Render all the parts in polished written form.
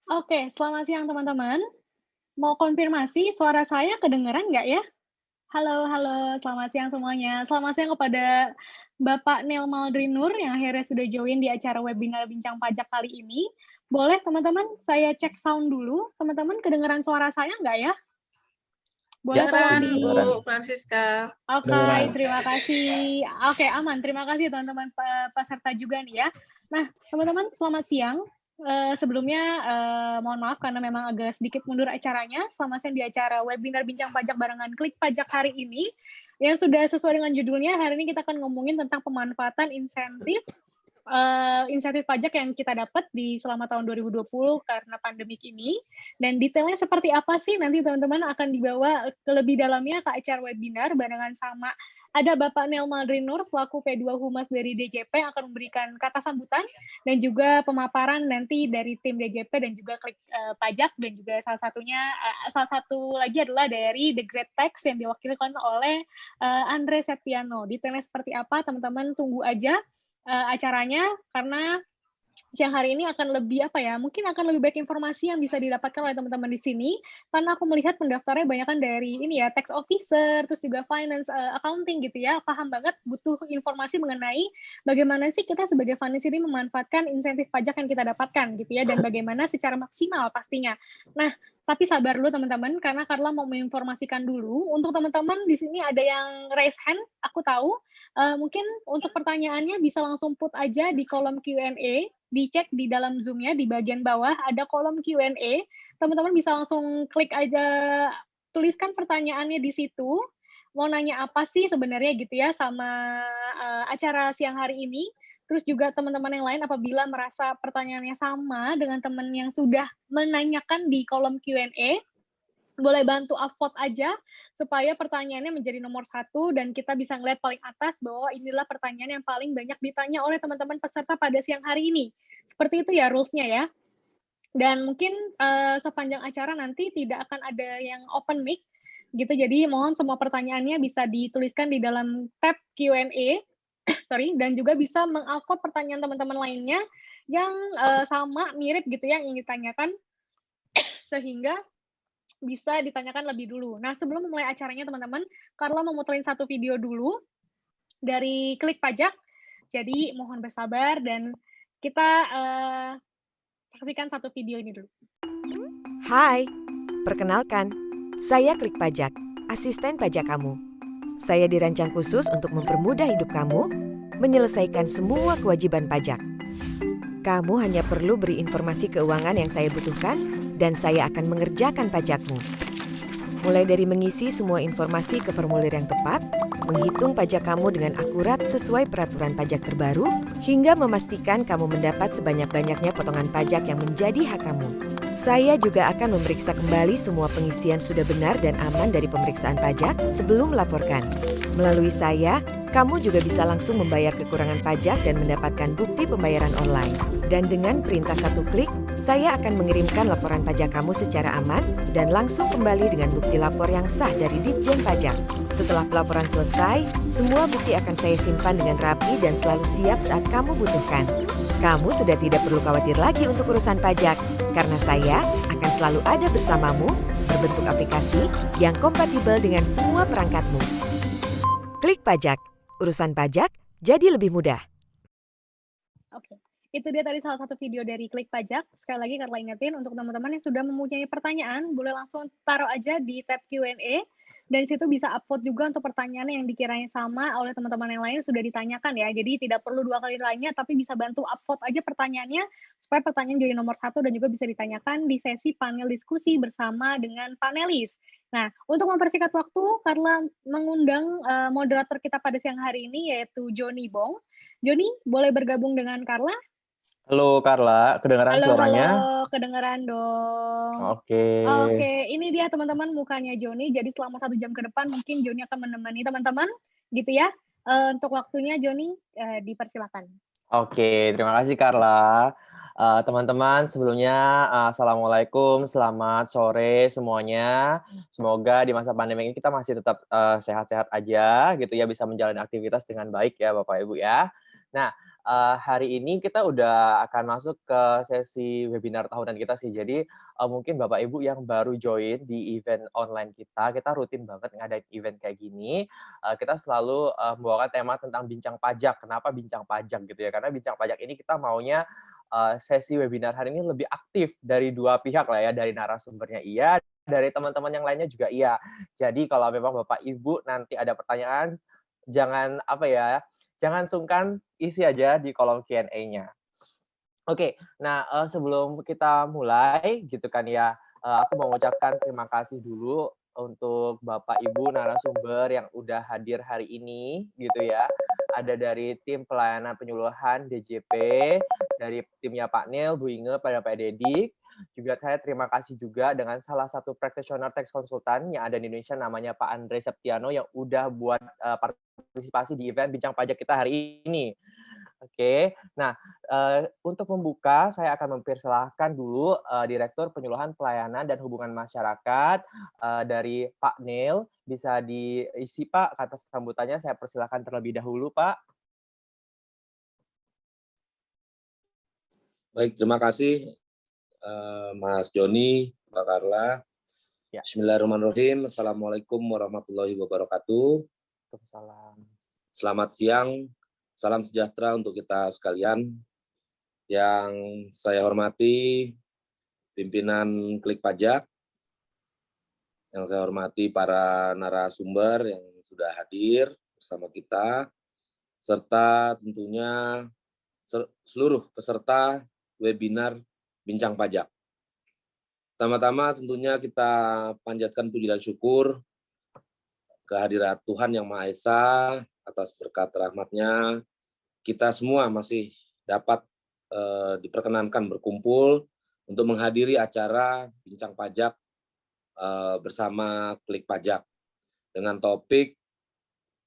Oke, selamat siang teman-teman. Mau konfirmasi suara saya kedengeran nggak ya? Halo halo, selamat siang semuanya. Selamat siang kepada Bapak Nel Maldrinur yang akhirnya sudah join di acara webinar Bincang Pajak kali ini. Boleh teman-teman saya cek sound dulu, teman-teman kedengeran suara saya nggak ya? Boleh tolong Kedengeran, di Bu Kedengeran. Francisca. Oke, Kedengeran. terima kasih. Oke, aman. Terima kasih teman-teman peserta juga nih ya. Nah, teman-teman selamat siang. Sebelumnya mohon maaf karena memang agak sedikit mundur acaranya. Selamat siang di acara webinar Bincang Pajak barengan Klik Pajak hari ini. Yang sudah sesuai dengan judulnya, hari ini kita akan ngomongin tentang pemanfaatan insentif pajak yang kita dapat di selama tahun 2020 karena pandemik ini. Dan detailnya seperti apa sih nanti teman-teman akan dibawa ke lebih dalamnya ke acara webinar barengan sama ada Bapak Nel Maldrinur selaku P2 Humas dari DJP yang akan memberikan kata sambutan dan juga pemaparan nanti dari tim DJP dan juga Klik Pajak dan juga salah satu lagi adalah dari The Great Tax yang diwakilkan oleh Andre Septiano. Detailnya seperti apa teman-teman tunggu aja acaranya karena siang hari ini akan lebih apa ya, mungkin akan lebih baik informasi yang bisa didapatkan oleh teman-teman di sini, karena aku melihat pendaftarnya banyak kan dari ini ya, tax officer, terus juga finance, accounting gitu ya, paham banget butuh informasi mengenai bagaimana sih kita sebagai finance ini memanfaatkan insentif pajak yang kita dapatkan gitu ya, dan bagaimana secara maksimal pastinya. Nah, tapi sabar dulu teman-teman, karena Carla mau menginformasikan dulu, untuk teman-teman di sini ada yang raise hand, aku tahu, mungkin untuk pertanyaannya bisa langsung put aja di kolom Q&A, dicek di dalam Zoom-nya di bagian bawah ada kolom Q&A, teman-teman bisa langsung klik aja, tuliskan pertanyaannya di situ, mau nanya apa sih sebenarnya gitu ya sama, acara siang hari ini. Terus juga teman-teman yang lain apabila merasa pertanyaannya sama dengan teman yang sudah menanyakan di kolom Q&A, boleh bantu upvote aja, supaya pertanyaannya menjadi nomor satu dan kita bisa ngelihat paling atas bahwa inilah pertanyaan yang paling banyak ditanya oleh teman-teman peserta pada siang hari ini. Seperti itu ya rules-nya ya. Dan mungkin, sepanjang acara nanti tidak akan ada yang open mic, gitu. Jadi mohon semua pertanyaannya bisa dituliskan di dalam tab Q&A, sorry, dan juga bisa meng-upvote pertanyaan teman-teman lainnya yang, sama, mirip gitu ya, yang ingin ditanyakan, sehingga bisa ditanyakan lebih dulu. Nah, sebelum memulai acaranya teman-teman, Carla mau muterin satu video dulu dari Klik Pajak. Jadi mohon bersabar dan kita saksikan satu video ini dulu. Hai, perkenalkan, saya Klik Pajak, asisten pajak kamu. Saya dirancang khusus untuk mempermudah hidup kamu, menyelesaikan semua kewajiban pajak. Kamu hanya perlu beri informasi keuangan yang saya butuhkan, dan saya akan mengerjakan pajakmu. Mulai dari mengisi semua informasi ke formulir yang tepat, menghitung pajak kamu dengan akurat sesuai peraturan pajak terbaru, hingga memastikan kamu mendapat sebanyak-banyaknya potongan pajak yang menjadi hak kamu. Saya juga akan memeriksa kembali semua pengisian sudah benar dan aman dari pemeriksaan pajak sebelum melaporkan. Melalui saya, kamu juga bisa langsung membayar kekurangan pajak dan mendapatkan bukti pembayaran online. Dan dengan perintah satu klik, saya akan mengirimkan laporan pajak kamu secara aman dan langsung kembali dengan bukti lapor yang sah dari Ditjen Pajak. Setelah pelaporan selesai, semua bukti akan saya simpan dengan rapi dan selalu siap saat kamu butuhkan. Kamu sudah tidak perlu khawatir lagi untuk urusan pajak, karena saya akan selalu ada bersamamu berbentuk aplikasi yang kompatibel dengan semua perangkatmu. Klik Pajak, urusan pajak jadi lebih mudah. Oke, itu dia tadi salah satu video dari Klik Pajak. Sekali lagi Carla ingetin untuk teman-teman yang sudah mempunyai pertanyaan, boleh langsung taruh aja di tab Q&A, dan di situ bisa upvote juga untuk pertanyaan yang dikiranya sama oleh teman-teman yang lain sudah ditanyakan ya. Jadi tidak perlu 2 kali tanya, tapi bisa bantu upvote aja pertanyaannya, supaya pertanyaan jadi nomor satu dan juga bisa ditanyakan di sesi panel diskusi bersama dengan panelis. Nah, untuk mempersingkat waktu, Carla mengundang, moderator kita pada siang hari ini yaitu Joni Bong. Joni, boleh bergabung dengan Carla? Halo Carla, kedengaran Halo halo, suaranya? kedengeran dong. Oke. Oke, ini dia teman-teman mukanya Joni, jadi selama 1 jam ke depan mungkin Joni akan menemani teman-teman, gitu ya. Untuk waktunya Joni, dipersilakan. Oke, terima kasih Carla. Teman-teman sebelumnya, assalamualaikum, selamat sore semuanya. Semoga di masa pandemi ini kita masih tetap, sehat-sehat aja gitu ya, bisa menjalani aktivitas dengan baik ya Bapak Ibu ya. Nah, hari ini kita udah akan masuk ke sesi webinar tahunan kita sih. Jadi, mungkin Bapak Ibu yang baru join di event online kita rutin banget ngadain event kayak gini. Kita selalu, membawakan tema tentang bincang pajak. Kenapa bincang pajak gitu ya, karena bincang pajak ini kita maunya, sesi webinar hari ini lebih aktif dari dua pihak lah ya, dari narasumbernya iya, dari teman-teman yang lainnya juga iya. Jadi kalau memang Bapak Ibu nanti ada pertanyaan, jangan apa ya, jangan sungkan isi aja di kolom Q&A-nya. Oke, nah, sebelum kita mulai gitu kan ya, aku mau mengucapkan terima kasih dulu untuk Bapak Ibu narasumber yang udah hadir hari ini gitu ya. Ada dari tim pelayanan penyuluhan DJP, dari timnya Pak Nil, Bu Inge, pada Pak Dedik. Juga saya terima kasih juga dengan salah satu practitioner tax konsultan yang ada di Indonesia namanya Pak Andre Septiano yang udah buat, partisipasi di event bincang pajak kita hari ini. Oke, nah, untuk membuka saya akan mempersilahkan dulu, Direktur Penyuluhan Pelayanan dan Hubungan Masyarakat, dari Pak Nil. Bisa diisi Pak kata sambutannya, saya persilahkan terlebih dahulu Pak. Baik, terima kasih Mas Joni, Mbak Carla. Ya. Bismillahirrahmanirrahim. Assalamualaikum warahmatullahi wabarakatuh. Waalaikumsalam. Selamat siang, salam sejahtera untuk kita sekalian. Yang saya hormati pimpinan Klik Pajak, yang saya hormati para narasumber yang sudah hadir bersama kita, serta tentunya seluruh peserta webinar Bincang Pajak. Pertama-tama tentunya kita panjatkan puji dan syukur kehadirat Tuhan Yang Maha Esa atas berkat rahmat-Nya. Kita semua masih dapat diperkenankan berkumpul untuk menghadiri acara Bincang Pajak bersama Klik Pajak dengan topik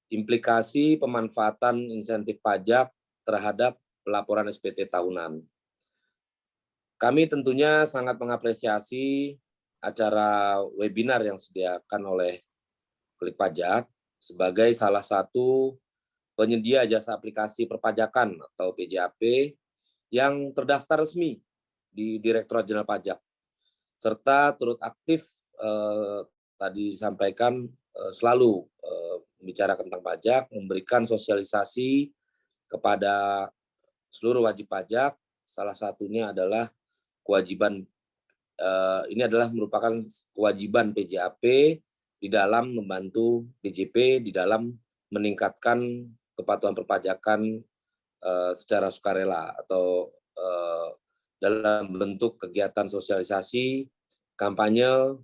implikasi pemanfaatan insentif pajak terhadap pelaporan SPT tahunan. Kami tentunya sangat mengapresiasi acara webinar yang disediakan oleh Klik Pajak sebagai salah satu penyedia jasa aplikasi perpajakan atau PJAP yang terdaftar resmi di Direktorat Jenderal Pajak, serta turut aktif tadi disampaikan selalu membicarakan tentang pajak, memberikan sosialisasi kepada seluruh wajib pajak. Salah satunya adalah kewajiban ini adalah merupakan kewajiban PJAP di dalam membantu DJP di dalam meningkatkan kepatuhan perpajakan secara sukarela atau dalam bentuk kegiatan sosialisasi, kampanye,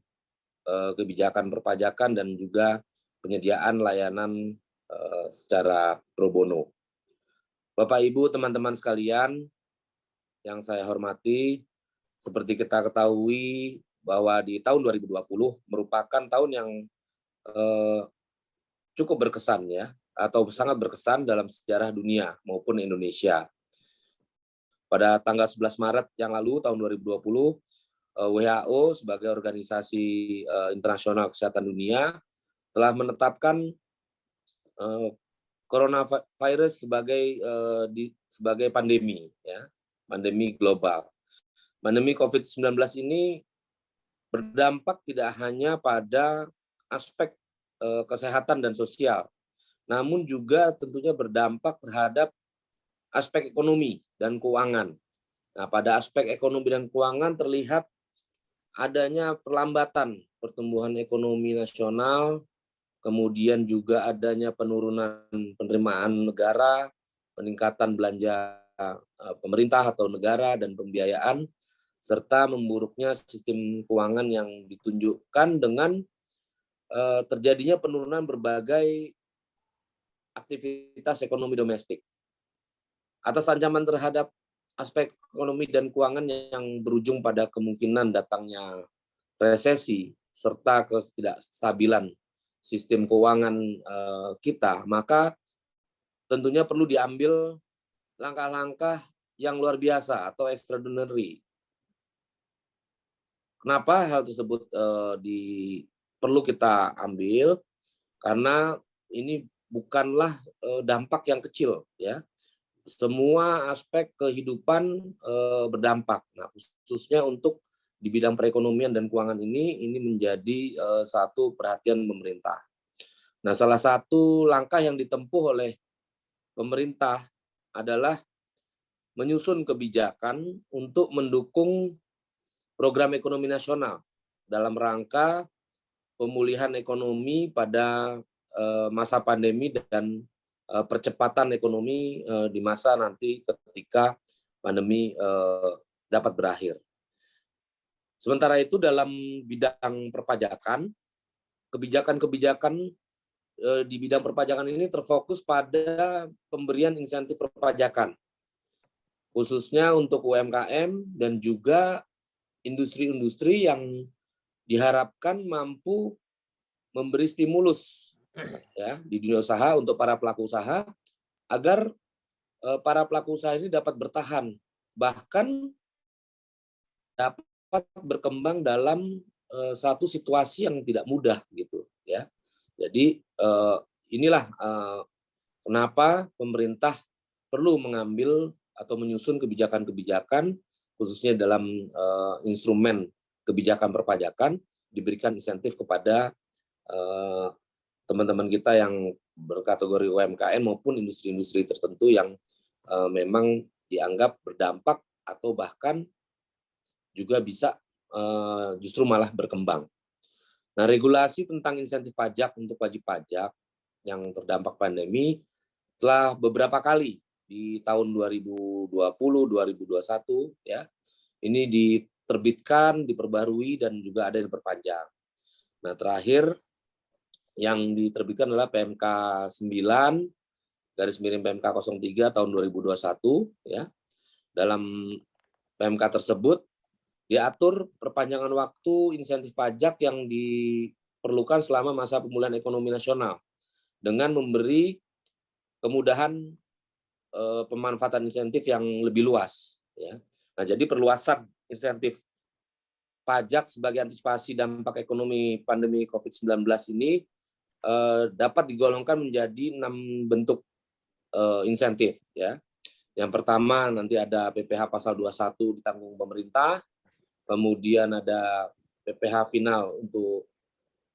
kebijakan perpajakan, dan juga penyediaan layanan secara pro bono. Bapak, Ibu, teman-teman sekalian yang saya hormati, seperti kita ketahui bahwa di tahun 2020 merupakan tahun yang cukup berkesan ya, atau sangat berkesan dalam sejarah dunia maupun Indonesia. Pada tanggal 11 Maret yang lalu tahun 2020, WHO sebagai organisasi internasional kesehatan dunia telah menetapkan coronavirus sebagai pandemi ya, pandemi global. Pandemi COVID-19 ini berdampak tidak hanya pada aspek kesehatan dan sosial, namun juga tentunya berdampak terhadap aspek ekonomi dan keuangan. Nah, pada aspek ekonomi dan keuangan terlihat adanya perlambatan pertumbuhan ekonomi nasional, kemudian juga adanya penurunan penerimaan negara, peningkatan belanja pemerintah atau negara dan pembiayaan, serta memburuknya sistem keuangan yang ditunjukkan dengan terjadinya penurunan berbagai aktivitas ekonomi domestik. Atas ancaman terhadap aspek ekonomi dan keuangan yang berujung pada kemungkinan datangnya resesi serta ketidakstabilan sistem keuangan kita, maka tentunya perlu diambil langkah-langkah yang luar biasa atau extraordinary. Kenapa hal tersebut perlu kita ambil? Karena ini bukanlah dampak yang kecil ya. semua aspek kehidupan berdampak. Nah, khususnya untuk di bidang perekonomian dan keuangan ini menjadi satu perhatian pemerintah. Nah, salah satu langkah yang ditempuh oleh pemerintah adalah menyusun kebijakan untuk mendukung program ekonomi nasional dalam rangka pemulihan ekonomi pada masa pandemi dan percepatan ekonomi di masa nanti ketika pandemi dapat berakhir. Sementara itu dalam bidang perpajakan, kebijakan-kebijakan di bidang perpajakan ini terfokus pada pemberian insentif perpajakan, khususnya untuk UMKM dan juga industri-industri yang diharapkan mampu memberi stimulus ya di dunia usaha untuk para pelaku usaha agar para pelaku usaha ini dapat bertahan, bahkan dapat berkembang dalam satu situasi yang tidak mudah gitu ya. Jadi inilah kenapa pemerintah perlu mengambil atau menyusun kebijakan-kebijakan khususnya dalam instrumen kebijakan perpajakan, diberikan insentif kepada teman-teman kita yang berkategori UMKM maupun industri-industri tertentu yang memang dianggap berdampak atau bahkan juga bisa justru malah berkembang. Nah, regulasi tentang insentif pajak untuk wajib pajak yang terdampak pandemi telah beberapa kali di tahun 2020, 2021 ya. Ini diterbitkan, diperbarui dan juga ada yang diperpanjang. Nah, terakhir yang diterbitkan adalah PMK 9/PMK 03 tahun 2021 ya. Dalam PMK tersebut diatur perpanjangan waktu insentif pajak yang diperlukan selama masa pemulihan ekonomi nasional dengan memberi kemudahan pemanfaatan insentif yang lebih luas ya. Nah, jadi perluasan insentif pajak sebagai antisipasi dampak ekonomi pandemi COVID-19 ini dapat digolongkan menjadi 6 bentuk insentif ya. Yang pertama nanti ada PPh pasal 21 ditanggung pemerintah, kemudian ada PPh final untuk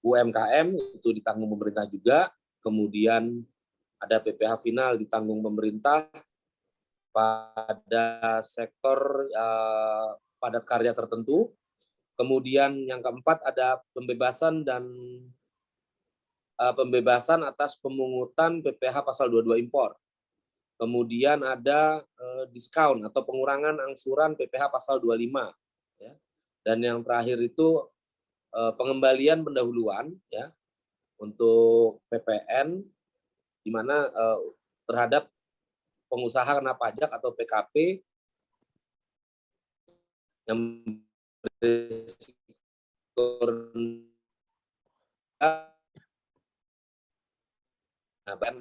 UMKM itu ditanggung pemerintah juga, kemudian ada PPh final ditanggung pemerintah pada sektor padat karya tertentu. Kemudian yang keempat ada pembebasan atas pemungutan PPh pasal 22 impor. Kemudian ada diskon atau pengurangan angsuran PPh pasal 25 ya. Dan yang terakhir itu pengembalian pendahuluan ya untuk PPN di mana terhadap pengusaha kena pajak atau PKP yang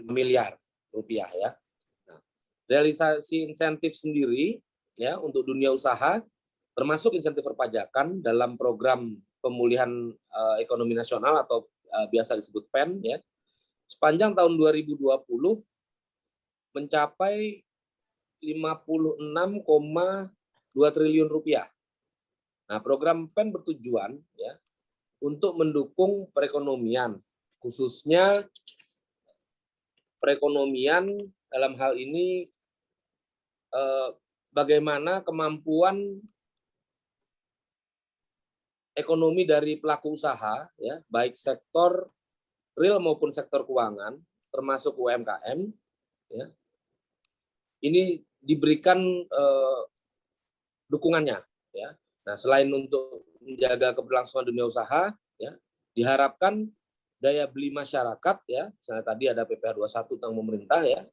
miliar rupiah ya. Nah, realisasi insentif sendiri ya untuk dunia usaha termasuk insentif perpajakan dalam program pemulihan ekonomi nasional atau biasa disebut PEN ya. Sepanjang tahun 2020 mencapai 56,2 triliun rupiah. Nah, program PEN bertujuan ya untuk mendukung perekonomian, khususnya perekonomian dalam hal ini bagaimana kemampuan ekonomi dari pelaku usaha ya, baik sektor real maupun sektor keuangan termasuk UMKM ya. Ini diberikan dukungannya ya. Nah, selain untuk menjaga keberlangsungan dunia usaha ya, diharapkan daya beli masyarakat ya, misalnya tadi ada PPh 21 tentang pemerintah ya.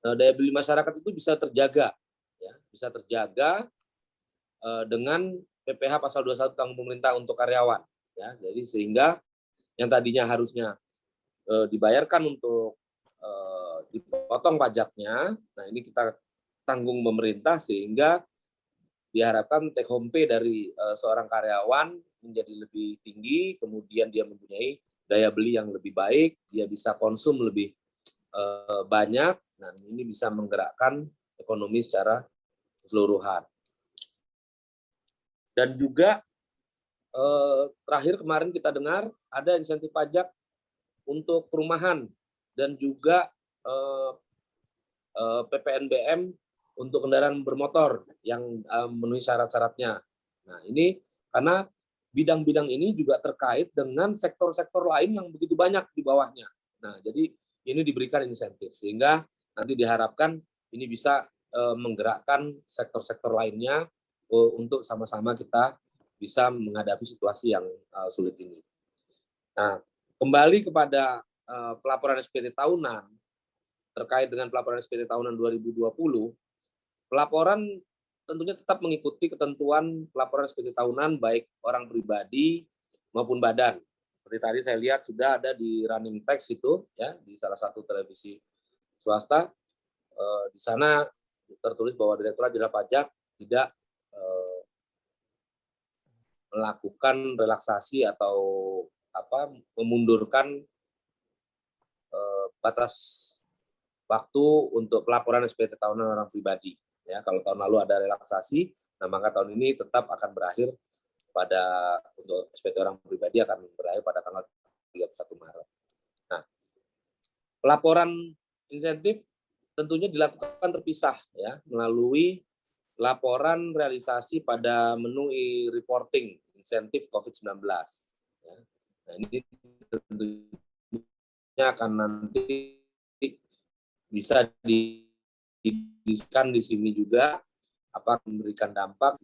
Nah, daya beli masyarakat itu bisa terjaga ya, bisa terjaga dengan PPh pasal 21 tentang pemerintah untuk karyawan ya. Jadi sehingga yang tadinya harusnya dibayarkan untuk dipotong pajaknya, nah ini kita tanggung pemerintah sehingga diharapkan take home pay dari seorang karyawan menjadi lebih tinggi, kemudian dia mempunyai daya beli yang lebih baik, dia bisa konsum lebih banyak, Nah, ini bisa menggerakkan ekonomi secara keseluruhan. Dan juga terakhir kemarin kita dengar ada insentif pajak untuk perumahan dan juga PPNBM untuk kendaraan bermotor yang memenuhi syarat-syaratnya. Nah, ini karena bidang-bidang ini juga terkait dengan sektor-sektor lain yang begitu banyak di bawahnya. Nah, jadi ini diberikan insentif sehingga nanti diharapkan ini bisa menggerakkan sektor-sektor lainnya untuk sama-sama kita bisa menghadapi situasi yang sulit ini. Nah, kembali kepada pelaporan SPT tahunan, terkait dengan pelaporan SPT tahunan 2020, pelaporan tentunya tetap mengikuti ketentuan pelaporan SPT tahunan baik orang pribadi maupun badan. Seperti tadi saya lihat sudah ada di running text itu ya di salah satu televisi swasta. Di sana tertulis bahwa Direktorat Jenderal Pajak tidak melakukan relaksasi atau memundurkan batas waktu untuk pelaporan SPT tahunan orang pribadi. Ya, kalau tahun lalu ada relaksasi, nah maka tahun ini tetap akan berakhir pada untuk SPT orang pribadi akan berakhir pada tanggal 31 Maret. Nah, pelaporan insentif tentunya dilakukan terpisah ya melalui laporan realisasi pada menu e-reporting insentif COVID-19. Ya. Nah, ini tentunya akan nanti bisa didiskusikan di sini juga apa memberikan dampak.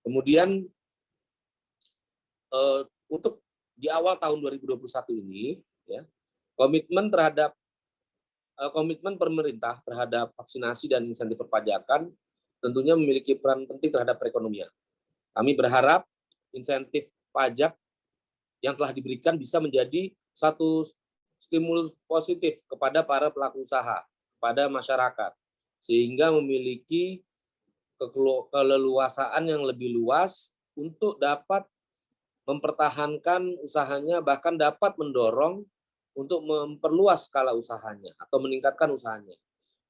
Kemudian untuk di awal tahun 2021 ini ya komitmen pemerintah terhadap vaksinasi dan insentif perpajakan tentunya memiliki peran penting terhadap perekonomian. Kami berharap insentif pajak yang telah diberikan bisa menjadi satu stimulus positif kepada para pelaku usaha, kepada masyarakat, sehingga memiliki keleluasaan yang lebih luas untuk dapat mempertahankan usahanya, bahkan dapat mendorong untuk memperluas skala usahanya atau meningkatkan usahanya.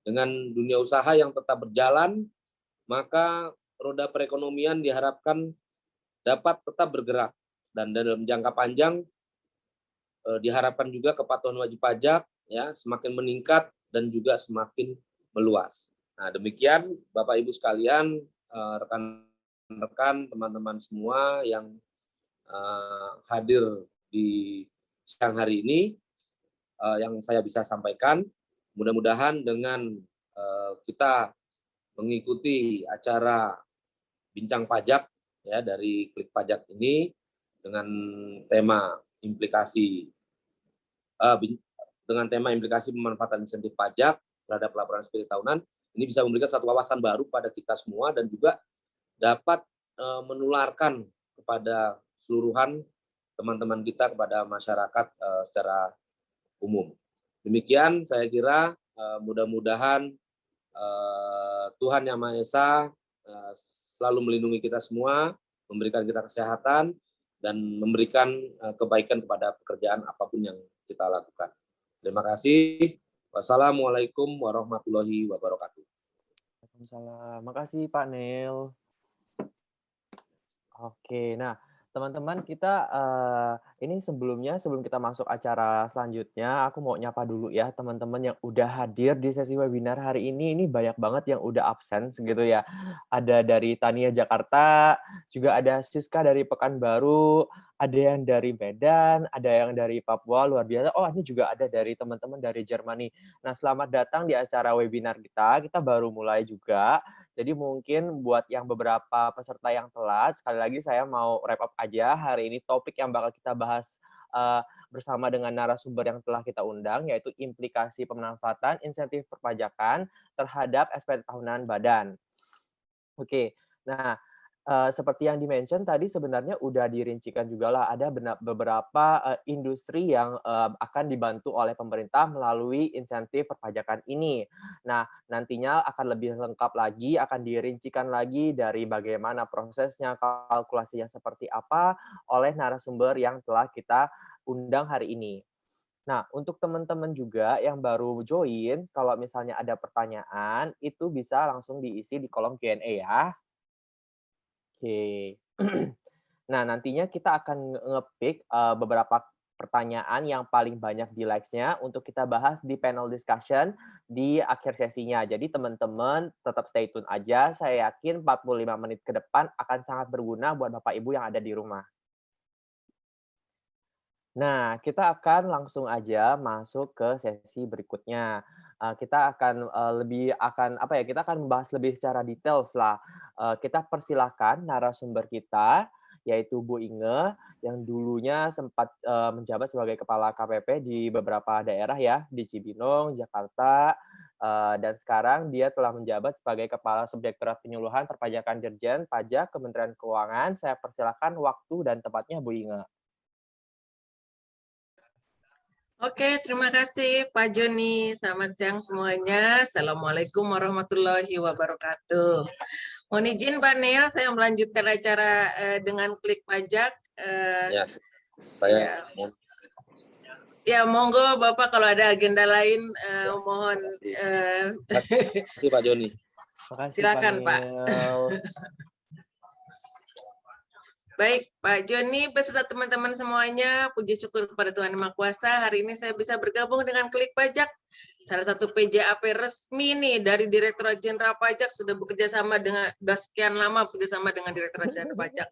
Dengan dunia usaha yang tetap berjalan, maka roda perekonomian diharapkan dapat tetap bergerak dan dalam jangka panjang diharapkan juga kepatuhan wajib pajak ya semakin meningkat dan juga semakin meluas. Nah, demikian Bapak Ibu sekalian, rekan-rekan, teman-teman semua yang hadir di siang hari ini yang saya bisa sampaikan. Mudah-mudahan dengan kita mengikuti acara bincang pajak ya dari Klik Pajak ini dengan tema implikasi pemanfaatan insentif pajak terhadap laporan SPT tahunan, ini bisa memberikan satu wawasan baru pada kita semua dan juga dapat menularkan kepada seluruhan teman-teman kita, kepada masyarakat secara umum. Demikian saya kira mudah-mudahan Tuhan Yang Maha Esa selalu melindungi kita semua, memberikan kita kesehatan, dan memberikan kebaikan kepada pekerjaan apapun yang kita lakukan. Terima kasih. Wassalamualaikum warahmatullahi wabarakatuh. Waalaikumsalam. Makasih Pak Nil. Oke, nah teman-teman kita ini sebelum kita masuk acara selanjutnya, aku mau nyapa dulu ya teman-teman yang udah hadir di sesi webinar hari ini. Ini banyak banget yang udah absen gitu ya. Ada dari Tania Jakarta, juga ada Siska dari Pekanbaru, ada yang dari Medan, ada yang dari Papua, luar biasa. Oh, ini juga ada dari teman-teman dari Jermani. Nah, selamat datang di acara webinar kita. Kita baru mulai juga. Jadi mungkin buat yang beberapa peserta yang telat, sekali lagi saya mau wrap up aja hari ini topik yang bakal kita bahas bersama dengan narasumber yang telah kita undang, yaitu implikasi pemanfaatan insentif perpajakan terhadap SPT tahunan badan. Oke, nah seperti yang di-mention tadi sebenarnya udah dirincikan juga lah, ada beberapa industri yang akan dibantu oleh pemerintah melalui insentif perpajakan ini. Nah, nantinya akan lebih lengkap lagi, akan dirincikan lagi dari bagaimana prosesnya, kalkulasinya seperti apa oleh narasumber yang telah kita undang hari ini. Nah, untuk teman-teman juga yang baru join, kalau misalnya ada pertanyaan, itu bisa langsung diisi di kolom Q&A ya. Oke. Nah, nantinya kita akan nge-pick beberapa pertanyaan yang paling banyak di likes-nya untuk kita bahas di panel discussion di akhir sesinya. Jadi teman-teman tetap stay tune aja, saya yakin 45 menit ke depan akan sangat berguna buat Bapak Ibu yang ada di rumah. Nah, kita akan langsung aja masuk ke sesi berikutnya. Kita akan, kita akan membahas lebih secara details lah. Kita persilahkan narasumber kita, yaitu Bu Inge, yang dulunya sempat, menjabat sebagai Kepala KPP di beberapa daerah ya, di Cibinong, Jakarta, dan sekarang dia telah menjabat sebagai Kepala Subdirektorat Penyuluhan Perpajakan Dirjen Pajak Kementerian Keuangan. Saya persilahkan waktu dan tempatnya Bu Inge. Oke, terima kasih Pak Joni. Selamat siang semuanya. Assalamualaikum warahmatullahi wabarakatuh. Mohon izin Pak Nel, saya melanjutkan acara dengan klik pajak. Ya, saya Ya, monggo Bapak kalau ada agenda lain mohon. Terima kasih Pak Joni. Silakan Pak. Baik, Pak Joni beserta teman-teman semuanya, puji syukur kepada Tuhan Yang Maha Kuasa. Hari ini saya bisa bergabung dengan Klik Pajak, salah satu PJAP resmi nih dari Direktorat Jenderal Pajak, sudah bekerja sama dengan sekian lama bekerja sama dengan Direktorat Jenderal Pajak.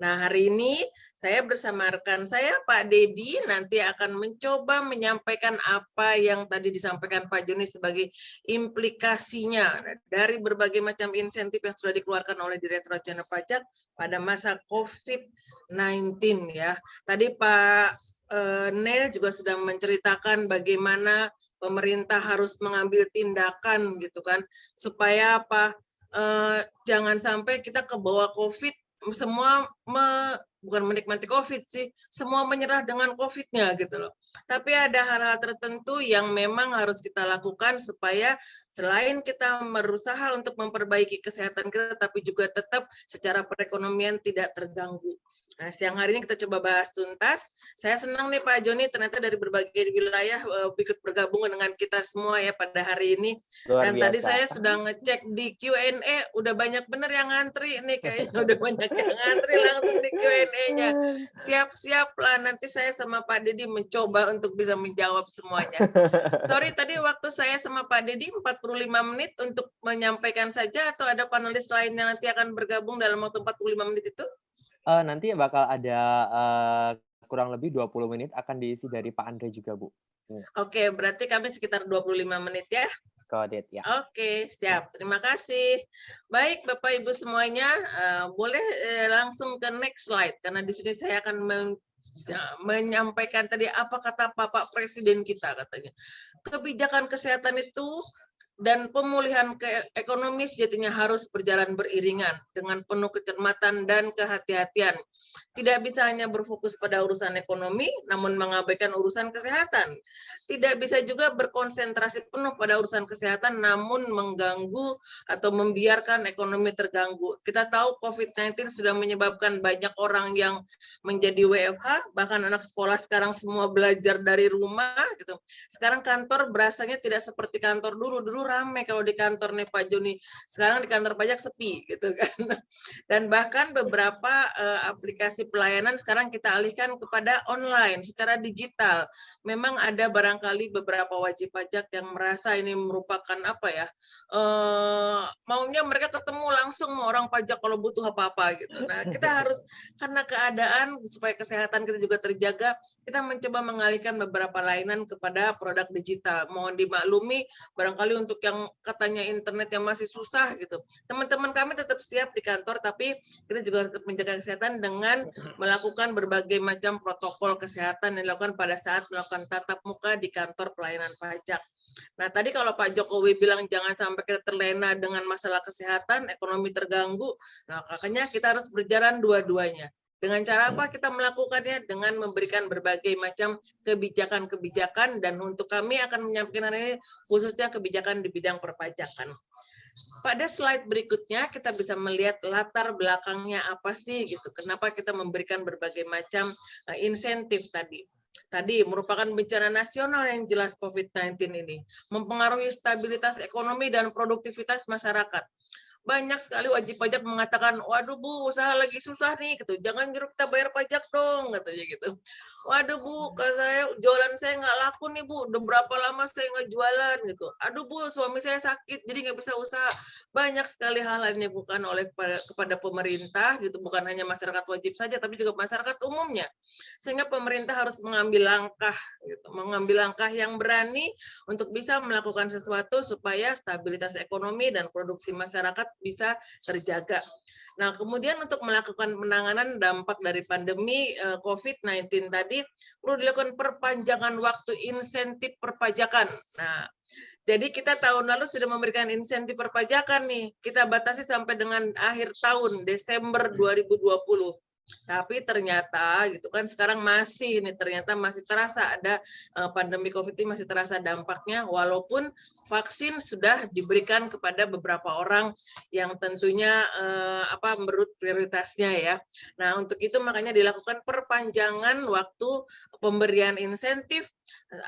Nah, hari ini saya bersama rekan saya Pak Dedi nanti akan mencoba menyampaikan apa yang tadi disampaikan Pak Joni sebagai implikasinya dari berbagai macam insentif yang sudah dikeluarkan oleh Direktorat Jenderal Pajak pada masa COVID-19 ya. Tadi Pak Nel juga sudah menceritakan bagaimana pemerintah harus mengambil tindakan gitu kan, supaya apa? Jangan sampai kita kebawa COVID, semua bukan menikmati COVID sih, semua menyerah dengan COVID-nya gitu loh. Tapi ada hal-hal tertentu yang memang harus kita lakukan supaya selain kita berusaha untuk memperbaiki kesehatan kita, tapi juga tetap secara perekonomian tidak terganggu. Nah, siang hari ini kita coba bahas tuntas. Saya senang nih Pak Joni, ternyata dari berbagai wilayah ikut bergabung dengan kita semua ya pada hari ini. Dan tadi saya sudah ngecek di Q&A, udah banyak bener yang ngantri nih kayaknya, udah banyak yang ngantri langsung di Q&A-nya. Siap-siap lah, nanti saya sama Pak Dedi mencoba untuk bisa menjawab semuanya. Sorry, tadi waktu saya sama Pak Dedi 45 menit untuk menyampaikan saja, atau ada panelis lain yang nanti akan bergabung dalam waktu 45 menit itu? Nanti bakal ada kurang lebih 20 menit akan diisi dari Pak Andre juga, Bu. Oke, berarti kami sekitar 25 menit ya? Kodet ya. Oke, siap. Terima kasih. Baik, Bapak Ibu semuanya, boleh langsung ke next slide, karena di sini saya akan menyampaikan tadi apa kata Bapak Presiden kita katanya. Kebijakan kesehatan itu dan pemulihan ekonomi sejatinya harus berjalan beriringan dengan penuh kecermatan dan kehati-hatian. Tidak bisa hanya berfokus pada urusan ekonomi, namun mengabaikan urusan kesehatan. Tidak bisa juga berkonsentrasi penuh pada urusan kesehatan, namun mengganggu atau membiarkan ekonomi terganggu. Kita tahu COVID-19 sudah menyebabkan banyak orang yang menjadi WFH, bahkan anak sekolah sekarang semua belajar dari rumah. Gitu. Sekarang kantor berasanya tidak seperti kantor dulu. Dulu ramai kalau di kantor nih Pak Joni. Sekarang di kantor pajak sepi, gitu kan. Dan bahkan beberapa aplikasi pelayanan sekarang kita alihkan kepada online secara digital. Memang ada barangkali beberapa wajib pajak yang merasa ini merupakan apa ya, maunya mereka ketemu langsung sama orang pajak kalau butuh apa-apa gitu. Nah, kita harus karena keadaan supaya kesehatan kita juga terjaga, kita mencoba mengalihkan beberapa layanan kepada produk digital. Mohon dimaklumi barangkali untuk yang katanya internet yang masih susah gitu. Teman-teman kami tetap siap di kantor, tapi kita juga harus menjaga kesehatan dengan melakukan berbagai macam protokol kesehatan yang dilakukan pada saat melakukan tatap muka di kantor pelayanan pajak. Nah, tadi kalau Pak Jokowi bilang jangan sampai kita terlena dengan masalah kesehatan, ekonomi terganggu, nah makanya kita harus berjalan dua-duanya. Dengan cara apa kita melakukannya? Dengan memberikan berbagai macam kebijakan-kebijakan, dan untuk kami akan menyampaikan ini khususnya kebijakan di bidang perpajakan. Pada slide berikutnya kita bisa melihat latar belakangnya apa sih gitu. Kenapa kita memberikan berbagai macam insentif tadi. tadi merupakan bencana nasional yang jelas COVID-19 ini, mempengaruhi stabilitas ekonomi dan produktivitas masyarakat. Banyak sekali wajib pajak mengatakan, waduh Bu, usaha lagi susah nih, gitu. Jangan nyuruh kita bayar pajak dong, katanya gitu. Waduh Bu, jualan saya nggak laku nih Bu, udah berapa lama saya nggak jualan gitu. Aduh Bu, suami saya sakit, jadi nggak bisa usaha. Banyak sekali hal yang dilakukan oleh kepada pemerintah, gitu. Bukan hanya masyarakat wajib saja, tapi juga masyarakat umumnya. Sehingga pemerintah harus mengambil langkah, gitu. Mengambil langkah yang berani untuk bisa melakukan sesuatu supaya stabilitas ekonomi dan produksi masyarakat bisa terjaga. Nah, kemudian untuk melakukan penanganan dampak dari pandemi COVID-19 tadi, perlu dilakukan perpanjangan waktu insentif perpajakan. Nah, jadi kita tahun lalu sudah memberikan insentif perpajakan nih, kita batasi sampai dengan akhir tahun, Desember 2020. Tapi ternyata gitu kan sekarang masih ternyata masih terasa ada pandemi COVID ini, masih terasa dampaknya walaupun vaksin sudah diberikan kepada beberapa orang yang tentunya menurut prioritasnya ya. Nah, untuk itu makanya dilakukan perpanjangan waktu pemberian insentif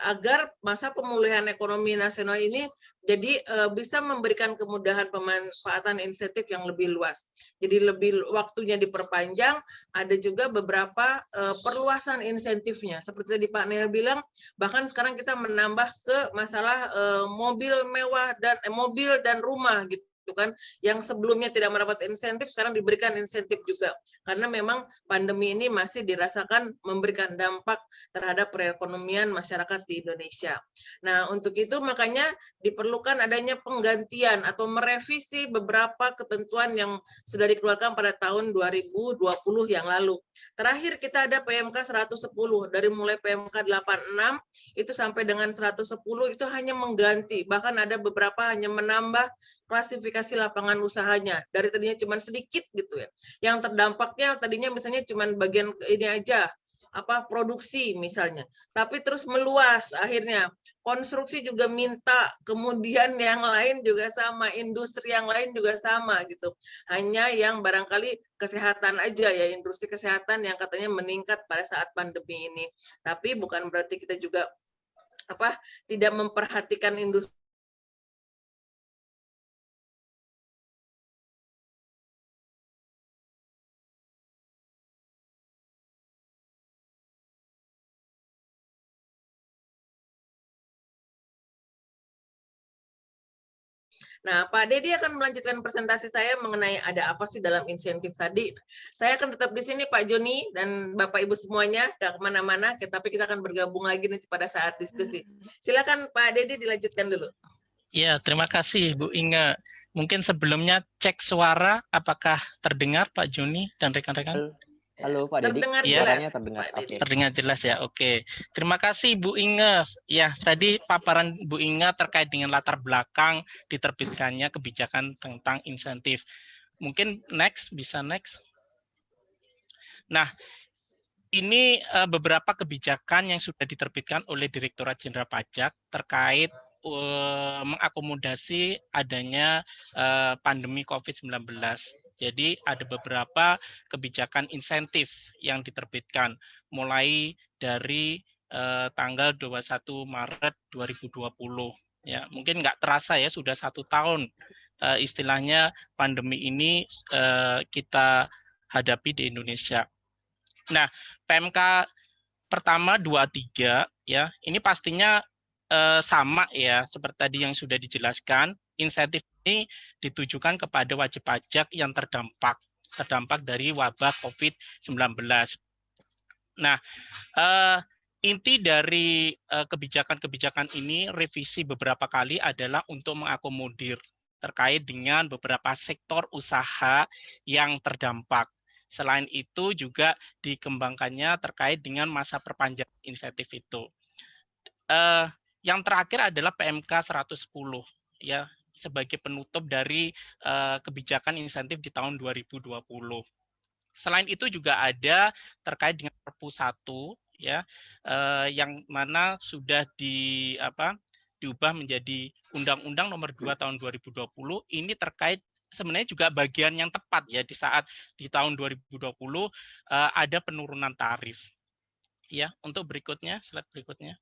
agar masa pemulihan ekonomi nasional ini jadi bisa memberikan kemudahan pemanfaatan insentif yang lebih luas. Jadi lebih waktunya diperpanjang, ada juga beberapa perluasan insentifnya. Seperti tadi Pak Nel bilang, bahkan sekarang kita menambah ke masalah mobil mewah dan mobil dan rumah gitu kan, yang sebelumnya tidak mendapat insentif sekarang diberikan insentif juga karena memang pandemi ini masih dirasakan memberikan dampak terhadap perekonomian masyarakat di Indonesia. Nah, untuk itu makanya diperlukan adanya penggantian atau merevisi beberapa ketentuan yang sudah dikeluarkan pada tahun 2020 yang lalu. Terakhir kita ada PMK 110, dari mulai PMK 86 itu sampai dengan 110 itu hanya mengganti, bahkan ada beberapa hanya menambah klasifikasi lapangan usahanya. Dari tadinya cuma sedikit gitu ya. Yang terdampaknya tadinya misalnya cuma bagian ini aja, produksi misalnya. Tapi terus meluas akhirnya. Konstruksi juga minta, kemudian yang lain juga sama, industri yang lain juga sama gitu. Hanya yang barangkali kesehatan aja ya, industri kesehatan yang katanya meningkat pada saat pandemi ini. Tapi bukan berarti kita juga tidak memperhatikan industri. Nah, Pak Dedi akan melanjutkan presentasi saya mengenai ada apa sih dalam insentif tadi. Saya akan tetap di sini, Pak Joni, dan Bapak Ibu semuanya, nggak kemana-mana, tapi kita akan bergabung lagi nih pada saat diskusi. Silakan Pak Dedi dilanjutkan dulu. Ya, terima kasih Bu Inga. Mungkin sebelumnya cek suara, apakah terdengar Pak Joni dan rekan-rekan? Halo Pak Dedi, terdengar ya, jelas. Terdengar. Okay. Terdengar jelas ya, oke. Terima kasih Bu Inga. Ya, tadi paparan Bu Inga terkait dengan latar belakang diterbitkannya kebijakan tentang insentif. Mungkin bisa next. Nah, ini beberapa kebijakan yang sudah diterbitkan oleh Direktorat Jenderal Pajak terkait mengakomodasi adanya pandemi COVID-19. Jadi ada beberapa kebijakan insentif yang diterbitkan mulai dari tanggal 21 Maret 2020. Ya, mungkin nggak terasa ya sudah 1 tahun istilahnya pandemi ini kita hadapi di Indonesia. Nah, PMK pertama 23 ya, ini pastinya sama ya seperti tadi yang sudah dijelaskan. Insentif ini ditujukan kepada wajib pajak yang terdampak dari wabah COVID-19. Nah, inti dari kebijakan-kebijakan ini revisi beberapa kali adalah untuk mengakomodir terkait dengan beberapa sektor usaha yang terdampak. Selain itu juga dikembangkannya terkait dengan masa perpanjangan insentif itu. Yang terakhir adalah PMK 110 ya, sebagai penutup dari kebijakan insentif di tahun 2020. Selain itu juga ada terkait dengan Perpu 1 ya, yang mana sudah diubah menjadi Undang-Undang Nomor 2 tahun 2020. Ini terkait sebenarnya juga bagian yang tepat ya di saat di tahun 2020 ada penurunan tarif. Ya, untuk berikutnya, slide berikutnya.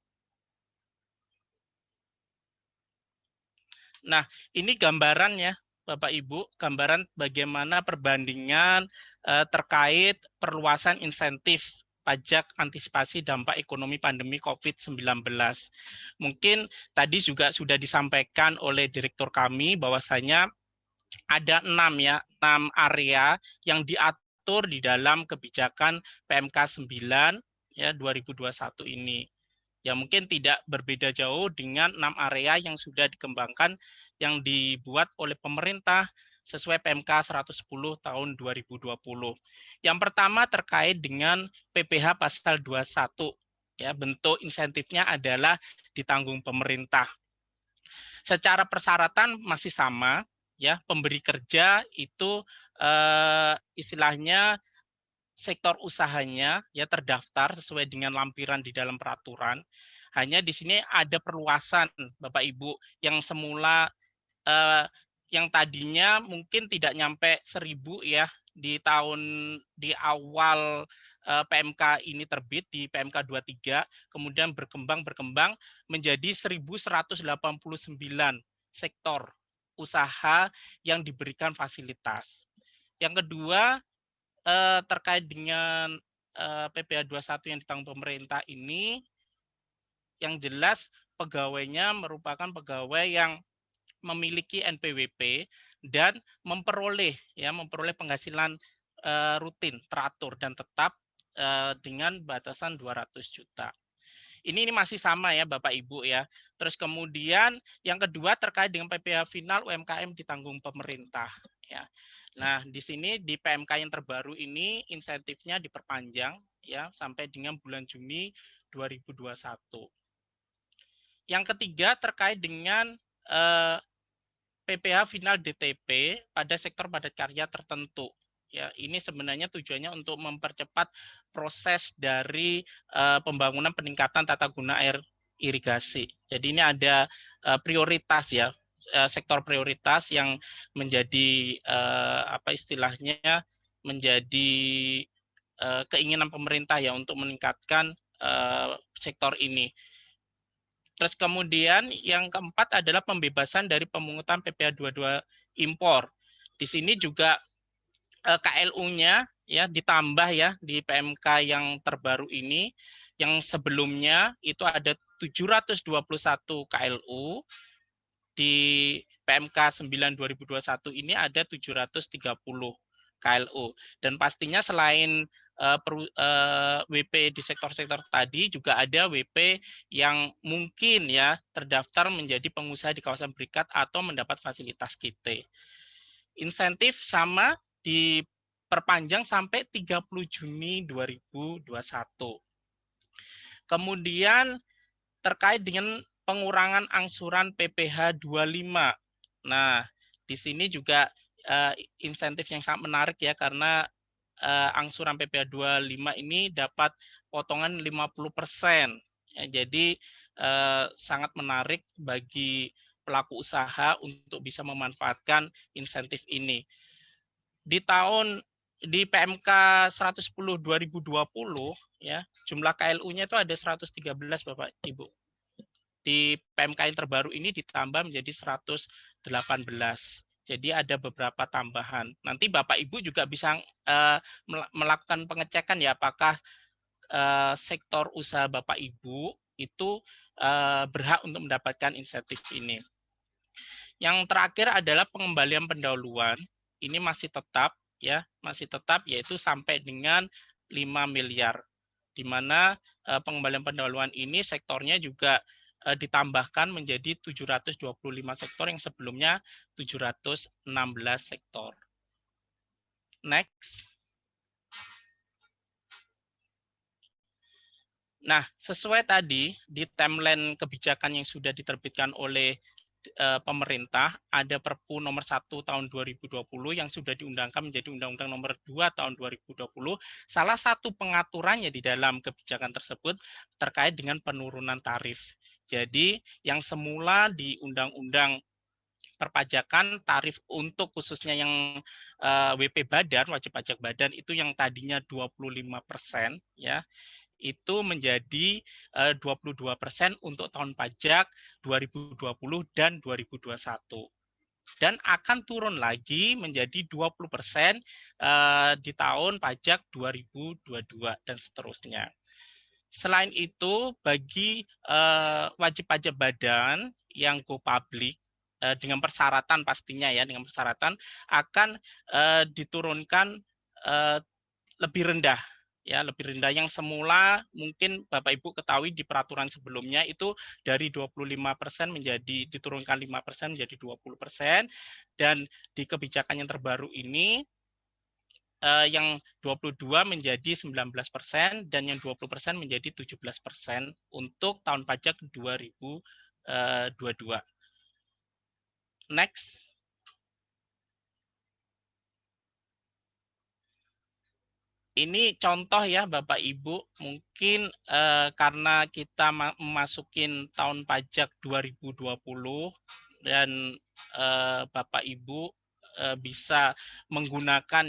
Nah, ini gambarannya, Bapak Ibu, gambaran bagaimana perbandingan terkait perluasan insentif pajak antisipasi dampak ekonomi pandemi COVID-19. Mungkin tadi juga sudah disampaikan oleh direktur kami bahwasanya ada 6 area yang diatur di dalam kebijakan PMK 9 ya 2021 ini. Ya mungkin tidak berbeda jauh dengan 6 area yang sudah dikembangkan yang dibuat oleh pemerintah sesuai PMK 110 tahun 2020. Yang pertama terkait dengan PPh pasal 21. Ya, bentuk insentifnya adalah ditanggung pemerintah. Secara persyaratan masih sama, ya, pemberi kerja itu istilahnya sektor usahanya ya terdaftar sesuai dengan lampiran di dalam peraturan. Hanya di sini ada perluasan Bapak Ibu yang semula yang tadinya mungkin tidak nyampe 1.000 ya di awal PMK ini terbit di PMK 23, kemudian berkembang menjadi 1.189 sektor usaha yang diberikan fasilitas. Yang kedua terkait dengan PPh 21 yang ditanggung pemerintah ini, yang jelas pegawainya merupakan pegawai yang memiliki NPWP dan memperoleh penghasilan rutin teratur dan tetap dengan batasan 200 juta. Ini masih sama ya Bapak Ibu ya. Terus kemudian yang kedua terkait dengan PPh final UMKM ditanggung pemerintah ya. Nah, di sini di PMK yang terbaru ini insentifnya diperpanjang ya sampai dengan bulan Juni 2021. Yang ketiga terkait dengan PPh final DTP pada sektor padat karya tertentu. Ya, ini sebenarnya tujuannya untuk mempercepat proses dari pembangunan peningkatan tata guna air irigasi. Jadi ini ada prioritas ya, sektor prioritas yang menjadi apa istilahnya menjadi keinginan pemerintah ya untuk meningkatkan sektor ini. Terus kemudian yang keempat adalah pembebasan dari pemungutan PPh 22 impor. Di sini juga KLU-nya ya ditambah ya di PMK yang terbaru ini, yang sebelumnya itu ada 721 KLU, di PMK 9 2021 ini ada 730 KLU. Dan pastinya selain WP di sektor-sektor tadi juga ada WP yang mungkin ya terdaftar menjadi pengusaha di kawasan berikat atau mendapat fasilitas KIT. Insentif sama diperpanjang sampai 30 Juni 2021. Kemudian terkait dengan pengurangan angsuran PPh 25. Nah, di sini juga insentif yang sangat menarik ya karena angsuran PPh 25 ini dapat potongan 50%. Ya, jadi sangat menarik bagi pelaku usaha untuk bisa memanfaatkan insentif ini. Di PMK 110 2020 ya, jumlah KLU-nya itu ada 113 Bapak Ibu. Di PMK yang terbaru ini ditambah menjadi 118. Jadi ada beberapa tambahan. Nanti Bapak Ibu juga bisa melakukan pengecekan ya apakah sektor usaha Bapak Ibu itu berhak untuk mendapatkan insentif ini. Yang terakhir adalah pengembalian pendahuluan. Ini masih tetap yaitu sampai dengan 5 miliar. Di mana pengembalian pendahuluan ini sektornya juga ditambahkan menjadi 725 sektor yang sebelumnya 716 sektor. Next. Nah, sesuai tadi di timeline kebijakan yang sudah diterbitkan oleh pemerintah, ada Perpu nomor 1 tahun 2020 yang sudah diundangkan menjadi Undang-Undang nomor 2 tahun 2020. Salah satu pengaturannya di dalam kebijakan tersebut terkait dengan penurunan tarif. Jadi yang semula di Undang-Undang perpajakan tarif untuk khususnya yang WP badan, wajib pajak badan itu yang tadinya 25% ya. itu menjadi 22% untuk tahun pajak 2020 dan 2021. Dan akan turun lagi menjadi 20% di tahun pajak 2022 dan seterusnya. Selain itu, bagi wajib pajak badan yang go public dengan persyaratan pastinya ya, dengan persyaratan akan diturunkan lebih rendah ya, lebih rendah yang semula mungkin Bapak Ibu ketahui di peraturan sebelumnya itu dari 25% menjadi diturunkan 5% menjadi 20%, dan di kebijakan yang terbaru ini yang 22 menjadi 19% dan yang 20% menjadi 17% untuk tahun pajak 2022. Next. Ini contoh ya Bapak Ibu, mungkin karena kita memasukin tahun pajak 2020 dan Bapak Ibu bisa menggunakan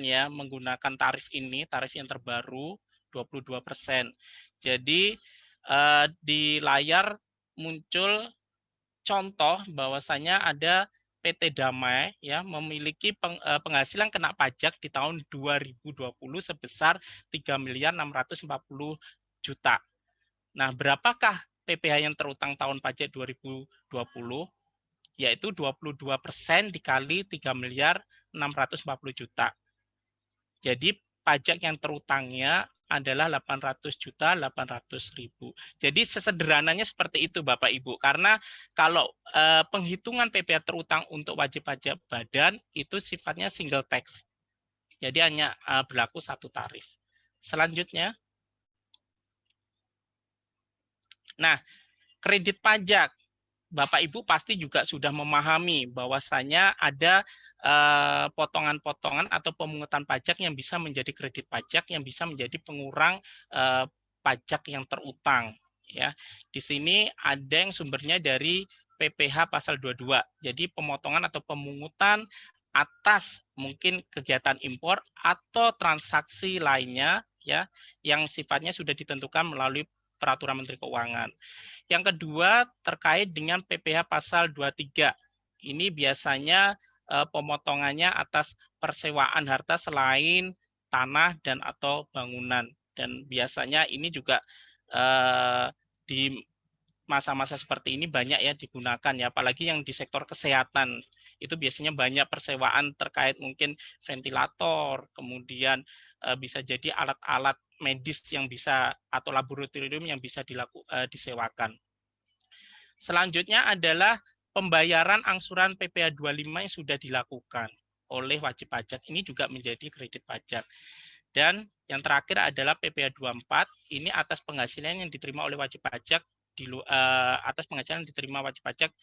tarif ini, tarif yang terbaru 22%. Jadi di layar muncul contoh bahwasanya ada PT Damai ya memiliki penghasilan kena pajak di tahun 2020 sebesar 3.640 juta. Nah, berapakah PPh yang terutang tahun pajak 2020? Yaitu 22% dikali 3.640 juta. Jadi pajak yang terutangnya adalah 800.800.000. Jadi sesederhananya seperti itu Bapak Ibu. Karena kalau penghitungan PPh terutang untuk wajib pajak badan itu sifatnya single tax. Jadi hanya berlaku satu tarif. Selanjutnya. Nah, kredit pajak. Bapak Ibu pasti juga sudah memahami bahwasanya ada potongan-potongan atau pemungutan pajak yang bisa menjadi kredit pajak yang bisa menjadi pengurang pajak yang terutang ya. Di sini ada yang sumbernya dari PPh pasal 22. Jadi pemotongan atau pemungutan atas mungkin kegiatan impor atau transaksi lainnya ya yang sifatnya sudah ditentukan melalui peraturan Menteri Keuangan. Yang kedua terkait dengan PPh pasal 23. Ini biasanya pemotongannya atas persewaan harta selain tanah dan atau bangunan. Dan biasanya ini juga di masa-masa seperti ini banyak ya digunakan ya, apalagi yang di sektor kesehatan. Itu biasanya banyak persewaan terkait mungkin ventilator, kemudian bisa jadi alat-alat medis yang bisa atau laboratorium yang bisa disewakan. Selanjutnya adalah pembayaran angsuran PPh 25 yang sudah dilakukan oleh wajib pajak. Ini juga menjadi kredit pajak. Dan yang terakhir adalah PPh 24, ini atas penghasilan yang diterima oleh wajib pajak atas penghasilan yang diterima wajib pajak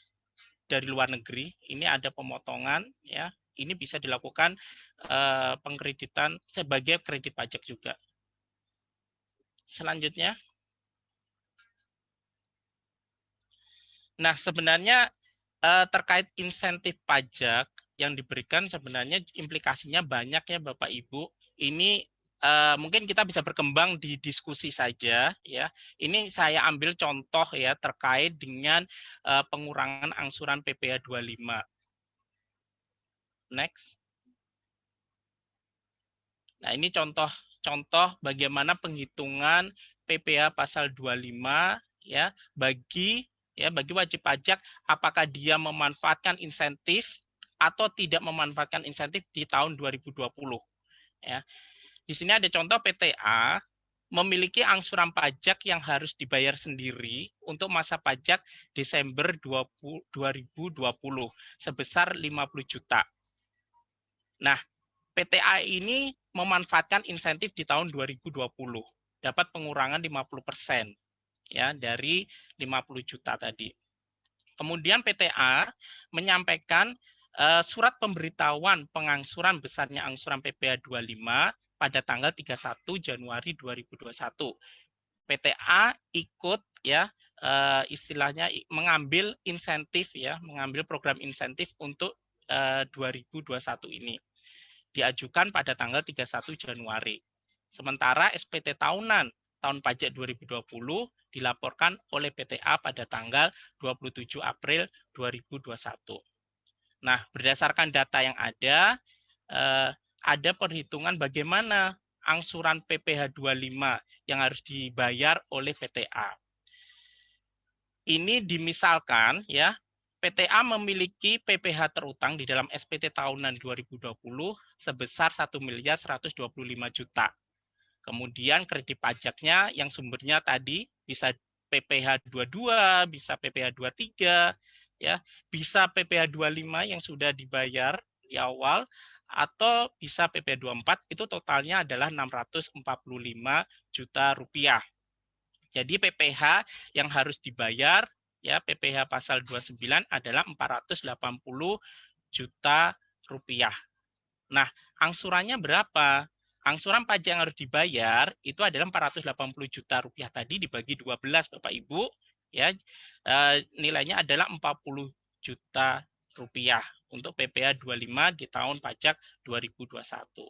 dari luar negeri. Ini ada pemotongan ya. Ini bisa dilakukan pengkreditan sebagai kredit pajak juga. Selanjutnya. Nah, sebenarnya terkait insentif pajak yang diberikan sebenarnya implikasinya banyak ya Bapak Ibu. Ini mungkin kita bisa berkembang di diskusi saja ya. Ini saya ambil contoh ya terkait dengan pengurangan angsuran PPh 25. Next. Nah, ini contoh bagaimana penghitungan PPh pasal 25 ya bagi wajib pajak apakah dia memanfaatkan insentif atau tidak memanfaatkan insentif di tahun 2020 ya. Di sini ada contoh PTA memiliki angsuran pajak yang harus dibayar sendiri untuk masa pajak Desember 2020 sebesar 50 juta. Nah, PTA ini memanfaatkan insentif di tahun 2020, dapat pengurangan 50% ya dari 50 juta tadi. Kemudian PTA menyampaikan surat pemberitahuan pengangsuran besarnya angsuran PPh 25 pada tanggal 31 Januari 2021. PTA ikut ya istilahnya mengambil insentif ya, mengambil program insentif untuk 2021 ini. Diajukan pada tanggal 31 Januari. Sementara SPT tahunan tahun pajak 2020 dilaporkan oleh PTA pada tanggal 27 April 2021. Nah, berdasarkan data yang ada perhitungan bagaimana angsuran PPh 25 yang harus dibayar oleh PTA. Ini dimisalkan ya, PTA memiliki PPh terutang di dalam SPT tahunan 2020 sebesar 1.125 juta. Kemudian kredit pajaknya yang sumbernya tadi bisa PPh 22, bisa PPh 23, ya, bisa PPh 25 yang sudah dibayar di awal, atau bisa PPh 24, itu totalnya adalah 645 juta rupiah. Jadi PPh yang harus dibayar, ya, PPh pasal 29 adalah 480 juta rupiah. Nah, angsurannya berapa? Angsuran pajak yang harus dibayar itu adalah 480 juta rupiah tadi dibagi 12, Bapak Ibu, ya, nilainya adalah 40 juta rupiah untuk PPh 25 di tahun pajak 2021.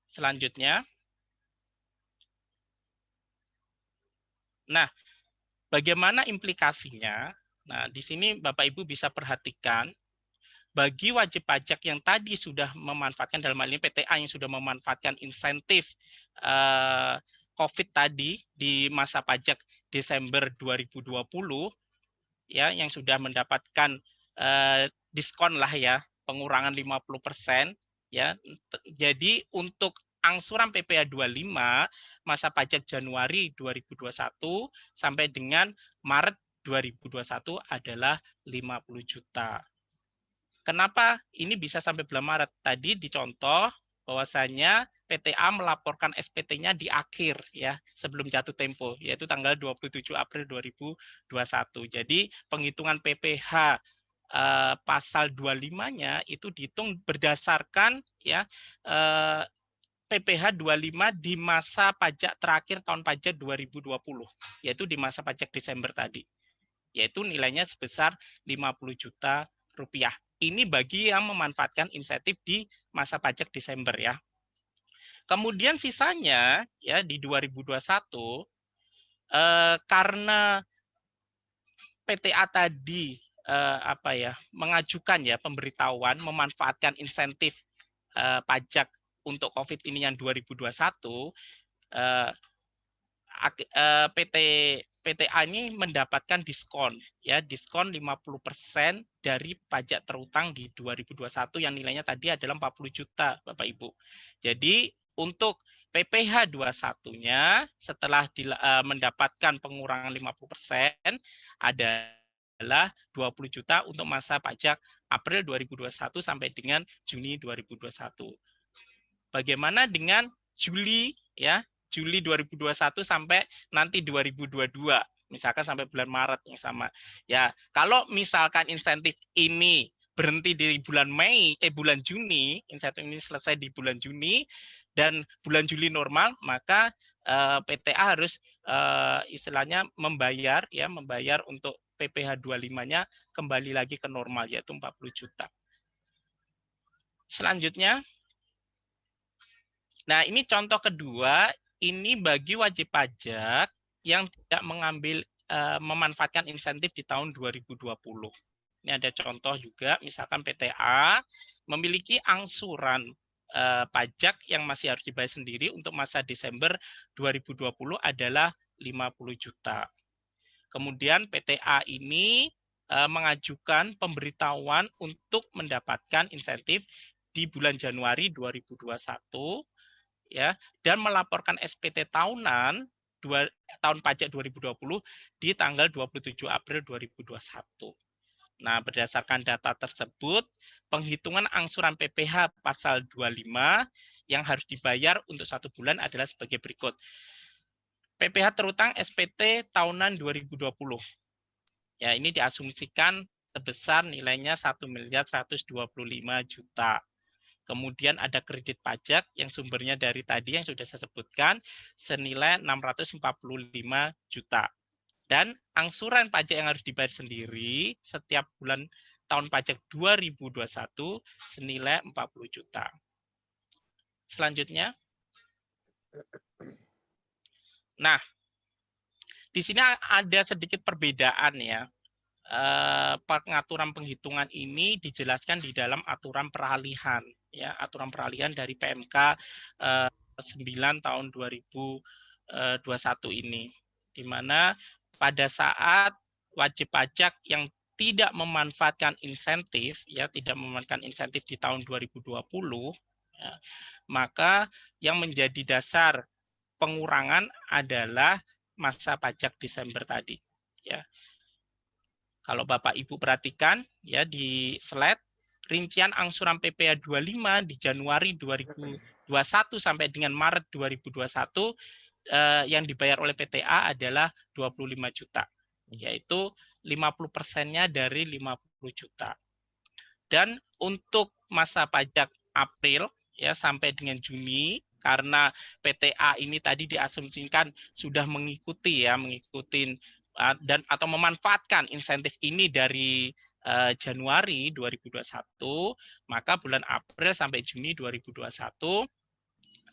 Selanjutnya, nah, bagaimana implikasinya? Nah, di sini Bapak Ibu bisa perhatikan, bagi wajib pajak yang tadi sudah memanfaatkan, dalam hal ini PTA yang sudah memanfaatkan insentif COVID tadi di masa pajak Desember 2020, ya, yang sudah mendapatkan diskon lah ya, pengurangan 50%, ya. Jadi untuk angsuran PPh 25 masa pajak Januari 2021 sampai dengan Maret 2021 adalah 50 juta. Kenapa ini bisa sampai bulan Maret? Tadi dicontoh bahwasanya PTA melaporkan SPT-nya di akhir, ya, sebelum jatuh tempo, yaitu tanggal 27 April 2021. Jadi penghitungan PPh pasal 25-nya itu dihitung berdasarkan, ya, PPh 25 di masa pajak terakhir tahun pajak 2020, yaitu di masa pajak Desember tadi, yaitu nilainya sebesar 50 juta rupiah. Ini bagi yang memanfaatkan insentif di masa pajak Desember, ya. Kemudian sisanya, ya, di 2021 karena PTA tadi mengajukan, ya, pemberitahuan memanfaatkan insentif pajak untuk COVID ini yang 2021, PTA ini mendapatkan diskon, ya, diskon 50% dari pajak terutang di 2021 yang nilainya tadi adalah 40 juta, Bapak Ibu. Jadi untuk PPh 21-nya setelah mendapatkan pengurangan 50% adalah 20 juta untuk masa pajak April 2021 sampai dengan Juni 2021. Bagaimana dengan Juli, ya? Juli 2021 sampai nanti 2022, misalkan sampai bulan Maret yang sama. Ya, kalau misalkan insentif ini berhenti di bulan bulan Juni, insentif ini selesai di bulan Juni dan bulan Juli normal, maka PTA harus istilahnya membayar untuk PPh 25-nya kembali lagi ke normal, yaitu 40 juta. Selanjutnya, nah, ini contoh kedua, ini bagi wajib pajak yang tidak memanfaatkan insentif di tahun 2020. Ini ada contoh juga, misalkan PTA memiliki angsuran pajak yang masih harus dibayar sendiri untuk masa Desember 2020 adalah 50 juta. Kemudian PTA ini mengajukan pemberitahuan untuk mendapatkan insentif di bulan Januari 2021, ya, dan melaporkan SPT tahunan tahun pajak 2020 di tanggal 27 April 2021. Nah, berdasarkan data tersebut, penghitungan angsuran PPh pasal 25 yang harus dibayar untuk 1 bulan adalah sebagai berikut. PPh terutang SPT tahunan 2020. Ya, ini diasumsikan sebesar nilainya 1.125 juta. Kemudian ada kredit pajak yang sumbernya dari tadi yang sudah saya sebutkan senilai 645 juta. Dan angsuran pajak yang harus dibayar sendiri setiap bulan tahun pajak 2021 senilai 40 juta. Selanjutnya, Nah, di sini ada sedikit perbedaan ya. Pengaturan penghitungan ini dijelaskan di dalam aturan peralihan ya, aturan peralihan dari PMK 9 tahun 2021 ini, di mana pada saat wajib pajak yang tidak memanfaatkan insentif ya, tidak memanfaatkan insentif di tahun 2020 ya, maka yang menjadi dasar pengurangan adalah masa pajak Desember tadi ya. Kalau Bapak Ibu perhatikan ya di slide, rincian angsuran PPh 25 di Januari 2021 sampai dengan Maret 2021 yang dibayar oleh PTA adalah 25 juta, yaitu 50%-nya dari 50 juta. Dan untuk masa pajak April ya sampai dengan Juni, karena PTA ini tadi diasumsikan sudah mengikuti dan atau memanfaatkan insentif ini dari Januari 2021, maka bulan April sampai Juni 2021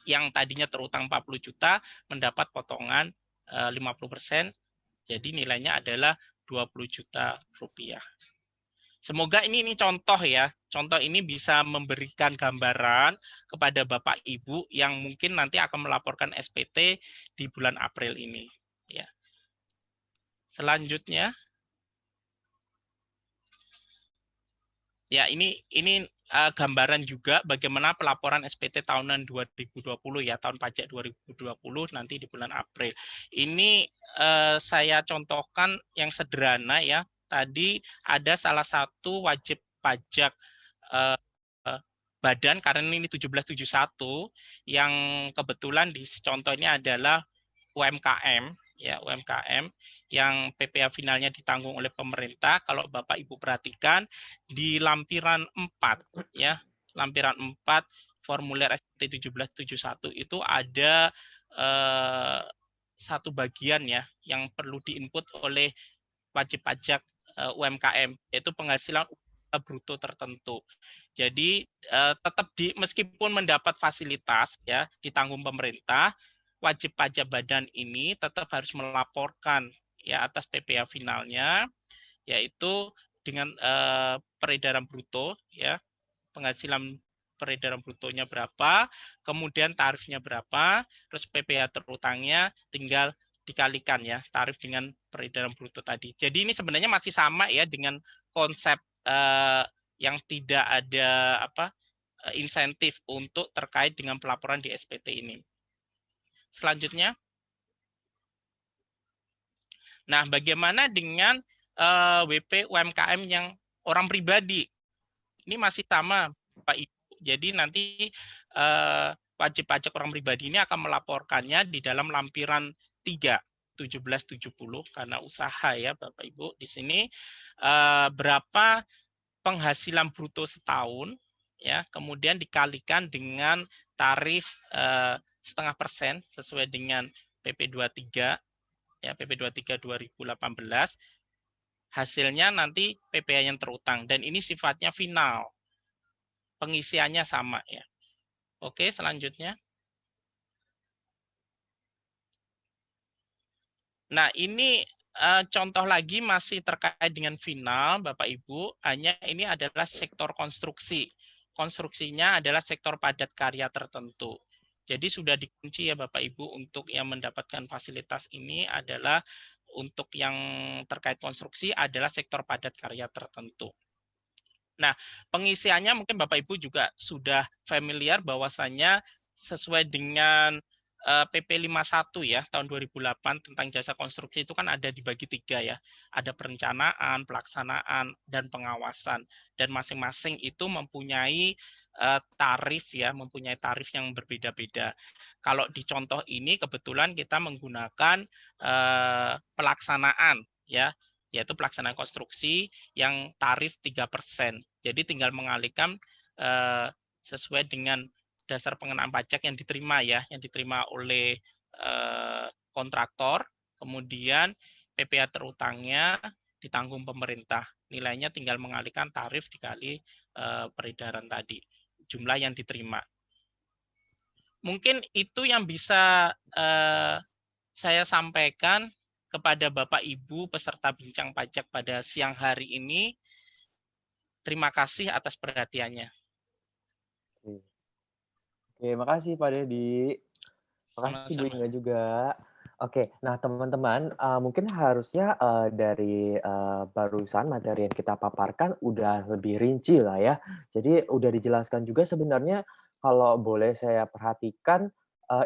yang tadinya terutang 40 juta mendapat potongan 50%, jadi nilainya adalah 20 juta rupiah. Semoga ini contoh ya. Contoh ini bisa memberikan gambaran kepada Bapak Ibu yang mungkin nanti akan melaporkan SPT di bulan April ini. Ya. Selanjutnya, ya ini gambaran juga bagaimana pelaporan SPT tahunan 2020 ya, tahun pajak 2020 nanti di bulan April. Ini saya contohkan yang sederhana ya. Tadi ada salah satu wajib pajak badan karena ini 1771 yang kebetulan di contoh ini adalah UMKM ya, UMKM yang PPh finalnya ditanggung oleh pemerintah. Kalau Bapak Ibu perhatikan di lampiran 4 ya, lampiran 4 formulir SPT 1771 itu ada satu bagian ya yang perlu diinput oleh wajib pajak UMKM, yaitu penghasilan bruto tertentu. Jadi tetap meskipun mendapat fasilitas ya ditanggung pemerintah, wajib pajak badan ini tetap harus melaporkan ya atas PPh finalnya, yaitu dengan peredaran bruto ya, penghasilan peredaran brutonya berapa, kemudian tarifnya berapa, terus PPh terutangnya tinggal dikalikan ya tarif dengan peredaran bruto tadi. Jadi ini sebenarnya masih sama ya dengan konsep yang tidak ada insentif untuk terkait dengan pelaporan di SPT ini. Selanjutnya, nah bagaimana dengan WP UMKM yang orang pribadi? Ini masih sama, Pak Ibu. Jadi nanti wajib pajak orang pribadi ini akan melaporkannya di dalam lampiran 3, 1770 karena usaha ya Bapak Ibu. Di sini berapa penghasilan bruto setahun ya, kemudian dikalikan dengan tarif 0,5% sesuai dengan PP 23 ya, PP 23 2018. Hasilnya nanti PPh yang terutang dan ini sifatnya final. Pengisiannya sama ya. Oke, selanjutnya. Nah, ini contoh lagi masih terkait dengan final, Bapak Ibu. Hanya ini adalah sektor konstruksi. Konstruksinya adalah sektor padat karya tertentu. Jadi sudah dikunci ya Bapak Ibu untuk yang mendapatkan fasilitas ini adalah untuk yang terkait konstruksi adalah sektor padat karya tertentu. Nah, pengisiannya mungkin Bapak Ibu juga sudah familiar bahwasannya sesuai dengan PP 51 ya tahun 2008 tentang jasa konstruksi itu kan ada dibagi 3 ya. Ada perencanaan, pelaksanaan, dan pengawasan. Dan masing-masing itu mempunyai tarif ya, mempunyai tarif yang berbeda-beda. Kalau di contoh ini kebetulan kita menggunakan pelaksanaan ya, yaitu pelaksanaan konstruksi yang tarif 3%. Jadi tinggal mengalihkan sesuai dengan dasar pengenaan pajak yang diterima ya, yang diterima oleh kontraktor, kemudian PPh terutangnya ditanggung pemerintah. Nilainya tinggal mengalihkan tarif dikali peredaran tadi, jumlah yang diterima. Mungkin itu yang bisa saya sampaikan kepada Bapak Ibu peserta bincang pajak pada siang hari ini. Terima kasih atas perhatiannya. Oke, makasih Pak Dedi. Makasih Bu Sama-sama. Inga juga. Oke, nah teman-teman, mungkin harusnya dari barusan materi yang kita paparkan udah lebih rinci lah ya. Jadi udah dijelaskan juga sebenarnya kalau boleh saya perhatikan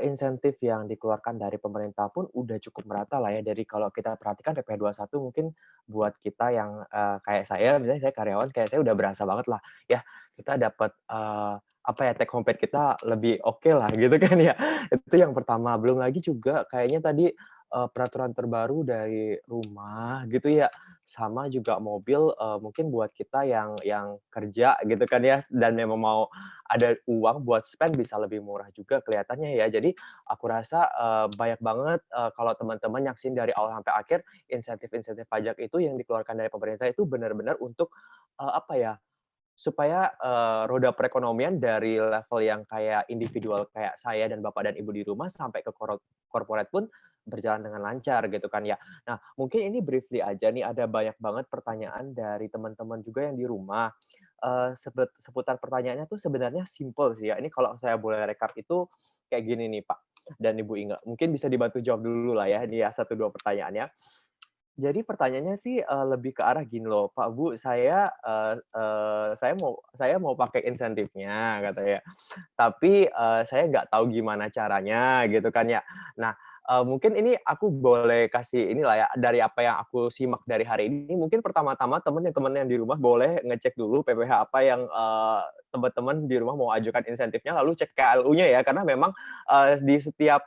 insentif yang dikeluarkan dari pemerintah pun udah cukup merata lah ya. Dari kalau kita perhatikan PP 21 mungkin buat kita yang kayak saya, misalnya saya karyawan, kayak saya udah berasa banget lah ya. Kita dapat apa ya, take home pay kita lebih oke lah gitu kan ya. Itu yang pertama. Belum lagi juga kayaknya tadi peraturan terbaru dari rumah gitu ya, sama juga mobil mungkin buat kita yang kerja gitu kan ya, dan memang mau ada uang buat spend bisa lebih murah juga kelihatannya ya. Jadi aku rasa banyak banget kalau teman-teman nyaksin dari awal sampai akhir, insentif-insentif pajak itu yang dikeluarkan dari pemerintah itu benar-benar untuk apa ya, supaya roda perekonomian dari level yang kayak individual kayak saya dan Bapak dan Ibu di rumah sampai ke corporate pun berjalan dengan lancar gitu kan ya. Nah, mungkin ini briefly aja nih, ada banyak banget pertanyaan dari teman-teman juga yang di rumah. Seputar pertanyaannya tuh sebenarnya simple sih ya. Ini kalau saya boleh rekap itu kayak gini nih Pak dan Ibu Inga. Mungkin bisa dibantu jawab dulu lah ya, ini ya 1-2 pertanyaannya. Jadi pertanyaannya sih, lebih ke arah gini loh, "Pak, Bu, saya mau pakai insentifnya," katanya, "tapi, saya nggak tahu gimana caranya," gitu kan ya. Nah, mungkin ini aku boleh kasih inilah ya, dari apa yang aku simak dari hari ini, mungkin pertama-tama teman yang di rumah boleh ngecek dulu PPh apa yang, teman-teman di rumah mau ajukan insentifnya, lalu cek KLU-nya ya, karena memang, di setiap,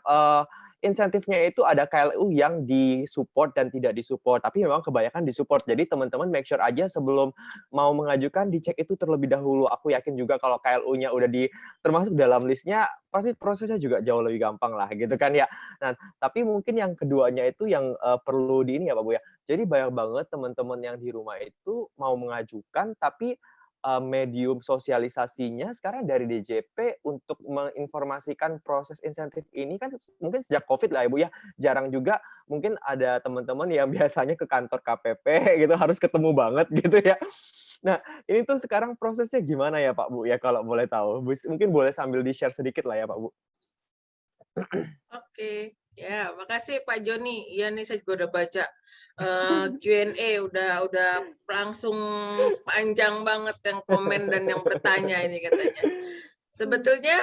insentifnya itu ada KLU yang di-support dan tidak di-support, tapi memang kebanyakan di-support. Jadi teman-teman make sure aja sebelum mau mengajukan, dicek itu terlebih dahulu. Aku yakin juga kalau KLU-nya udah termasuk dalam listnya, pasti prosesnya juga jauh lebih gampang lah, gitu kan ya. Nah, tapi mungkin yang keduanya itu yang perlu di ini ya Pak Bu ya. Jadi banyak banget teman-teman yang di rumah itu mau mengajukan, tapi medium sosialisasinya sekarang dari DJP untuk menginformasikan proses insentif ini kan mungkin sejak Covid lah ya, Bu, ya. Jarang juga mungkin ada teman-teman yang biasanya ke kantor KPP gitu, harus ketemu banget gitu ya. Nah, ini tuh sekarang prosesnya gimana ya, Pak, Bu, ya kalau boleh tahu? Mungkin boleh sambil di-share sedikit lah ya, Pak, Bu. Oke, ya makasih Pak Joni. Iya nih saya juga udah baca Q&A, udah langsung panjang banget yang komen dan yang bertanya ini katanya. Sebetulnya,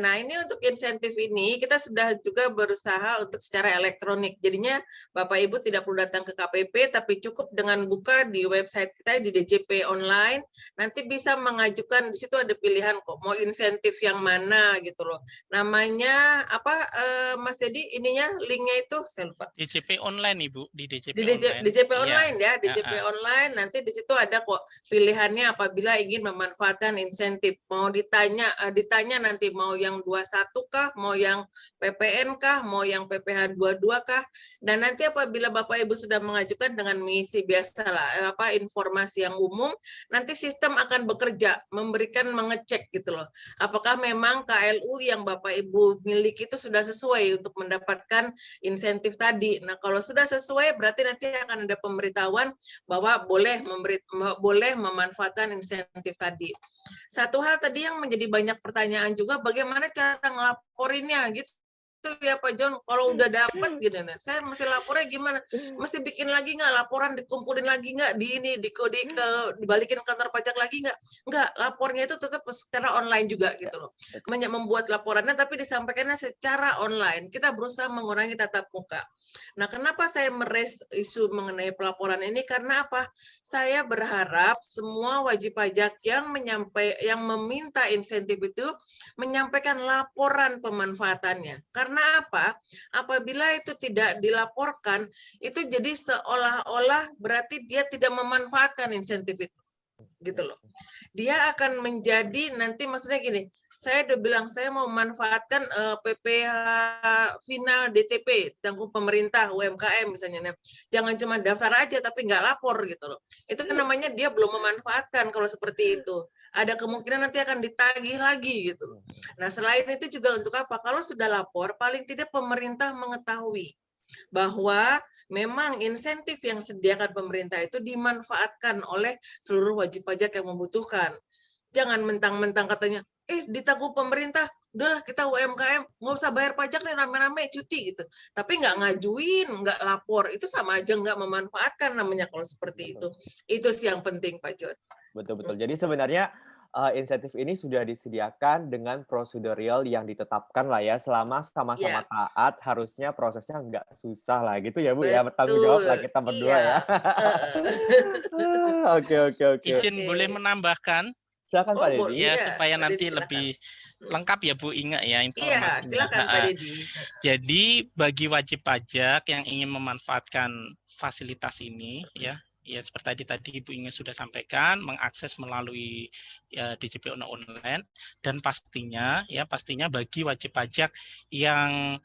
nah ini untuk insentif ini kita sudah juga berusaha untuk secara elektronik. Jadinya Bapak Ibu tidak perlu datang ke KPP, tapi cukup dengan buka di website kita di DJP online. Nanti bisa mengajukan, di situ ada pilihan kok mau insentif yang mana gitu loh. Namanya apa, Mas Dedi? Ininya linknya itu saya lupa. DJP online Ibu, di DJP Di online. DJP Iya. online ya, DJP online nanti di situ ada kok pilihannya apabila ingin memanfaatkan insentif. Mau ditanya nanti mau yang 21 kah, mau yang PPN kah, mau yang PPh 22 kah. Dan nanti apabila Bapak Ibu sudah mengajukan dengan mengisi biasalah informasi yang umum, nanti sistem akan bekerja mengecek gitu loh. Apakah memang KLU yang Bapak Ibu miliki itu sudah sesuai untuk mendapatkan insentif tadi. Nah, kalau sudah sesuai berarti nanti akan ada pemberitahuan bahwa boleh memanfaatkan insentif tadi. Satu hal tadi yang menjadi banyak pertanyaan juga, bagaimana cara ngelaporinnya gitu ya Pak John, kalau udah dapat gitu, saya mesti lapornya gimana? Mesti bikin lagi nggak laporan, dikumpulin lagi nggak dibalikin ke kantor pajak lagi nggak? Nggak, lapornya itu tetap secara online juga gitu loh. Membuat laporannya tapi disampaikannya secara online. Kita berusaha mengurangi tatap muka. Nah, kenapa saya meraise isu mengenai pelaporan ini? Karena apa? Saya berharap semua wajib pajak yang meminta insentif itu menyampaikan laporan pemanfaatannya. Karena apa? Apabila itu tidak dilaporkan, itu jadi seolah-olah berarti dia tidak memanfaatkan insentif itu. Gitu loh. Dia akan menjadi nanti maksudnya gini, saya udah bilang saya mau memanfaatkan PPh final DTP ditanggung pemerintah UMKM misalnya. Jangan cuma daftar aja tapi nggak lapor gitu loh. Itu kan namanya dia belum memanfaatkan kalau seperti itu. Ada kemungkinan nanti akan ditagih lagi gitu. Nah, selain itu juga untuk apa? Kalau sudah lapor, paling tidak pemerintah mengetahui bahwa memang insentif yang disediakan pemerintah itu dimanfaatkan oleh seluruh wajib pajak yang membutuhkan. Jangan mentang-mentang katanya, ditanggung pemerintah, udah kita UMKM, nggak usah bayar pajak nih rame-rame cuti gitu. Tapi nggak ngajuin, nggak lapor, itu sama aja nggak memanfaatkan namanya kalau seperti itu. Itu sih yang penting Pak John. Betul-betul. Jadi sebenarnya insentif ini sudah disediakan dengan prosedural yang ditetapkan lah ya, selama sama-sama taat, harusnya prosesnya nggak susah lah gitu ya Bu ya, bertanggung jawab lah kita berdua ya. Oke. Izin boleh menambahkan? Silakan Pak Deddy. Ya, supaya nanti lebih lengkap ya Bu Inge ya informasinya. Iya, silakan Pak Deddy. Jadi bagi wajib pajak yang ingin memanfaatkan fasilitas ini ya seperti tadi Ibu Inge sudah sampaikan, mengakses melalui DJP online, dan pastinya bagi wajib pajak yang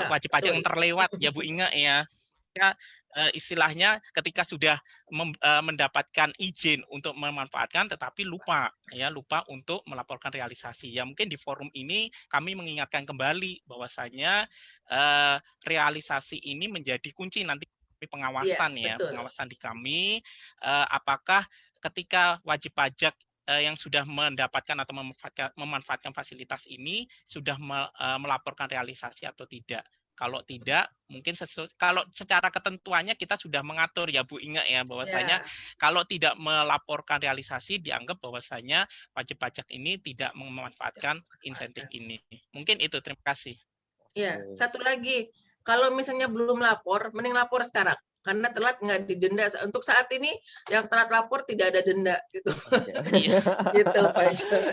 wajib pajak yang terlewat ya Bu Inge ya. Istilahnya ketika sudah mendapatkan izin untuk memanfaatkan tetapi lupa untuk melaporkan realisasi. Ya mungkin di forum ini kami mengingatkan kembali bahwasanya realisasi ini menjadi kunci nanti pengawasan pengawasan di kami, apakah ketika wajib pajak yang sudah mendapatkan atau memanfaatkan fasilitas ini sudah melaporkan realisasi atau tidak. Kalau tidak, mungkin kalau secara ketentuannya kita sudah mengatur ya Bu Inge ya, bahwasanya kalau tidak melaporkan realisasi dianggap bahwasanya wajib pajak ini tidak memanfaatkan insentif ini. Mungkin itu, terima kasih. Ya, satu lagi, kalau misalnya belum lapor, mending lapor sekarang. Karena telat nggak didenda. Untuk saat ini yang telat lapor tidak ada denda gitu. Gitu Pak John.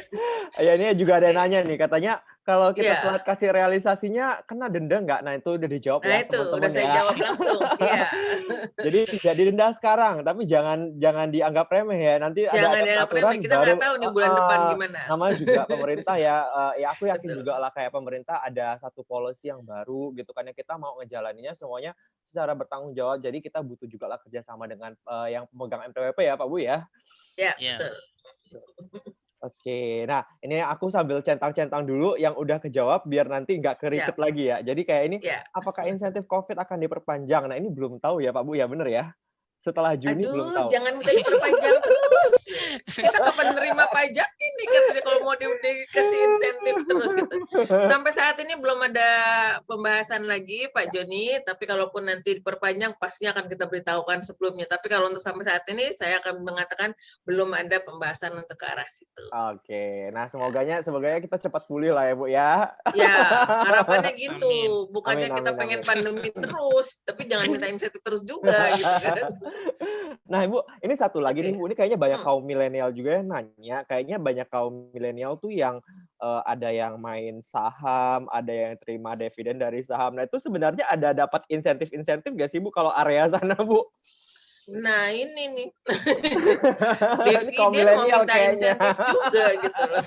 Ya ini juga ada yang nanya nih, katanya kalau kita telat kasih realisasinya kena denda nggak? Nah itu udah dijawab ya itu teman-teman udah saya jawab langsung. Jadi tidak didenda sekarang, tapi jangan dianggap remeh ya. Nanti jangan ada dianggap remeh. Kita nggak tahu nih bulan depan gimana. Namanya juga pemerintah ya. Ya aku yakin juga lah kayak pemerintah ada satu policy yang baru gitu kan, yang kita mau ngejalaninnya semuanya secara bertanggung jawab. Jadi kita butuh juga lah kerjasama dengan yang pemegang MTWP ya Pak Bu ya. Ya, betul. Oke, nah ini aku sambil centang-centang dulu yang udah kejawab biar nanti nggak keripet lagi ya. Jadi kayak ini, apakah insentif COVID akan diperpanjang? Nah ini belum tahu ya Pak Bu ya, bener ya? Setelah Juni belum tahu. Jangan minta diperpanjang terus. Kita kapan nerima pajak ini katanya kalau mau dikasih insentif terus gitu. Sampai saat ini belum ada pembahasan lagi Pak Joni, tapi kalaupun nanti diperpanjang pastinya akan kita beritahukan sebelumnya. Tapi kalau untuk sampai saat ini saya akan mengatakan belum ada pembahasan untuk ke arah situ. Oke, nah semoga kita cepat pulih lah ya Bu ya. Ya, harapannya gitu. Bukannya kita pengen pandemi terus, tapi jangan minta insentif terus juga gitu kan. Nah Ibu, ini satu lagi nih Bu, ini kayaknya banyak kaum milenial juga yang nanya, kayaknya banyak kaum milenial tuh yang ada yang main saham, ada yang terima dividen dari saham. Nah itu sebenarnya ada dapat insentif-insentif nggak sih Bu kalau area sana Bu? Nah ini nih, dividen mau minta insentif juga gitu loh.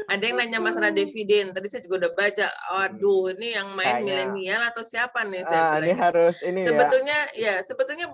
Ada yang nanya masalah dividen. Tadi saya juga udah baca. Aduh, ini yang main milenial atau siapa nih? Saya ini harus ini sebetulnya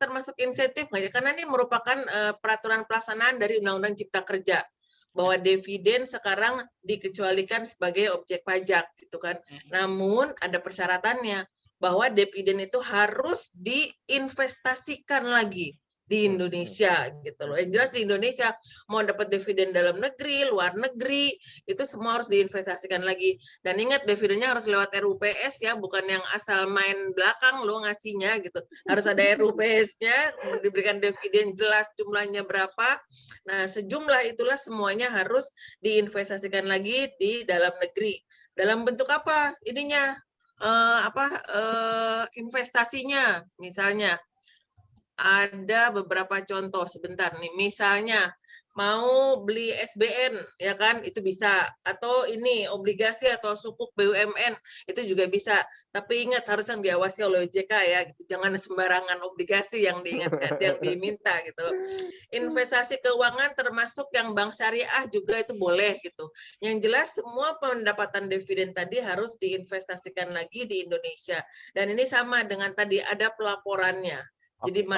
termasuk insentif nggak ya? Karena ini merupakan peraturan pelaksanaan dari Undang-Undang Cipta Kerja bahwa dividen sekarang dikecualikan sebagai objek pajak, gitu kan? Namun ada persyaratannya bahwa dividen itu harus diinvestasikan lagi di Indonesia gitu loh. Yang jelas di Indonesia mau dapat dividen dalam negeri, luar negeri, itu semua harus diinvestasikan lagi. Dan ingat dividennya harus lewat RUPS ya, bukan yang asal main belakang lo ngasihnya gitu. Harus ada RUPS-nya, diberikan dividen jelas jumlahnya berapa. Nah, sejumlah itulah semuanya harus diinvestasikan lagi di dalam negeri. Dalam bentuk apa? Ininya investasinya. Misalnya ada beberapa contoh sebentar nih. Misalnya mau beli SBN ya kan, itu bisa, atau ini obligasi atau sukuk BUMN itu juga bisa. Tapi ingat harus yang diawasi oleh OJK ya, gitu. Jangan sembarangan obligasi yang diingatkan, yang diminta gitu loh. Investasi keuangan termasuk yang bank syariah juga itu boleh gitu. Yang jelas semua pendapatan dividen tadi harus diinvestasikan lagi di Indonesia. Dan ini sama dengan tadi ada pelaporannya. Jadi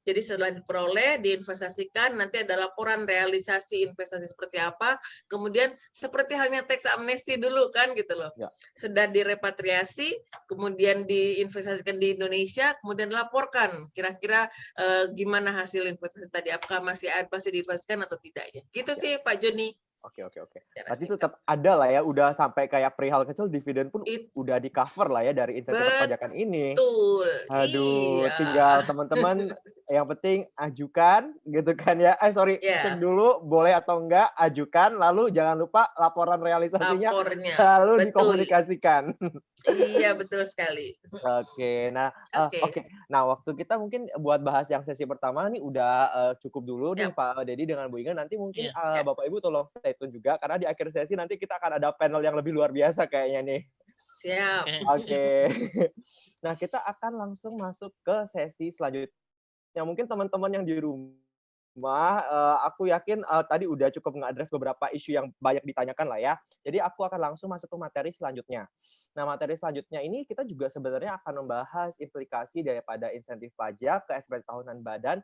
jadi setelah diperoleh, diinvestasikan, nanti ada laporan realisasi investasi seperti apa, kemudian seperti halnya teks amnesti dulu kan gitu loh. Ya. Sudah direpatriasi, kemudian diinvestasikan di Indonesia, kemudian dilaporkan kira-kira gimana hasil investasi tadi, apakah masih diinvestasikan atau tidak ya. Gitu sih Pak Joni. Oke. Berarti tetap ada lah ya, udah sampai kayak perihal kecil dividen pun udah di cover lah ya dari insentif perpajakan ini. Betul. Aduh, iya. tinggal teman-teman yang penting ajukan gitu kan ya. Cek dulu boleh atau enggak, ajukan, lalu jangan lupa laporan realisasinya selalu dikomunikasikan. Iya, betul sekali. Oke, nah Nah, waktu kita mungkin buat bahas yang sesi pertama nih udah cukup dulu nih Pak Dedi dengan Bu Inge. Nanti mungkin Bapak Ibu tolong stay tune juga karena di akhir sesi nanti kita akan ada panel yang lebih luar biasa kayaknya nih. Siap. Oke. Nah, kita akan langsung masuk ke sesi selanjutnya. Mungkin teman-teman yang di rumah, aku yakin tadi udah cukup nge-address beberapa isu yang banyak ditanyakan lah ya. Jadi aku akan langsung masuk ke materi selanjutnya. Nah, materi selanjutnya ini kita juga sebenarnya akan membahas implikasi daripada insentif pajak ke SPT tahunan badan.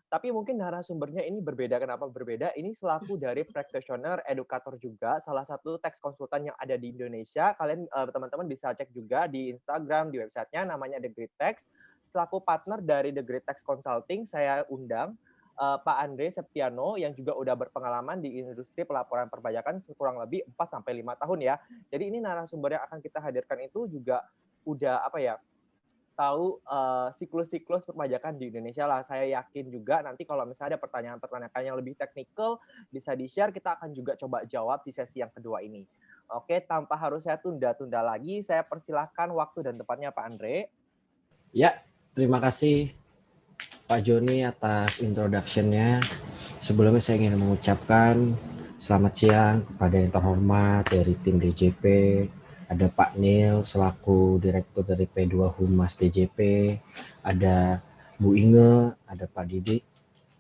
Tapi mungkin narasumbernya ini berbeda. Kenapa berbeda? Ini selaku dari practitioner, edukator juga, salah satu tax konsultan yang ada di Indonesia. Kalian teman-teman bisa cek juga di Instagram, di websitenya, namanya The Great Tax. Selaku partner dari The Great Tax Consulting, saya undang Pak Andre Septiano yang juga udah berpengalaman di industri pelaporan perpajakan kurang lebih 4-5 tahun ya. Jadi ini narasumber yang akan kita hadirkan itu juga udah tahu siklus-siklus perpajakan di Indonesia lah. Saya yakin juga nanti kalau misalnya ada pertanyaan-pertanyaan yang lebih teknikal bisa di-share, kita akan juga coba jawab di sesi yang kedua ini. Oke, tanpa harus saya tunda-tunda lagi, saya persilahkan waktu dan tempatnya Pak Andre. Ya, terima kasih Pak Joni atas introduction-nya. Sebelumnya saya ingin mengucapkan selamat siang kepada yang terhormat dari tim DJP. Ada Pak Nil selaku Direktur dari P2 Humas DJP. Ada Bu Inge, ada Pak Didik.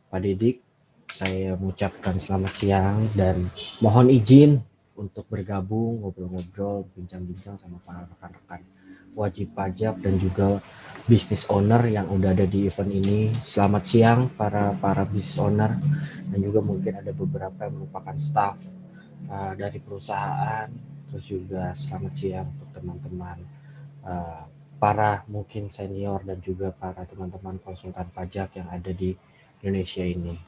Pak Didik, saya mengucapkan selamat siang dan mohon izin untuk bergabung, ngobrol-ngobrol, bincang-bincang sama para rekan-rekan wajib pajak dan juga business owner yang udah ada di event ini. Selamat siang para business owner dan juga mungkin ada beberapa yang merupakan staff dari perusahaan. Terus juga selamat siang untuk teman-teman para mungkin senior dan juga para teman-teman konsultan pajak yang ada di Indonesia ini.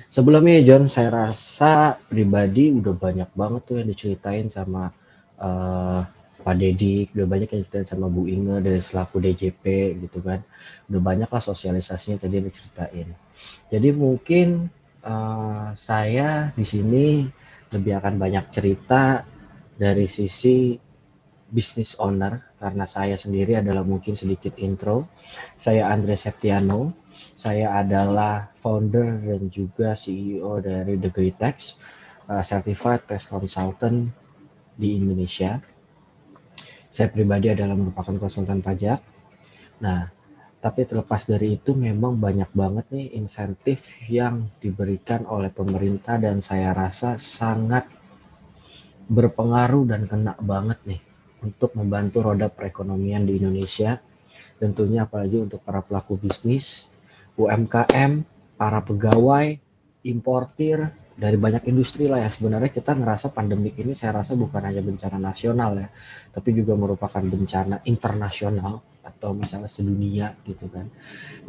Sebelumnya John, saya rasa pribadi udah banyak banget tuh yang diceritain sama Pak Dedi, udah banyak yang diceritain sama Bu Inge dari selaku DJP gitu kan. Udah banyak lah sosialisasinya tadi yang diceritain. Jadi mungkin saya di sini lebih akan banyak cerita dari sisi business owner, karena saya sendiri adalah mungkin sedikit intro. Saya Andre Septiano, saya adalah founder dan juga CEO dari The Great Tax, Certified Tax Consultant di Indonesia. Saya pribadi adalah merupakan konsultan pajak. Nah, tapi terlepas dari itu memang banyak banget nih insentif yang diberikan oleh pemerintah dan saya rasa sangat berpengaruh dan kena banget nih untuk membantu roda perekonomian di Indonesia. Tentunya apalagi untuk para pelaku bisnis, UMKM, para pegawai, importir, dari banyak industri lah ya. Sebenarnya kita ngerasa pandemik ini saya rasa bukan hanya bencana nasional ya, tapi juga merupakan bencana internasional atau misalnya sedunia gitu kan.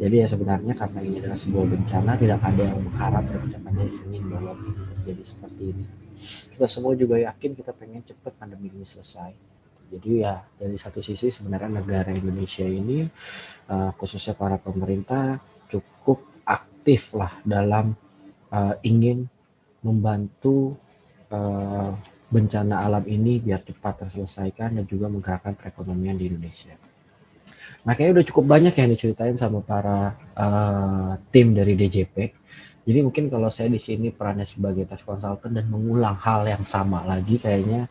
Jadi ya sebenarnya karena ini adalah sebuah bencana, tidak ada yang mengharap dan tidak ada yang ingin bahwa ini terjadi seperti ini. Kita semua juga yakin kita pengen cepat pandemi ini selesai. Jadi ya dari satu sisi sebenarnya negara Indonesia ini khususnya para pemerintah cukup aktif lah dalam ingin membantu bencana alam ini biar cepat terselesaikan dan juga menggerakkan perekonomian di Indonesia. Nah, kayaknya udah cukup banyak yang diceritain sama para tim dari DJP. Jadi mungkin kalau saya di sini perannya sebagai task consultant dan mengulang hal yang sama lagi, kayaknya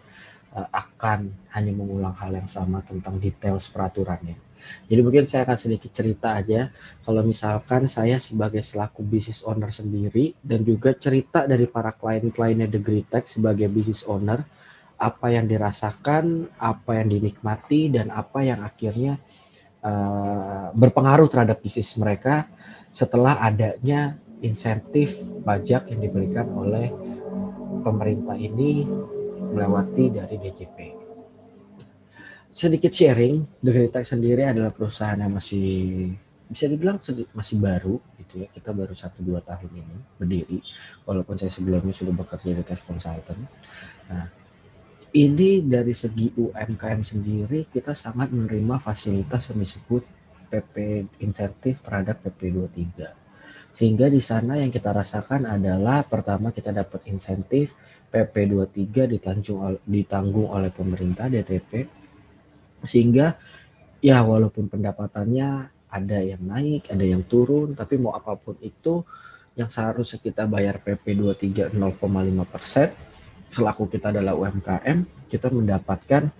akan hanya mengulang hal yang sama tentang detail peraturannya. Jadi mungkin saya akan sedikit cerita aja, kalau misalkan saya sebagai selaku business owner sendiri dan juga cerita dari para klien-kliennya The Greentech sebagai business owner, apa yang dirasakan, apa yang dinikmati, dan apa yang akhirnya berpengaruh terhadap bisnis mereka setelah adanya insentif pajak yang diberikan oleh pemerintah ini melewati dari DJP. Sedikit sharing, The Greentech sendiri adalah perusahaan yang masih bisa dibilang masih baru gitu ya. Kita baru 1-2 tahun ini berdiri, walaupun saya sebelumnya sudah bekerja di task consultant. Nah, ini dari segi UMKM sendiri kita sangat menerima fasilitas yang disebut PP insentif terhadap PP 23. Sehingga di sana yang kita rasakan adalah pertama kita dapat insentif PP 23 ditanggung oleh pemerintah DTP, sehingga ya walaupun pendapatannya ada yang naik, ada yang turun, tapi mau apapun itu yang seharusnya kita bayar PP 23 0,5%, selaku kita adalah UMKM, kita mendapatkan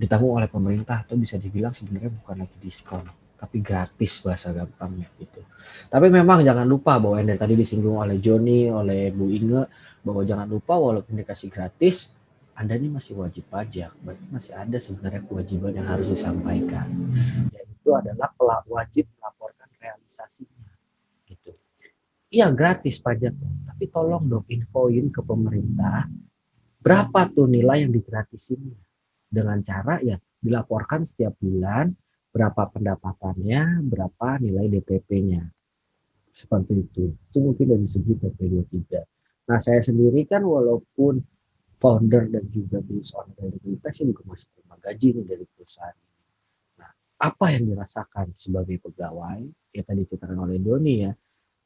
ditanggung oleh pemerintah, atau bisa dibilang sebenarnya bukan lagi diskon, tapi gratis bahasa gampangnya gitu. Tapi memang jangan lupa bahwa yang dari tadi disinggung oleh Joni, oleh Bu Inge, bahwa jangan lupa walaupun dikasih gratis, Anda ini masih wajib pajak, berarti masih ada sebenarnya kewajiban yang harus disampaikan, yaitu adalah wajib melaporkan realisasinya gitu. Iya gratis pajaknya, tapi tolong dong infoin ke pemerintah berapa tuh nilai yang digratisin, dengan cara ya dilaporkan setiap bulan berapa pendapatannya, berapa nilai DPP-nya. Seperti itu. Itu mungkin dari segi PP 23. Nah, saya sendiri kan walaupun founder dan juga business owner dari Greentech, saya juga masih terima gaji nih dari perusahaan ini. Nah, apa yang dirasakan sebagai pegawai? Ya tadi ceritakan oleh Doni ya.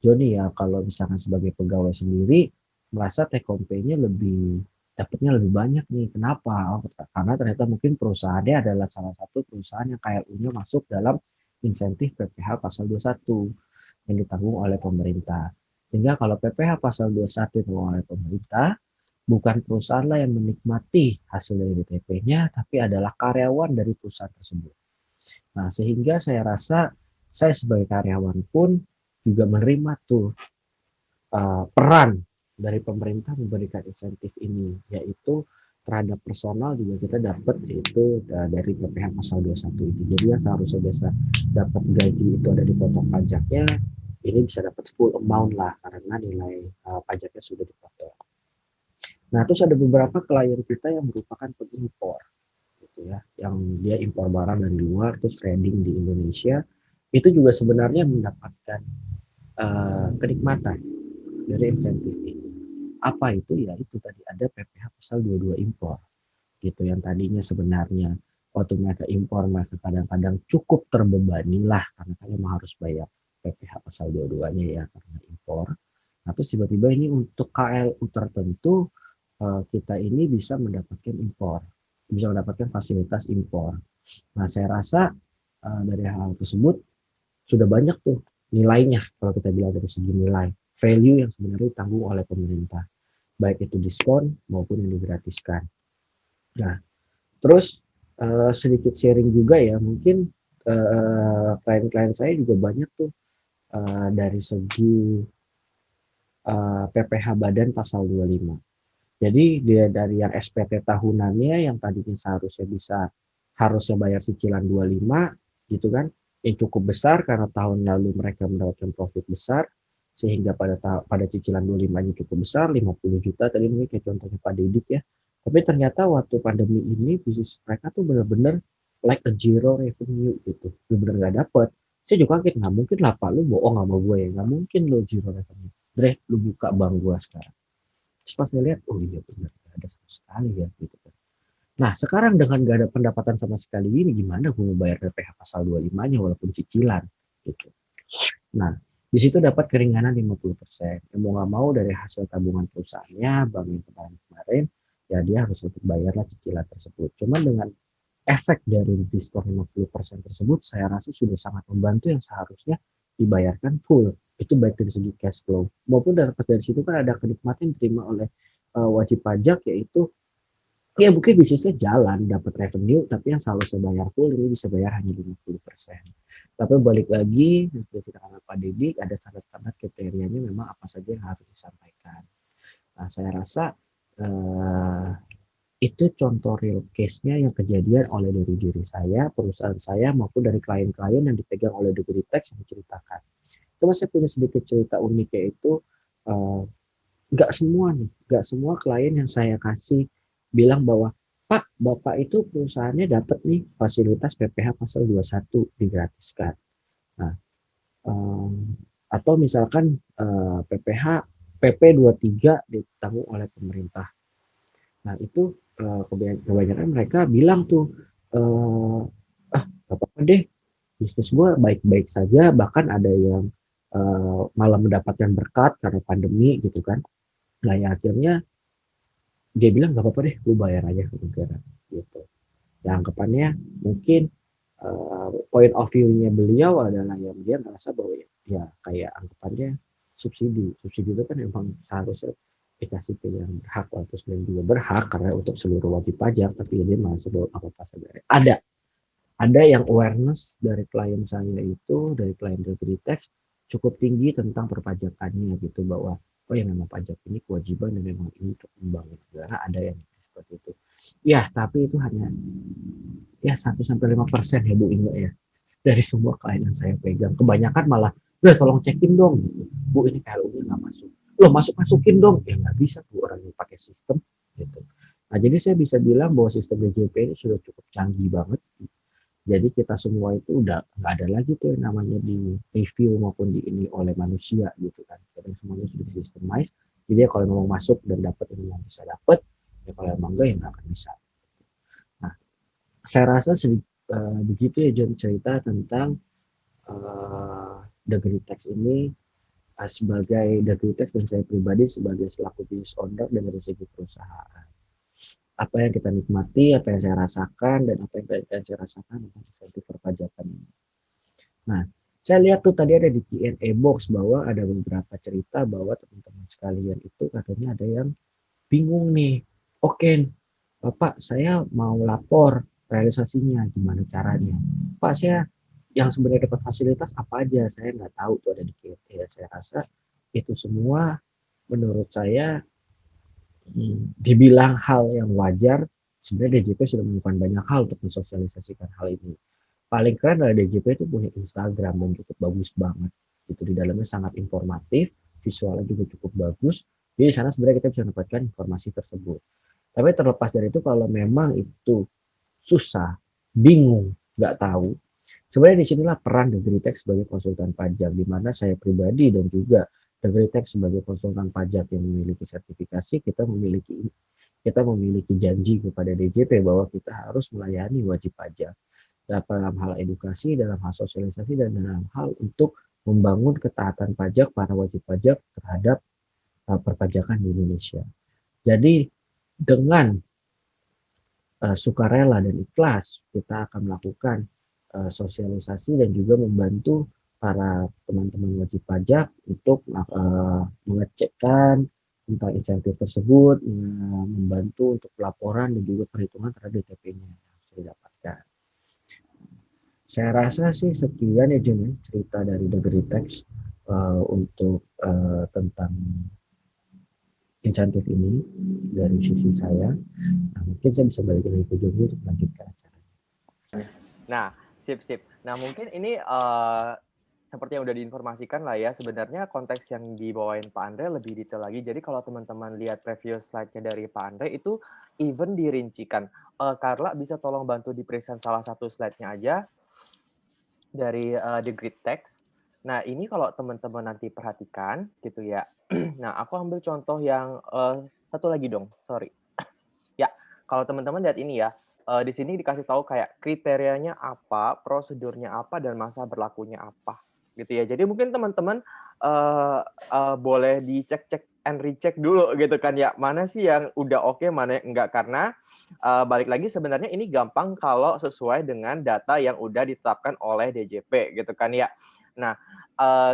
Joni ya, kalau misalkan sebagai pegawai sendiri merasa take home pay-nya dapatnya lebih banyak nih. Kenapa? Oh, karena ternyata mungkin perusahaannya adalah salah satu perusahaan yang KLU-nya masuk dalam insentif PPh pasal 21 yang ditanggung oleh pemerintah. Sehingga kalau PPh pasal 21 ditanggung oleh pemerintah, bukan perusahaan lah yang menikmati hasil dari DTP-nya, tapi adalah karyawan dari perusahaan tersebut. Nah, sehingga saya rasa saya sebagai karyawan pun juga menerima tuh peran dari pemerintah memberikan insentif ini, yaitu terhadap personal juga kita dapat itu dari PPh pasal 21 itu. Jadi yang seharusnya biasa dapat gaji itu ada dipotong pajaknya, ini bisa dapat full amount lah karena nilai pajaknya sudah dipotong. Nah, terus ada beberapa klien kita yang merupakan pengimpor gitu ya, yang dia impor barang dari luar terus trading di Indonesia, itu juga sebenarnya mendapatkan kenikmatan dari insentif ini. Apa itu? Ya itu tadi ada PPh pasal 22 impor gitu, yang tadinya sebenarnya waktu mereka impor mereka kadang-kadang cukup terbebani lah karena kan memang harus bayar PPh pasal 22-nya ya karena impor. Nah, terus tiba-tiba ini untuk KLU tertentu kita ini bisa mendapatkan impor, bisa mendapatkan fasilitas impor. Nah, saya rasa dari hal tersebut sudah banyak tuh nilainya, kalau kita bilang dari segi nilai value yang sebenarnya ditanggung oleh pemerintah, baik itu diskon maupun yang digratiskan. Nah, terus sedikit sharing juga ya, mungkin klien-klien saya juga banyak tuh dari segi PPh badan pasal 25. Jadi dia dari yang SPT tahunannya yang tadinya harusnya bayar cicilan 25 gitu kan, yang cukup besar karena tahun lalu mereka mendapatkan profit besar, sehingga pada cicilan 25-nya cukup besar, 50 juta tadi mungkin kayak contohnya Pak Didik ya. Tapi ternyata waktu pandemi ini bisnis mereka tuh benar-benar like a zero revenue gitu, benar-benar nggak dapet. Saya juga kaget, nggak mungkin lah Pak, lu bohong sama gue ya, nggak mungkin lo zero revenue. Dre, lu buka bank gue sekarang. Terus pas saya lihat, oh iya benar, nggak ada sama sekali ya gitu kan. Nah, sekarang dengan nggak ada pendapatan sama sekali ini, gimana gue mau bayar PPh pasal 25-nya walaupun cicilan gitu. Nah, di situ dapat keringanan 50%. Mau nggak mau dari hasil tabungan perusahaannya, bank yang kemarin ya dia harus tetap bayarlah cicilan tersebut. Cuman dengan efek dari diskon 50% tersebut, saya rasa sudah sangat membantu yang seharusnya dibayarkan full. Itu baik dari segi cash flow maupun dari situ kan ada kenikmatan yang diterima oleh wajib pajak, yaitu ya mungkin bisnisnya jalan, dapat revenue, tapi yang seharusnya bayar full ini bisa bayar hanya 50%. Tapi balik lagi, seperti Pak Dedi, ada standar-standar kriterianya memang apa saja yang harus disampaikan. Nah, saya rasa itu contoh real case-nya yang kejadian oleh dari diri saya, perusahaan saya, maupun dari klien-klien yang dipegang oleh Degritex yang diceritakan. Cuma saya punya sedikit cerita unik, yaitu nggak semua klien yang saya kasih bilang bahwa, Pak, Bapak itu perusahaannya dapat nih fasilitas PPh pasal 21 digratiskan. Nah, atau misalkan PPh PP 23 ditanggung oleh pemerintah. Nah, itu kebanyakan mereka bilang tuh, gak apa-apa deh, bisnis gue baik-baik saja, bahkan ada yang malah mendapatkan berkat karena pandemi gitu kan. Nah, ya akhirnya dia bilang gak apa-apa deh, gue bayar aja ke negara gitu. Ya anggapannya mungkin point of view-nya beliau adalah yang dia merasa bahwa ya kayak anggapannya subsidi itu kan memang seharusnya dikasih ke yang berhak, terus dan juga berhak karena untuk seluruh wajib pajak, tapi dia merasa bahwa apa-apa saja. Ada yang awareness dari klien saya itu, dari klien Degritex cukup tinggi tentang perpajakannya gitu, bahwa oh ya memang pajak ini kewajiban dan memang ini untuk membangun negara, ada yang seperti itu. Ya, tapi itu hanya ya 1-5% ya Bu Inge ya, dari semua klien yang saya pegang. Kebanyakan malah, udah tolong cekin dong, Bu ini KLU-nya nggak masuk. Loh masukin dong, ya nggak bisa Bu, orang yang pakai sistem gitu. Nah jadi saya bisa bilang bahwa sistem DJP ini sudah cukup canggih banget. Jadi kita semua itu udah nggak ada lagi tuh yang namanya di review maupun di ini oleh manusia gitu kan. Jadi semuanya sudah systemize. Jadi ya kalau memang masuk dan dapat ini yang bisa dapat, ya kalau emang enggak ya nggak akan bisa. Nah, saya rasa begitu ya John cerita tentang Degritex ini sebagai Degritex dan saya pribadi sebagai selaku business owner dan dari segi perusahaan. Apa yang kita nikmati, apa yang saya rasakan, dan apa yang saya rasakan tentang insentif perpajakan ini. Nah, saya lihat tuh tadi ada di Q&A box bahwa ada beberapa cerita bahwa teman-teman sekalian itu katanya ada yang bingung nih. Oke, Bapak, saya mau lapor realisasinya, gimana caranya? Pak, saya yang sebenarnya dapat fasilitas apa aja, saya nggak tahu tuh ada di Q&A. Saya rasa itu semua menurut saya dibilang hal yang wajar, sebenarnya DJP sudah melakukan banyak hal untuk mensosialisasikan hal ini. Paling keren adalah DJP itu punya Instagram dan cukup bagus banget. Itu di dalamnya sangat informatif, visualnya juga cukup bagus. Jadi di sana sebenarnya kita bisa mendapatkan informasi tersebut. Tapi terlepas dari itu, kalau memang itu susah, bingung, nggak tahu, sebenarnya disinilah peran Degritex sebagai konsultan pajak, di mana saya pribadi dan juga Degritex sebagai konsultan pajak yang memiliki sertifikasi, kita memiliki janji kepada DJP bahwa kita harus melayani wajib pajak dalam hal edukasi, dalam hal sosialisasi, dan dalam hal untuk membangun ketaatan pajak para wajib pajak terhadap perpajakan di Indonesia. Jadi dengan sukarela dan ikhlas kita akan melakukan sosialisasi dan juga membantu para teman-teman wajib pajak untuk mengecekkan tentang insentif tersebut, membantu untuk pelaporan dan juga perhitungan terhadap DTP-nya yang harus didapatkan. Saya rasa sih sekian ya Jun, cerita dari Degritex untuk tentang insentif ini dari sisi saya. Nah, mungkin saya bisa balik lagi ke Joni untuk melanjutkan acaranya. Nah, sip. Nah, mungkin ini seperti yang udah diinformasikan lah ya, sebenarnya konteks yang dibawain Pak Andre lebih detail lagi. Jadi kalau teman-teman lihat previous slide-nya dari Pak Andre itu even dirincikan. Carla bisa tolong bantu di-present salah satu slide-nya aja dari Degritex. Nah, ini kalau teman-teman nanti perhatikan gitu ya. Nah, aku ambil contoh yang satu lagi dong, sorry. Ya, kalau teman-teman lihat ini ya, di sini dikasih tahu kayak kriterianya apa, prosedurnya apa, dan masa berlakunya apa. gitu ya. Jadi mungkin teman-teman boleh dicek-cek and recheck dulu gitu kan ya, mana sih yang udah oke, mana yang enggak, karena balik lagi sebenarnya ini gampang kalau sesuai dengan data yang udah ditetapkan oleh DJP gitu kan ya. Nah,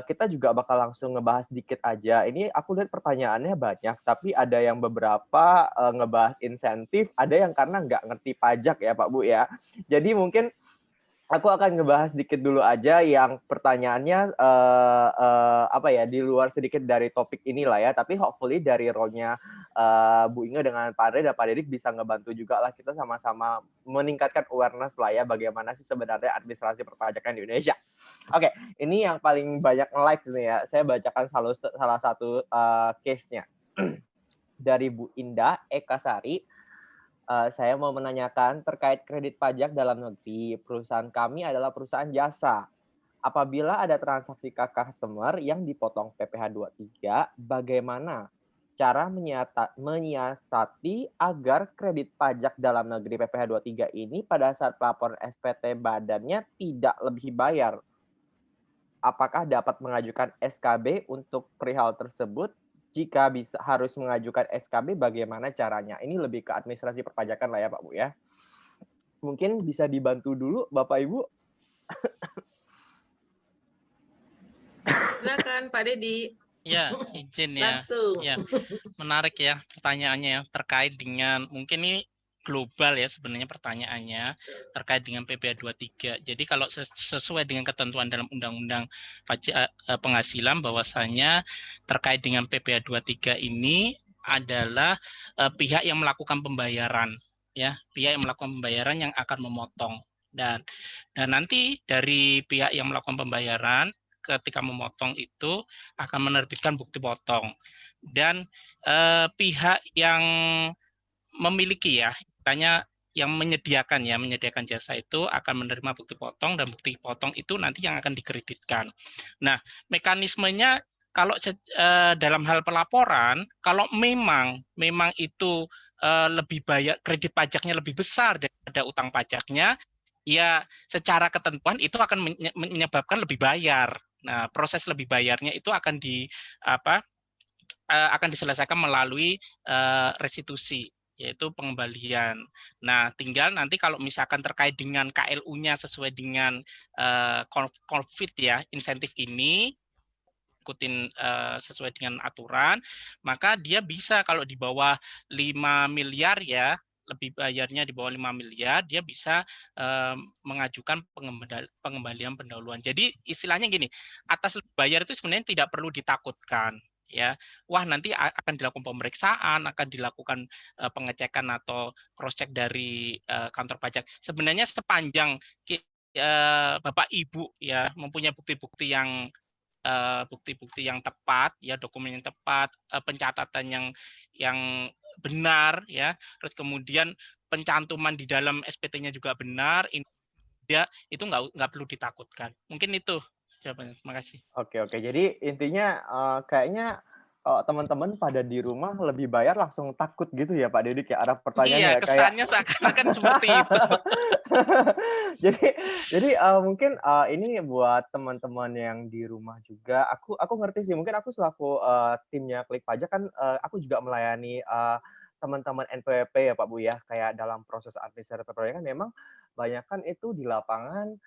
kita juga bakal langsung ngebahas dikit aja. Ini aku lihat pertanyaannya banyak, tapi ada yang beberapa ngebahas insentif, ada yang karena nggak ngerti pajak ya Pak Bu ya. Jadi mungkin aku akan ngebahas dikit dulu aja yang pertanyaannya apa ya, di luar sedikit dari topik inilah ya, tapi hopefully dari role-nya Bu Inge dengan Pak Andre dan Pak Dedik bisa ngebantu juga lah kita sama-sama meningkatkan awareness lah ya bagaimana sih sebenarnya administrasi perpajakan di Indonesia. Oke, ini yang paling banyak like nih ya. Saya bacakan salah satu case-nya dari Bu Indah Eka Sari. Saya mau menanyakan terkait kredit pajak dalam negeri. Perusahaan kami adalah perusahaan jasa. Apabila ada transaksi ke customer yang dipotong PPh 23, bagaimana cara menyiasati agar kredit pajak dalam negeri PPh 23 ini pada saat pelaporan SPT badannya tidak lebih bayar? Apakah dapat mengajukan SKB untuk perihal tersebut? Jika bisa harus mengajukan SKB, bagaimana caranya? Ini lebih ke administrasi perpajakan lah ya Pak Bu ya. Mungkin bisa dibantu dulu Bapak Ibu. Silakan Pak Dedi. Ya, izin ya. Langsung. Ya, menarik ya pertanyaannya ya, terkait dengan mungkin ini global ya sebenarnya pertanyaannya terkait dengan PPh 23. Jadi kalau sesuai dengan ketentuan dalam Undang-Undang Penghasilan bahwasanya terkait dengan PPh 23 ini adalah pihak yang melakukan pembayaran ya, pihak yang melakukan pembayaran yang akan memotong dan nanti dari pihak yang melakukan pembayaran ketika memotong itu akan menerbitkan bukti potong dan pihak yang memiliki ya, tanya yang menyediakan jasa itu akan menerima bukti potong dan bukti potong itu nanti yang akan dikreditkan. Nah, mekanismenya kalau dalam hal pelaporan, kalau memang itu lebih bayar kredit pajaknya lebih besar daripada utang pajaknya, ya secara ketentuan itu akan menyebabkan lebih bayar. Nah, proses lebih bayarnya itu akan akan diselesaikan melalui restitusi, yaitu pengembalian. Nah, tinggal nanti kalau misalkan terkait dengan KLU-nya sesuai dengan COVID ya, insentif ini ikutin sesuai dengan aturan, maka dia bisa kalau di bawah 5 miliar ya, lebih bayarnya di bawah 5 miliar, dia bisa mengajukan pengembalian pendahuluan. Jadi istilahnya gini, atas bayar itu sebenarnya tidak perlu ditakutkan. Ya, wah nanti akan dilakukan pemeriksaan, akan dilakukan pengecekan atau cross check dari kantor pajak. Sebenarnya sepanjang Bapak Ibu ya mempunyai bukti-bukti yang tepat, ya dokumen yang tepat, pencatatan yang benar, ya, terus kemudian pencantuman di dalam SPT-nya juga benar, ya itu nggak perlu ditakutkan. Mungkin itu jawabannya. Terima kasih. Oke. Jadi intinya kayaknya kalau teman-teman pada di rumah lebih bayar langsung takut gitu ya Pak Dedik ya, arah pertanyaannya Iya, ya kesannya seakan-akan seperti itu. jadi mungkin ini buat teman-teman yang di rumah juga, aku ngerti sih, mungkin aku selaku timnya Klik Pajak kan aku juga melayani teman-teman NPWP ya Pak Bu ya, kayak dalam proses administrasi perpajakan memang banyak kan itu di lapangan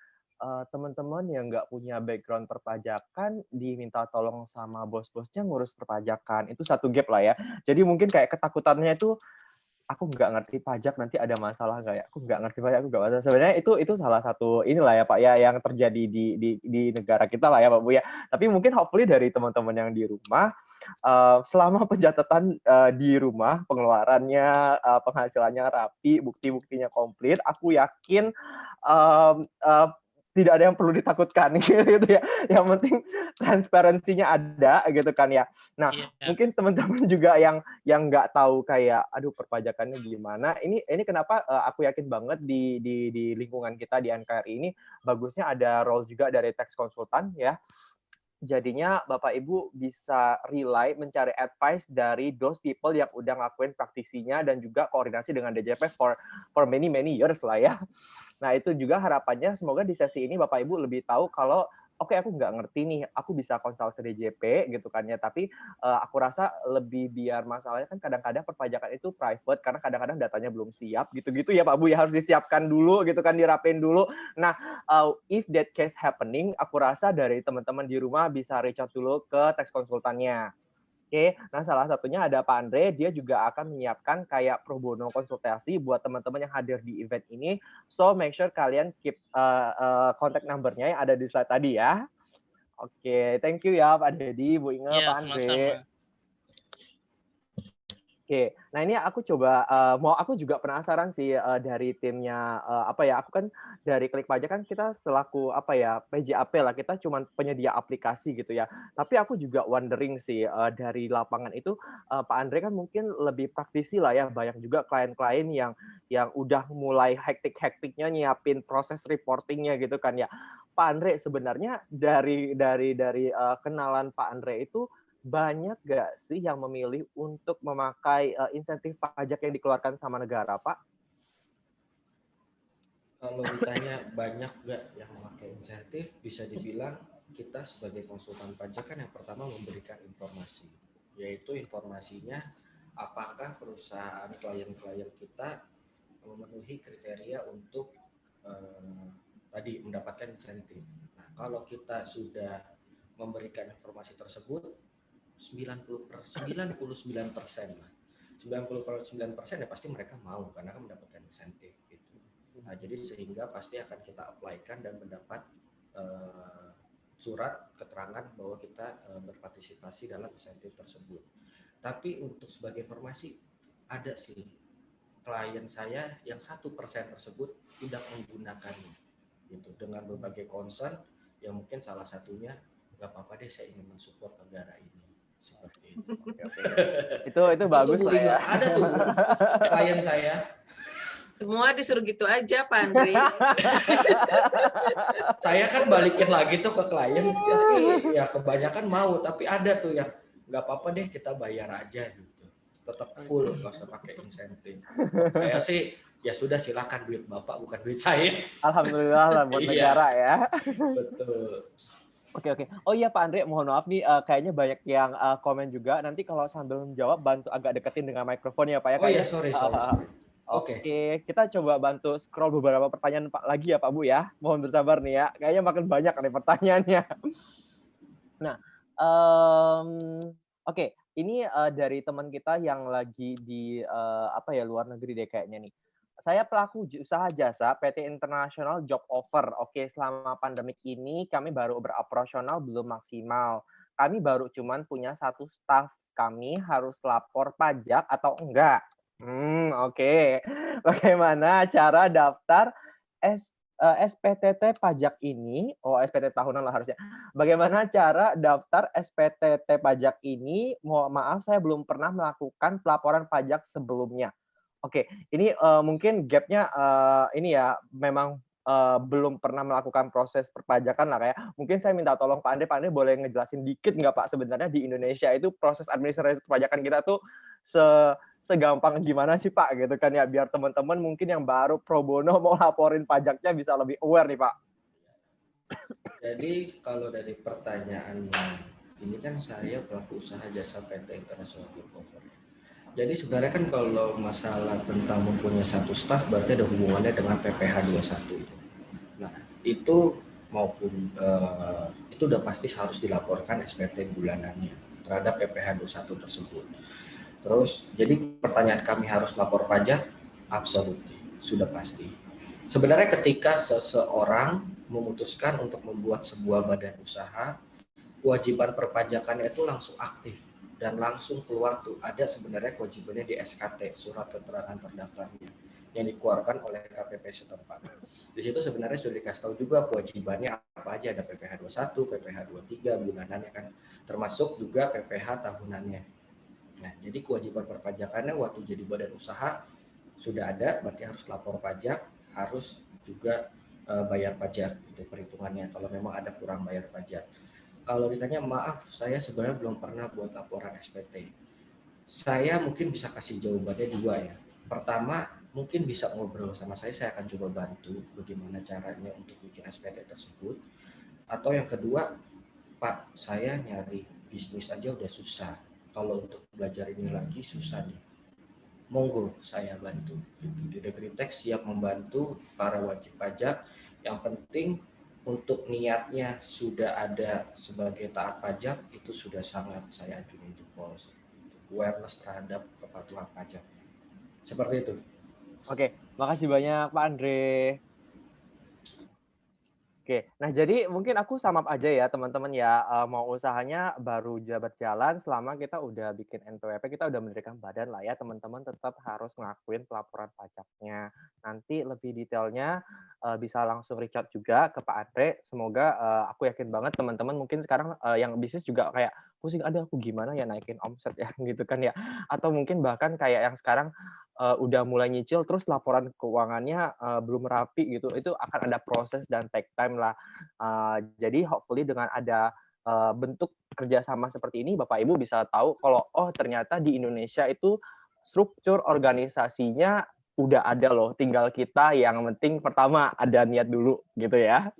teman-teman yang nggak punya background perpajakan diminta tolong sama bos-bosnya ngurus perpajakan. Itu satu gap lah ya. Jadi mungkin kayak ketakutannya itu, aku nggak ngerti pajak nanti ada masalah nggak ya? Aku nggak ngerti pajak, aku nggak masalah. Sebenarnya itu salah satu inilah ya Pak ya, yang terjadi di negara kita lah ya Pak Bu ya. Tapi mungkin hopefully dari teman-teman yang di rumah, selama pencatatan di rumah, pengeluarannya, penghasilannya rapi, bukti-buktinya komplit, aku yakin tidak ada yang perlu ditakutkan gitu ya. Yang penting transparansinya ada gitu kan ya. Nah, mungkin teman-teman juga yang nggak tahu kayak aduh perpajakannya gimana. Ini kenapa aku yakin banget di lingkungan kita di NKRI ini bagusnya ada role juga dari tax konsultan ya. Jadinya Bapak Ibu bisa rely mencari advice dari those people yang udah ngelakuin praktisinya dan juga koordinasi dengan DJP for many years lah ya. Nah, itu juga harapannya semoga di sesi ini Bapak Ibu lebih tahu kalau oke, aku nggak ngerti nih, aku bisa konsul ke DJP gitu kan ya, tapi aku rasa lebih biar masalahnya kan kadang-kadang perpajakan itu private karena kadang-kadang datanya belum siap gitu-gitu ya Pak Bu ya, harus disiapkan dulu gitu kan, dirapin dulu. Nah, if that case happening, aku rasa dari teman-teman di rumah bisa reach out dulu ke tax konsultannya. Oke, nah salah satunya ada Pak Andre, dia juga akan menyiapkan kayak pro bono konsultasi buat teman-teman yang hadir di event ini. So make sure kalian keep contact number-nya yang ada di slide tadi ya. Oke, thank you ya Pak Dedi, Bu Inge, Ya, Pak sama-sama. Andre. Oke, nah ini aku coba aku juga penasaran sih dari timnya apa ya, aku kan dari Klik Pajak kan kita selaku apa ya, PJAP lah, kita cuman penyedia aplikasi gitu ya. Tapi aku juga wondering sih dari lapangan itu Pak Andre kan mungkin lebih praktisi lah ya, banyak juga klien-klien yang udah mulai hektik-hektiknya nyiapin proses reportingnya gitu kan ya. Pak Andre sebenarnya dari kenalan Pak Andre itu banyak nggak sih yang memilih untuk memakai insentif pajak yang dikeluarkan sama negara, Pak? Kalau ditanya banyak nggak yang memakai insentif, bisa dibilang kita sebagai konsultan pajak kan yang pertama memberikan informasi, yaitu informasinya apakah perusahaan klien-klien kita memenuhi kriteria untuk tadi mendapatkan insentif. Nah, kalau kita sudah memberikan informasi tersebut, 99% lah. 99% ya pasti mereka mau karena kan mendapatkan insentif gitu. Nah, jadi sehingga pasti akan kita apply-kan dan mendapat surat keterangan bahwa kita berpartisipasi dalam insentif tersebut. Tapi untuk sebagai informasi ada sih klien saya yang 1% tersebut tidak menggunakannya gitu dengan berbagai concern yang mungkin salah satunya nggak apa-apa deh saya ingin mensupport negara ini seperti itu. Itu bagus lah ya. Ada tuh klien saya. Semua disuruh gitu aja, Pak Andre. Saya kan balikin lagi tuh ke klien, tapi ya kebanyakan mau, tapi ada tuh yang nggak apa-apa deh kita bayar aja gitu, tetap full nggak usah pakai insentif. Saya sih ya sudah silakan, duit Bapak bukan duit saya. Alhamdulillah lah buat negara ya. Betul. Oke. Oh iya Pak Andre, mohon maaf nih, kayaknya banyak yang komen juga. Nanti kalau sambil menjawab, bantu agak deketin dengan mikrofon ya Pak ya. Oh iya, sorry. Oke, kita coba bantu scroll beberapa pertanyaan Pak lagi ya Pak Bu ya. Mohon bersabar nih ya, kayaknya makin banyak nih pertanyaannya. Nah, oke, ini dari teman kita yang lagi di luar negeri deh kayaknya nih. Saya pelaku usaha jasa PT International Job Offer. Oke, selama pandemik ini kami baru beroperasional belum maksimal. Kami baru cuman punya 1 staff. Kami harus lapor pajak atau enggak? Oke. Bagaimana cara daftar SPTT pajak ini? Oh, SPT tahunan lah harusnya. Bagaimana cara daftar SPTT pajak ini? Mohon maaf, saya belum pernah melakukan pelaporan pajak sebelumnya. Oke, ini mungkin gap-nya ini ya memang belum pernah melakukan proses perpajakan lah kayak. Mungkin saya minta tolong Pak Andre boleh ngejelasin dikit nggak Pak sebenarnya di Indonesia itu proses administrasi perpajakan kita tuh segampang gimana sih Pak gitu kan ya, biar teman-teman mungkin yang baru pro bono mau laporin pajaknya bisa lebih aware nih Pak. Jadi kalau dari pertanyaannya, ini kan saya pelaku usaha jasa PT International Job Offer. Jadi sebenarnya kan kalau masalah tentang mempunyai 1 staff berarti ada hubungannya dengan PPh 21. Nah, itu maupun itu udah pasti harus dilaporkan SPT bulanannya terhadap PPh 21 tersebut. Terus, jadi pertanyaan kami harus lapor pajak? Absolutely, sudah pasti. Sebenarnya ketika seseorang memutuskan untuk membuat sebuah badan usaha, kewajiban perpajakannya itu langsung aktif dan langsung keluar tuh ada sebenarnya kewajibannya di SKT, surat keterangan terdaftarnya, yang dikeluarkan oleh KPP setempat. Di situ sebenarnya sudah dikasih tahu juga kewajibannya apa aja, ada PPh 21, PPh 23 bulanannya kan, termasuk juga PPh tahunannya. Nah, jadi kewajiban perpajakannya waktu jadi badan usaha sudah ada, berarti harus lapor pajak, harus juga bayar pajak, itu perhitungannya kalau memang ada kurang bayar pajak. Kalau ditanya, maaf, saya sebenarnya belum pernah buat laporan SPT. Saya mungkin bisa kasih jawabannya 2 ya. Pertama, mungkin bisa ngobrol sama saya akan coba bantu bagaimana caranya untuk bikin SPT tersebut. Atau yang kedua, Pak, saya nyari bisnis aja udah susah. Kalau untuk belajar ini lagi susah nih. Monggo saya bantu. Gitu. Di Degritex siap membantu para wajib pajak. Yang penting untuk niatnya sudah ada sebagai taat pajak, itu sudah sangat saya ajukan untuk polisi. Awareness terhadap kepatuhan pajak. Seperti itu. Oke, makasih banyak Pak Andre. Oke, nah jadi mungkin aku sum up aja ya teman-teman ya, mau usahanya baru berjalan selama kita udah bikin NPWP, kita udah mendirikan badan lah ya, teman-teman tetap harus ngelakuin pelaporan pajaknya. Nanti lebih detailnya bisa langsung reach out juga ke Pak Andre. Semoga aku yakin banget teman-teman mungkin sekarang yang bisnis juga kayak pusing, aduh aku gimana ya naikin omset ya gitu kan ya. Atau mungkin bahkan kayak yang sekarang udah mulai nyicil terus laporan keuangannya belum rapi gitu, itu akan ada proses dan take time lah. Jadi hopefully dengan ada bentuk kerjasama seperti ini, Bapak Ibu bisa tahu kalau oh ternyata di Indonesia itu struktur organisasinya udah ada loh, tinggal kita yang penting pertama ada niat dulu gitu ya.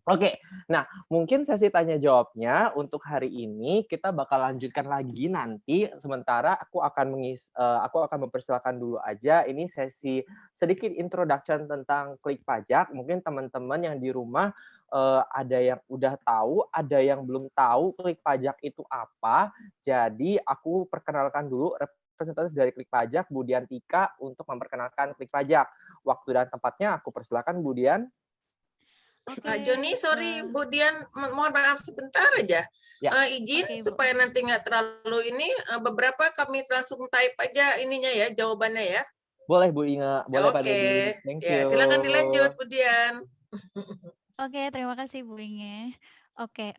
Oke, nah mungkin sesi tanya jawabnya untuk hari ini kita bakal lanjutkan lagi nanti. Sementara aku akan mempersilakan dulu aja ini sesi sedikit introduction tentang klik pajak. Mungkin teman-teman yang di rumah ada yang udah tahu, ada yang belum tahu klik pajak itu apa. Jadi aku perkenalkan dulu representatif dari klik pajak, Bu Diantika, untuk memperkenalkan klik pajak. Waktu dan tempatnya aku persilakan Bu Dian. Kak Joni, sorry Bu Dian, mohon maaf sebentar aja. Ya. Izin supaya nanti nggak terlalu ini, beberapa kami langsung type aja ininya ya, jawabannya ya. Boleh Bu Inge, boleh Pak Dedi. Oke, Thank ya you. silakan dilanjut Bu Dian. Oke, terima kasih Bu Inge. Oke,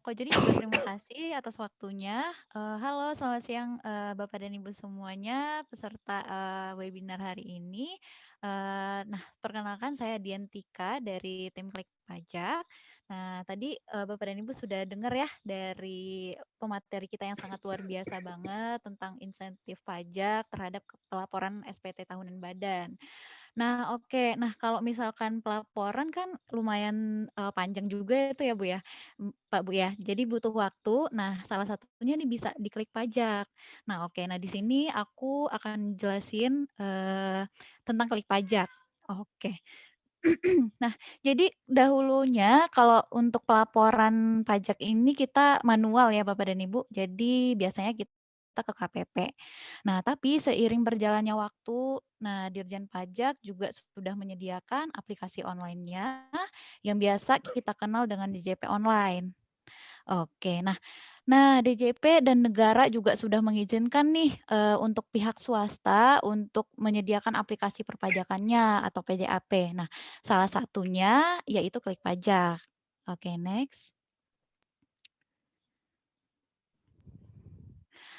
Kak Joni juga terima kasih atas waktunya. Halo, selamat siang Bapak dan Ibu semuanya peserta webinar hari ini. Nah, perkenalkan saya Diantika dari tim Klik Pajak. Nah, tadi Bapak dan Ibu sudah dengar ya dari pemateri kita yang sangat luar biasa banget tentang insentif pajak terhadap pelaporan SPT tahunan badan. Nah, oke. Nah, kalau misalkan pelaporan kan lumayan panjang juga itu ya, Bu, ya, Pak, Bu, ya. Jadi butuh waktu. Nah, salah satunya nih bisa diklik pajak. Nah, oke. Nah, di sini aku akan jelasin tentang klik pajak. Oke. Nah, jadi dahulunya kalau untuk pelaporan pajak ini kita manual ya Bapak dan Ibu. Jadi biasanya kita ke KPP. Nah, tapi seiring berjalannya waktu, nah Dirjen Pajak juga sudah menyediakan aplikasi online-nya yang biasa kita kenal dengan DJP Online. Oke, nah DJP dan negara juga sudah mengizinkan nih untuk pihak swasta untuk menyediakan aplikasi perpajakannya atau PJAP. Nah, salah satunya yaitu Klik Pajak. Oke, next.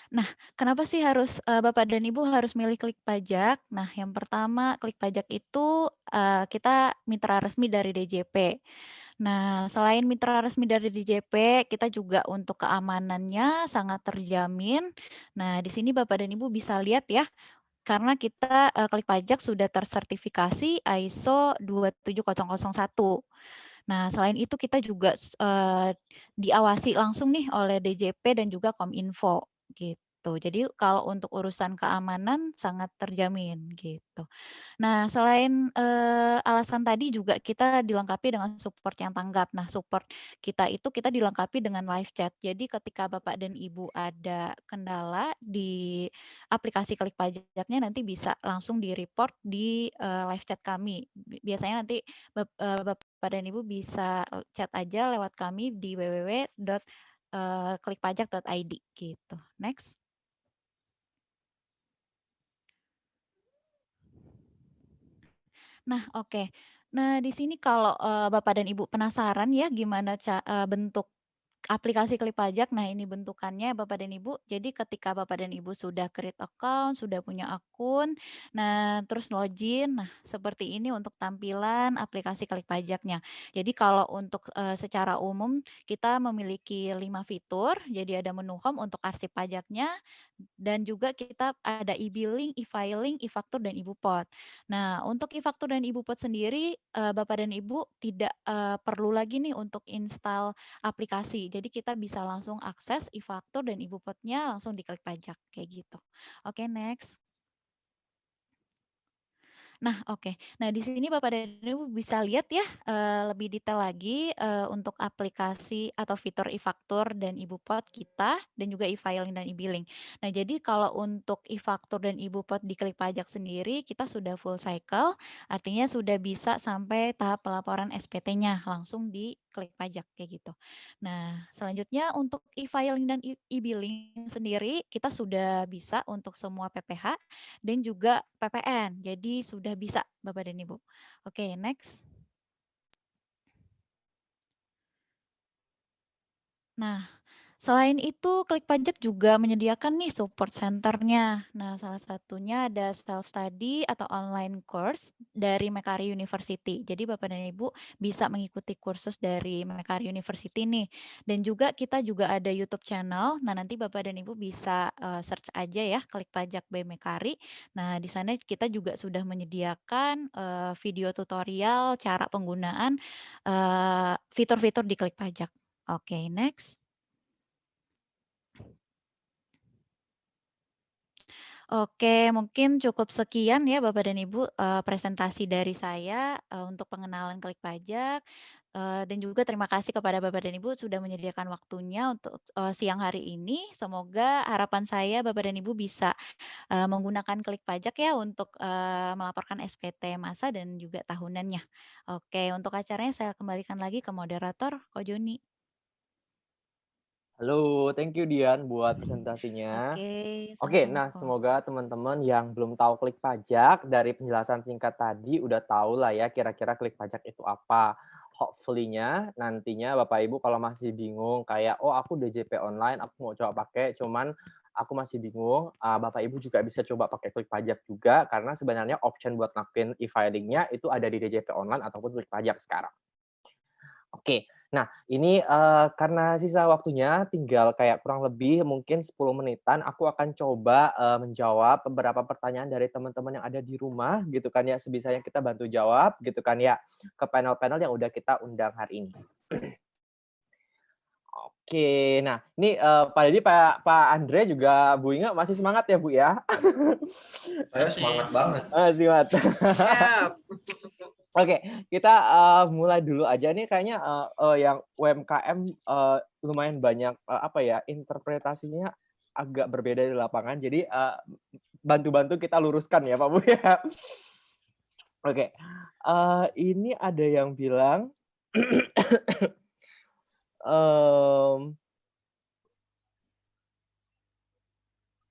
Nah, kenapa sih harus Bapak dan Ibu harus milih Klik Pajak? Nah, yang pertama Klik Pajak itu kita mitra resmi dari DJP. Nah, selain mitra resmi dari DJP, kita juga untuk keamanannya sangat terjamin. Nah, di sini Bapak dan Ibu bisa lihat ya, karena kita Klik Pajak sudah tersertifikasi ISO 27001. Nah, selain itu kita juga diawasi langsung nih oleh DJP dan juga Kominfo gitu. Jadi kalau untuk urusan keamanan sangat terjamin gitu. Nah, selain alasan tadi juga kita dilengkapi dengan support yang tanggap. Nah, support kita itu kita dilengkapi dengan live chat. Jadi ketika Bapak dan Ibu ada kendala di aplikasi Klik Pajaknya nanti bisa langsung di-report di live chat kami. Biasanya nanti Bapak dan Ibu bisa chat aja lewat kami di www.klikpajak.id gitu. Next. Nah, oke. Nah, di sini kalau Bapak dan Ibu penasaran ya gimana bentuk aplikasi Klik Pajak. Nah, ini bentukannya Bapak dan Ibu. Jadi ketika Bapak dan Ibu sudah create account, sudah punya akun, nah terus login. Nah, seperti ini untuk tampilan aplikasi Klik Pajaknya. Jadi kalau untuk secara umum kita memiliki 5 fitur. Jadi ada menu home untuk arsip pajaknya. Dan juga kita ada e-billing, e-filing, e-faktur, dan e-bupot. Nah, untuk e-faktur dan e-bupot sendiri, Bapak dan Ibu tidak perlu lagi nih untuk install aplikasi. Jadi kita bisa langsung akses e-faktur dan e-bupotnya langsung diklik pajak, kayak gitu. Oke, next. Nah, oke. Nah, di sini Bapak dan Ibu bisa lihat ya, lebih detail lagi, untuk aplikasi atau fitur e-faktur dan e-bupot kita, dan juga e-filing dan e-billing. Nah, jadi kalau untuk e-faktur dan e-bupot di Klik Pajak sendiri, kita sudah full cycle, artinya sudah bisa sampai tahap pelaporan SPT-nya langsung di Klik Pajak, kayak gitu. Nah, selanjutnya untuk e-filing dan e-billing sendiri, kita sudah bisa untuk semua PPH dan juga PPN. Jadi sudah bisa Bapak dan Ibu. Oke, next. Nah, selain itu, Klik Pajak juga menyediakan nih support center-nya. Nah, salah satunya ada self-study atau online course dari Mekari University. Jadi Bapak dan Ibu bisa mengikuti kursus dari Mekari University nih. Dan juga kita juga ada YouTube channel. Nah, nanti Bapak dan Ibu bisa search aja ya, Klik Pajak by Mekari. Nah, di sana kita juga sudah menyediakan video tutorial cara penggunaan fitur-fitur di Klik Pajak. Oke, next. Oke, mungkin cukup sekian ya Bapak dan Ibu presentasi dari saya untuk pengenalan Klik Pajak. Dan juga terima kasih kepada Bapak dan Ibu sudah menyediakan waktunya untuk siang hari ini. Semoga harapan saya Bapak dan Ibu bisa menggunakan Klik Pajak ya untuk melaporkan SPT masa dan juga tahunannya. Oke, untuk acaranya saya kembalikan lagi ke moderator, Ko Joni. Halo, thank you Dian buat presentasinya. Oke, Oke, sama-sama nah Ko. semoga teman-teman yang belum tahu Klik Pajak dari penjelasan singkat tadi udah tahu lah ya kira-kira Klik Pajak itu apa. Hopefully-nya nantinya Bapak Ibu kalau masih bingung kayak, oh aku DJP online, aku mau coba pakai, cuman aku masih bingung, Bapak Ibu juga bisa coba pakai Klik Pajak juga karena sebenarnya option buat ngelakuin e-filing-nya itu ada di DJP online ataupun Klik Pajak sekarang. Oke, nah ini karena sisa waktunya tinggal kayak kurang lebih mungkin 10 menitan, aku akan coba menjawab beberapa pertanyaan dari teman-teman yang ada di rumah gitu kan ya, sebisanya kita bantu jawab gitu kan ya, ke panel-panel yang udah kita undang hari ini. Oke, nah ini Pak Dedi, Pak Andre juga Bu Inga masih semangat ya Bu ya? Saya semangat banget. Semangat. Siap. Oke, kita mulai dulu aja nih kayaknya yang UMKM lumayan banyak apa ya, interpretasinya agak berbeda di lapangan. Jadi bantu-bantu kita luruskan ya Pak Bu ya. Oke, ini ada yang bilang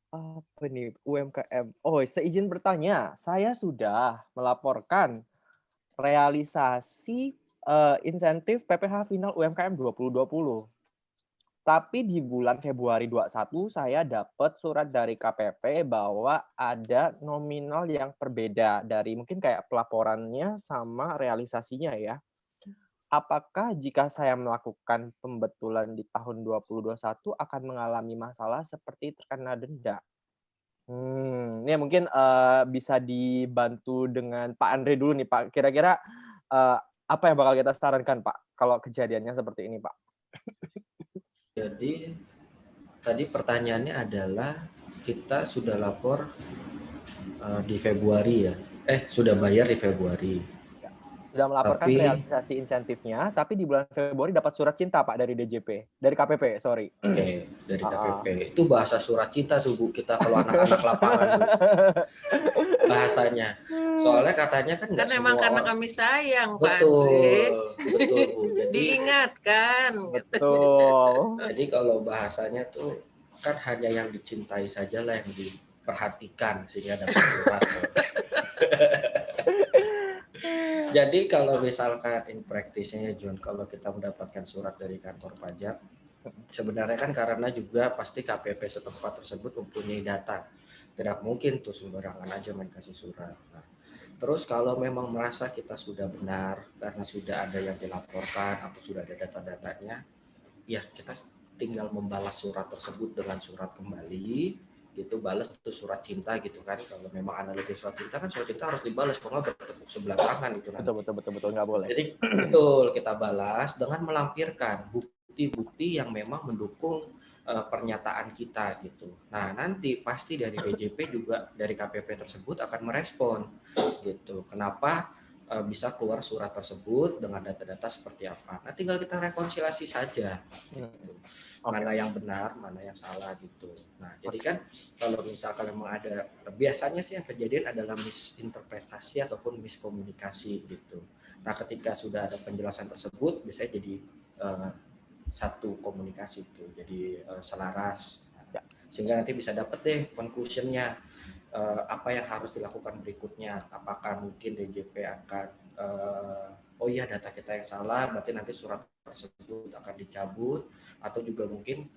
apa nih UMKM? Oh, seizin bertanya, saya sudah melaporkan realisasi insentif PPh final UMKM 2020. Tapi di bulan Februari 21 saya dapat surat dari KPP bahwa ada nominal yang berbeda dari mungkin kayak pelaporannya sama realisasinya ya. Apakah jika saya melakukan pembetulan di tahun 2021 akan mengalami masalah seperti terkena denda? Ini mungkin bisa dibantu dengan Pak Andre dulu nih Pak. Kira-kira apa yang bakal kita sarankan Pak kalau kejadiannya seperti ini Pak? Jadi tadi pertanyaannya adalah kita sudah lapor di Februari ya, sudah bayar di Februari. Sudah melaporkan realisasi insentifnya, tapi di bulan Februari dapat surat cinta Pak dari DJP, dari KPP, sorry. Oke, dari KPP. Itu bahasa surat cinta tuh Bu, kita kalau anak-anak lapangan Bu. Bahasanya. Soalnya katanya kan nggak semua memang karena orang. kami sayang Pak Betul, Andre. betul Bu. Jadi Diingatkan. Betul. Jadi kalau bahasanya tuh kan hanya yang dicintai saja lah yang diperhatikan sehingga dapat surat. Jadi kalau misalkan in practice-nya John, kalau kita mendapatkan surat dari kantor pajak, sebenarnya kan karena juga pasti KPP setempat tersebut mempunyai data. Tidak mungkin tuh sembarangan aja main kasih surat. Nah, terus kalau memang merasa kita sudah benar karena sudah ada yang dilaporkan atau sudah ada data-datanya, ya kita tinggal membalas surat tersebut dengan surat kembali gitu, balas tuh surat cinta gitu kan. Kalau memang analogi surat cinta kan surat cinta harus dibalas, kalau nggak bertepuk sebelah tangan itu nanti. Betul, nggak boleh. Jadi betul, kita balas dengan melampirkan bukti-bukti yang memang mendukung pernyataan kita gitu. Nah, nanti pasti dari BJP juga, dari KPP tersebut akan merespon gitu. Kenapa bisa keluar surat tersebut dengan data-data seperti apa. Nah, tinggal kita rekonsiliasi saja gitu. Mana yang benar, mana yang salah gitu. Nah, jadi kan kalau misalkan memang ada, biasanya sih yang kejadian adalah misinterpretasi ataupun miskomunikasi gitu. Nah, ketika sudah ada penjelasan tersebut, biasanya jadi satu komunikasi itu, jadi selaras. Sehingga nanti bisa dapat deh conclusion-nya, apa yang harus dilakukan berikutnya. Apakah mungkin DJP akan oh iya data kita yang salah, berarti nanti surat tersebut akan dicabut, atau juga mungkin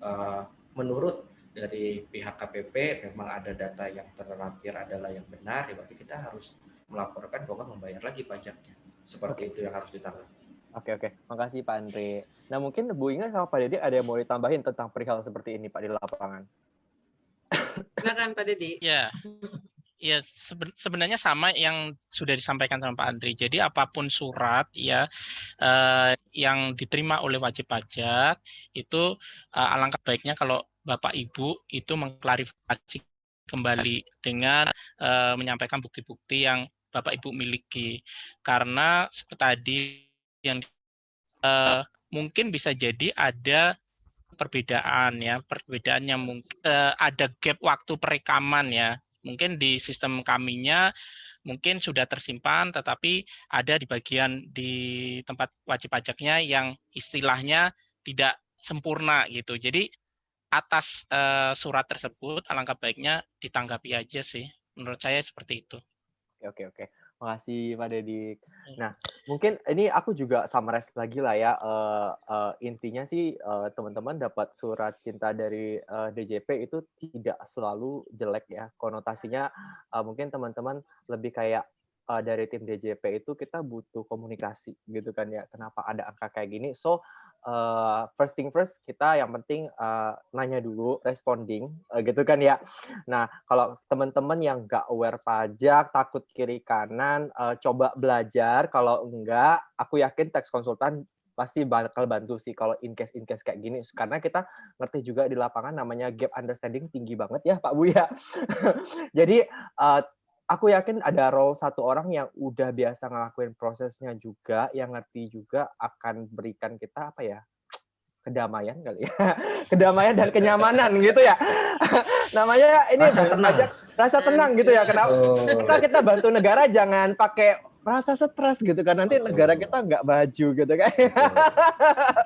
menurut dari pihak KPP memang ada data yang terlampir adalah yang benar, ya berarti kita harus melaporkan kalau nggak membayar lagi pajaknya. Seperti itu yang harus ditanggapi. Oke. Makasih Pak Andre. Nah, mungkin Bu Inga sama Pak Dedi ada yang mau ditambahin tentang perihal seperti ini Pak di lapangan? Silakan Pak Dedi. Ya, sebenarnya sama yang sudah disampaikan sama Pak Andri. Jadi apapun surat ya yang diterima oleh wajib pajak itu alangkah baiknya kalau Bapak Ibu itu mengklarifikasi kembali dengan menyampaikan bukti-bukti yang Bapak Ibu miliki. Karena seperti tadi yang mungkin bisa jadi ada perbedaannya mungkin ada gap waktu perekaman ya. Mungkin di sistem kaminya mungkin sudah tersimpan, tetapi ada di bagian di tempat wajib pajaknya yang istilahnya tidak sempurna gitu. Jadi atas surat tersebut alangkah baiknya ditanggapi aja sih. Menurut saya seperti itu. Oke. Makasih Pak Dedik. Nah, mungkin ini aku juga summarize lagi lah ya. Intinya sih teman-teman dapat surat cinta dari DJP itu tidak selalu jelek ya. Konotasinya mungkin teman-teman lebih kayak dari tim DJP itu kita butuh komunikasi gitu kan ya. Kenapa ada angka kayak gini? So, first thing first, kita yang penting nanya dulu, responding gitu kan ya. Nah, kalau teman-teman yang nggak aware pajak, takut kiri kanan, coba belajar. Kalau enggak, aku yakin tax konsultan pasti bakal bantu sih kalau in case kayak gini. Karena kita ngerti juga di lapangan namanya gap understanding tinggi banget ya Pak Bu ya. Jadi aku yakin ada role satu orang yang udah biasa ngelakuin prosesnya juga, yang ngerti juga akan berikan kita apa ya, kedamaian kali ya, kedamaian dan kenyamanan gitu ya. Namanya ini rasa tenang gitu ya. Kenapa kita bantu negara jangan pakai rasa stres gitu kan, nanti negara kita nggak maju gitu kan.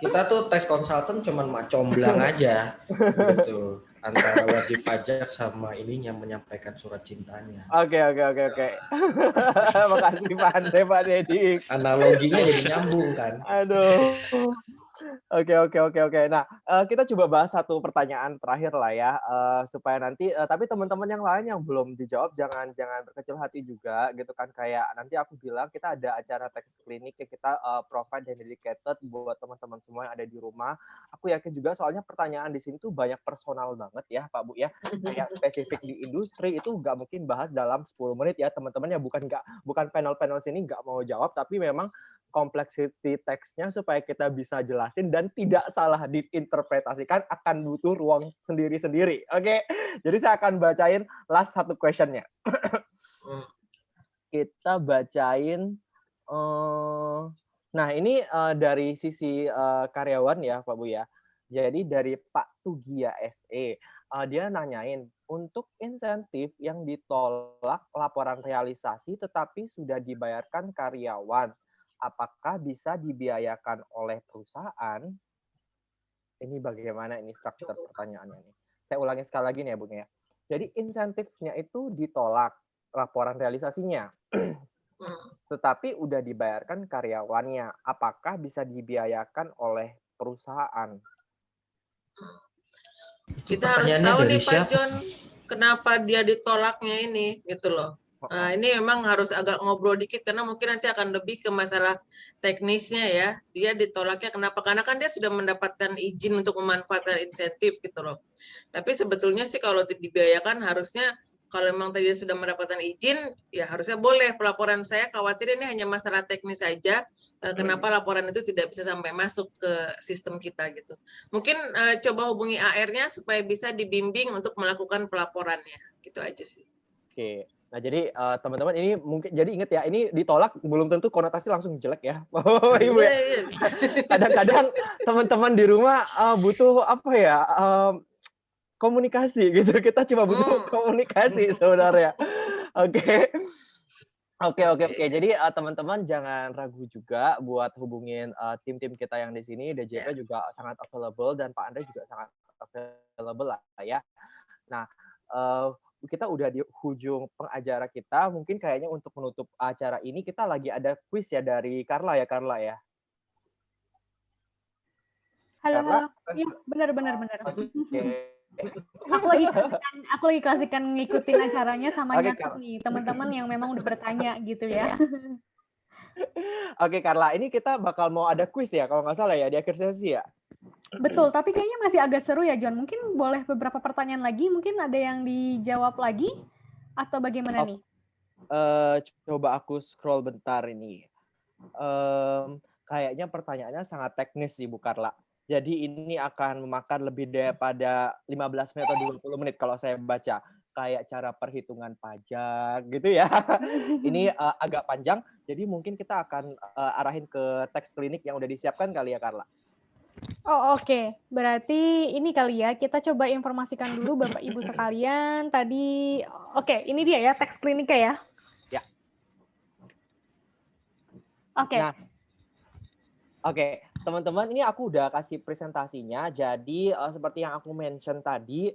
Kita tuh tax consultant cuman comblang aja gitu antara wajib pajak sama ininya menyampaikan surat cintanya. Oke. Makasih Pak Andre, Pak Dedi. Analoginya jadi nyambung kan. Aduh. Oke. Nah, kita coba bahas satu pertanyaan terakhir lah ya, supaya nanti tapi teman-teman yang lain yang belum dijawab jangan berkecil hati juga gitu kan. Kayak nanti aku bilang kita ada acara tax clinic yang kita provide dan dedicated buat teman-teman semua yang ada di rumah. Aku yakin juga soalnya pertanyaan di sini tuh banyak personal banget ya Pak Bu ya. Kayak spesifik di industri itu nggak mungkin bahas dalam 10 menit ya teman-teman ya, bukan panel-panel sini nggak mau jawab, tapi memang complexity teksnya supaya kita bisa jelasin dan tidak salah diinterpretasikan akan butuh ruang sendiri-sendiri. Oke, jadi saya akan bacain last satu questionnya. Kita bacain. Nah ini dari sisi karyawan ya Pak Bu ya. Jadi dari Pak Tugia SE, dia nanyain untuk insentif yang ditolak laporan realisasi tetapi sudah dibayarkan karyawan, apakah bisa dibiayakan oleh perusahaan? Ini bagaimana ini struktur pertanyaannya nih? Saya ulangi sekali lagi nih ya Bung ya. Jadi insentifnya itu ditolak laporan realisasinya, tetapi udah dibayarkan karyawannya. Apakah bisa dibiayakan oleh perusahaan? Kita harus tahu nih Pak John, kenapa dia ditolaknya ini, gitu loh. Ini memang harus agak ngobrol dikit karena mungkin nanti akan lebih ke masalah teknisnya ya. Dia ditolaknya kenapa? Karena kan dia sudah mendapatkan izin untuk memanfaatkan insentif gitu loh. Tapi sebetulnya sih kalau dibiayakan harusnya kalau memang tadi sudah mendapatkan izin, ya harusnya boleh. Pelaporan saya khawatir ini hanya masalah teknis saja. Kenapa laporan itu tidak bisa sampai masuk ke sistem kita gitu. Mungkin coba hubungi AR-nya supaya bisa dibimbing untuk melakukan pelaporannya. Gitu aja sih. Oke. Nah, jadi teman-teman ini mungkin jadi ingat ya, ini ditolak belum tentu konotasi langsung jelek ya. Ibu ya. Kadang-kadang teman-teman di rumah butuh apa ya? Komunikasi gitu. Kita cuma butuh komunikasi sebenarnya. Oke. Oke. Jadi teman-teman jangan ragu juga buat hubungin tim-tim kita yang di sini. DJP juga sangat available dan Pak Andre juga sangat available lah ya. Nah, kita udah di ujung pengacara kita. Mungkin kayaknya untuk menutup acara ini kita lagi ada quiz ya dari Carla ya. Halo. Iya, benar. Oke. Aku lagi klasikan ngikutin acaranya sama nyatet nih teman-teman yang memang udah bertanya gitu ya. Oke Carla, ini kita bakal mau ada quiz ya kalau nggak salah ya di akhir sesi ya. Betul, tapi kayaknya masih agak seru ya John. Mungkin boleh beberapa pertanyaan lagi, mungkin ada yang dijawab lagi atau bagaimana nih? Coba aku scroll bentar ini. Kayaknya pertanyaannya sangat teknis sih Bu Carla. Jadi ini akan memakan lebih daripada 15 menit atau 20 menit kalau saya baca. Kayak cara perhitungan pajak gitu ya. Ini agak panjang, jadi mungkin kita akan arahin ke teks klinik yang udah disiapkan kali ya Carla. Oh oke. Berarti ini kali ya, kita coba informasikan dulu Bapak Ibu sekalian. Tadi, oke, ini dia ya teks kliniknya ya. Ya. Oke. Nah, oke, teman-teman, ini aku udah kasih presentasinya. Jadi seperti yang aku mention tadi,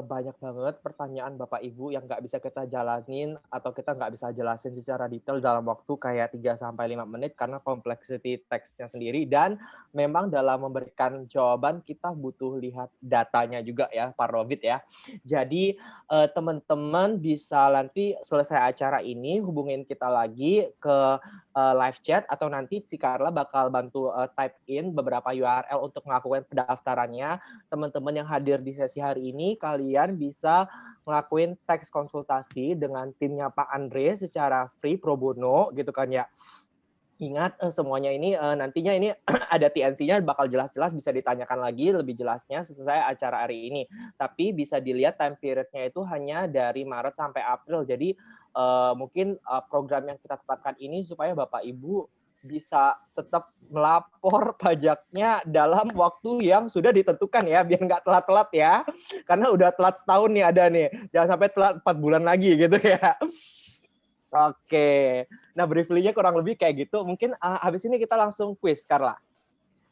banyak banget pertanyaan Bapak Ibu yang nggak bisa kita jalanin atau kita nggak bisa jelasin secara detail dalam waktu kayak 3-5 menit karena complexity teksnya sendiri, dan memang dalam memberikan jawaban kita butuh lihat datanya juga ya Pak Rovit ya. Jadi teman-teman bisa nanti selesai acara ini hubungin kita lagi ke live chat atau nanti si Carla bakal bantu type in beberapa URL untuk melakukan pendaftarannya. Teman-teman yang hadir di sesi hari ini, kalian bisa ngelakuin teks konsultasi dengan timnya Pak Andre secara free pro bono gitu kan ya. Ingat semuanya ini nantinya ini ada TNC-nya bakal jelas-jelas bisa ditanyakan lagi lebih jelasnya selesai acara hari ini. Tapi bisa dilihat time period-nya itu hanya dari Maret sampai April. Jadi mungkin program yang kita tetapkan ini supaya Bapak Ibu bisa tetap melapor pajaknya dalam waktu yang sudah ditentukan ya, biar nggak telat-telat ya. Karena udah telat setahun nih ada nih, jangan sampai telat 4 bulan lagi gitu ya. Oke, nah briefly-nya kurang lebih kayak gitu. Mungkin habis ini kita langsung quiz, Carla.